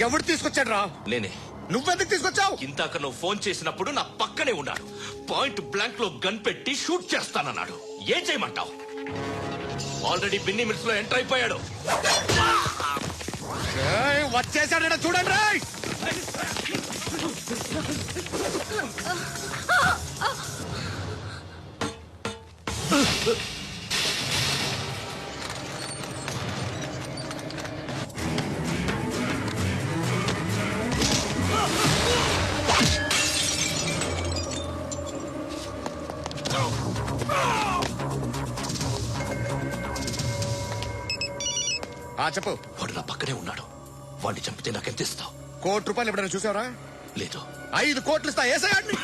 ఎవడు తీసుకొచ్చాడు రా? నేనే. నువ్వెందుకు తీసుకొచ్చావు? ఇందాక నువ్వు ఫోన్ చేసినప్పుడు నా పక్కనే ఉన్నాడు. పాయింట్ బ్లాంక్ లో గన్ పెట్టి షూట్ చేస్తానన్నాడు. ఏం చేయమంటావు? ఆల్రెడీ బిన్నీ మిల్స్ లో ఎంటర్ అయిపోయాడు. వచ్చేసాడ చూడండి రా. చెప్పు. వాడు నా పక్కనే ఉన్నాడు. వాడిని చంపితే నాకెంత ఇస్తావు? ₹1 ఎప్పుడైనా చూసావరా? లేదు. 5 కోట్లు ఇస్తా. ఏసయాడిని.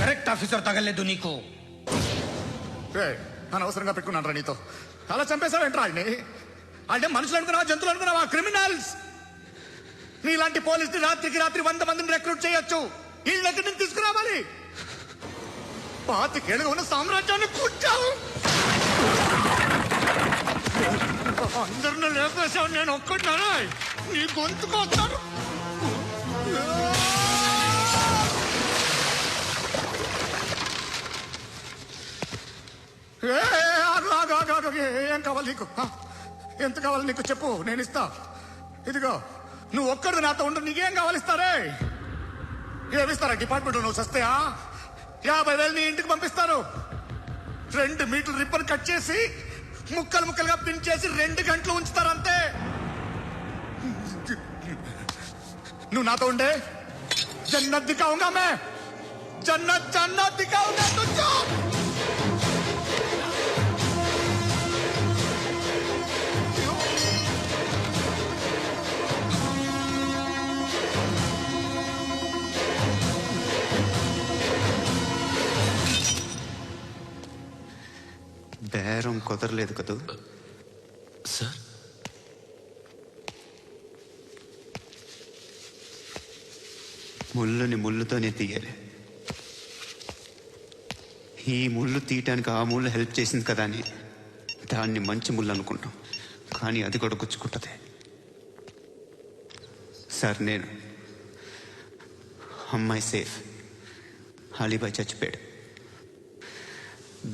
కరెక్ట్ ఆఫీసర్ తగలేదు నీకు. అనవసరంగా పెట్టుకున్నాను రా నీతో. అలా చంపేశావేంట్రా ఆయన్ని? అంటే మనుషులు అనుకున్నావా, జంతువులు అనుకున్నావా? క్రిమినల్స్. నీలాంటి పోలీసులు రాత్రికి రాత్రి 100 మందిని రిక్రూట్ చేయొచ్చు. వీళ్ళ దగ్గర నుంచి తీసుకురావాలి. 25 ఏళ్ళుగా ఉన్న సామ్రాజ్యాన్ని కూర్చావు. అందరిని లేపేశావు, నేను ఒక్కడినారా? నీ గొంతుకొస్తాను. ఏం కావాలి నీకు? ఎంత కావాలి నీకు చెప్పు, నేను ఇస్తా. ఇదిగో నువ్వు ఒక్కడు నాతో ఉండు. నీకేం కావాలి ఇస్తారే? ఏమిస్తారా డిపార్ట్మెంట్? నువ్వు సస్తేయా? 50,000 నీ ఇంటికి పంపిస్తారు. 2 మీటర్లు రిబ్బన్ కట్ చేసి ముక్కలు ముక్కలుగా పిన్ చేసి 2 గంటలు ఉంచుతారు అంతే. నువ్వు నాతో ఉండే జన్నత్ దిఖాऊंगा मैं, జన్నత్ జన్నత్ దిఖాऊंगा तुझको. బేరం కుదరలేదు కదూ సార్? ముళ్ళుని ముళ్ళుతోనే తీయాలి. ఈ ముళ్ళు తీయటానికి ఆ ముళ్ళు హెల్ప్ చేసింది కదా అని దాన్ని మంచి ముళ్ళు అనుకుంటాం, కానీ అది కూడా గుచ్చుకుంటుంది. సార్, నేను అమ్మాయి సేఫ్, అలీబాయ్ చచ్చిపోయాడు.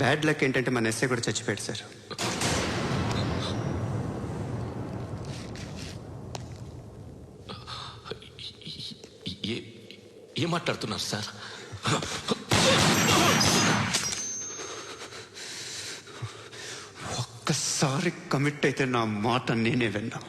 బ్యాడ్ లక్ ఏంటంటే మన ఎస్ఐ కూడా చచ్చిపోయాడు సార్. ఏం మాట్లాడుతున్నారు సార్? ఒక్కసారి కమిట్ అయితే నా మాట నేనే విన్నా.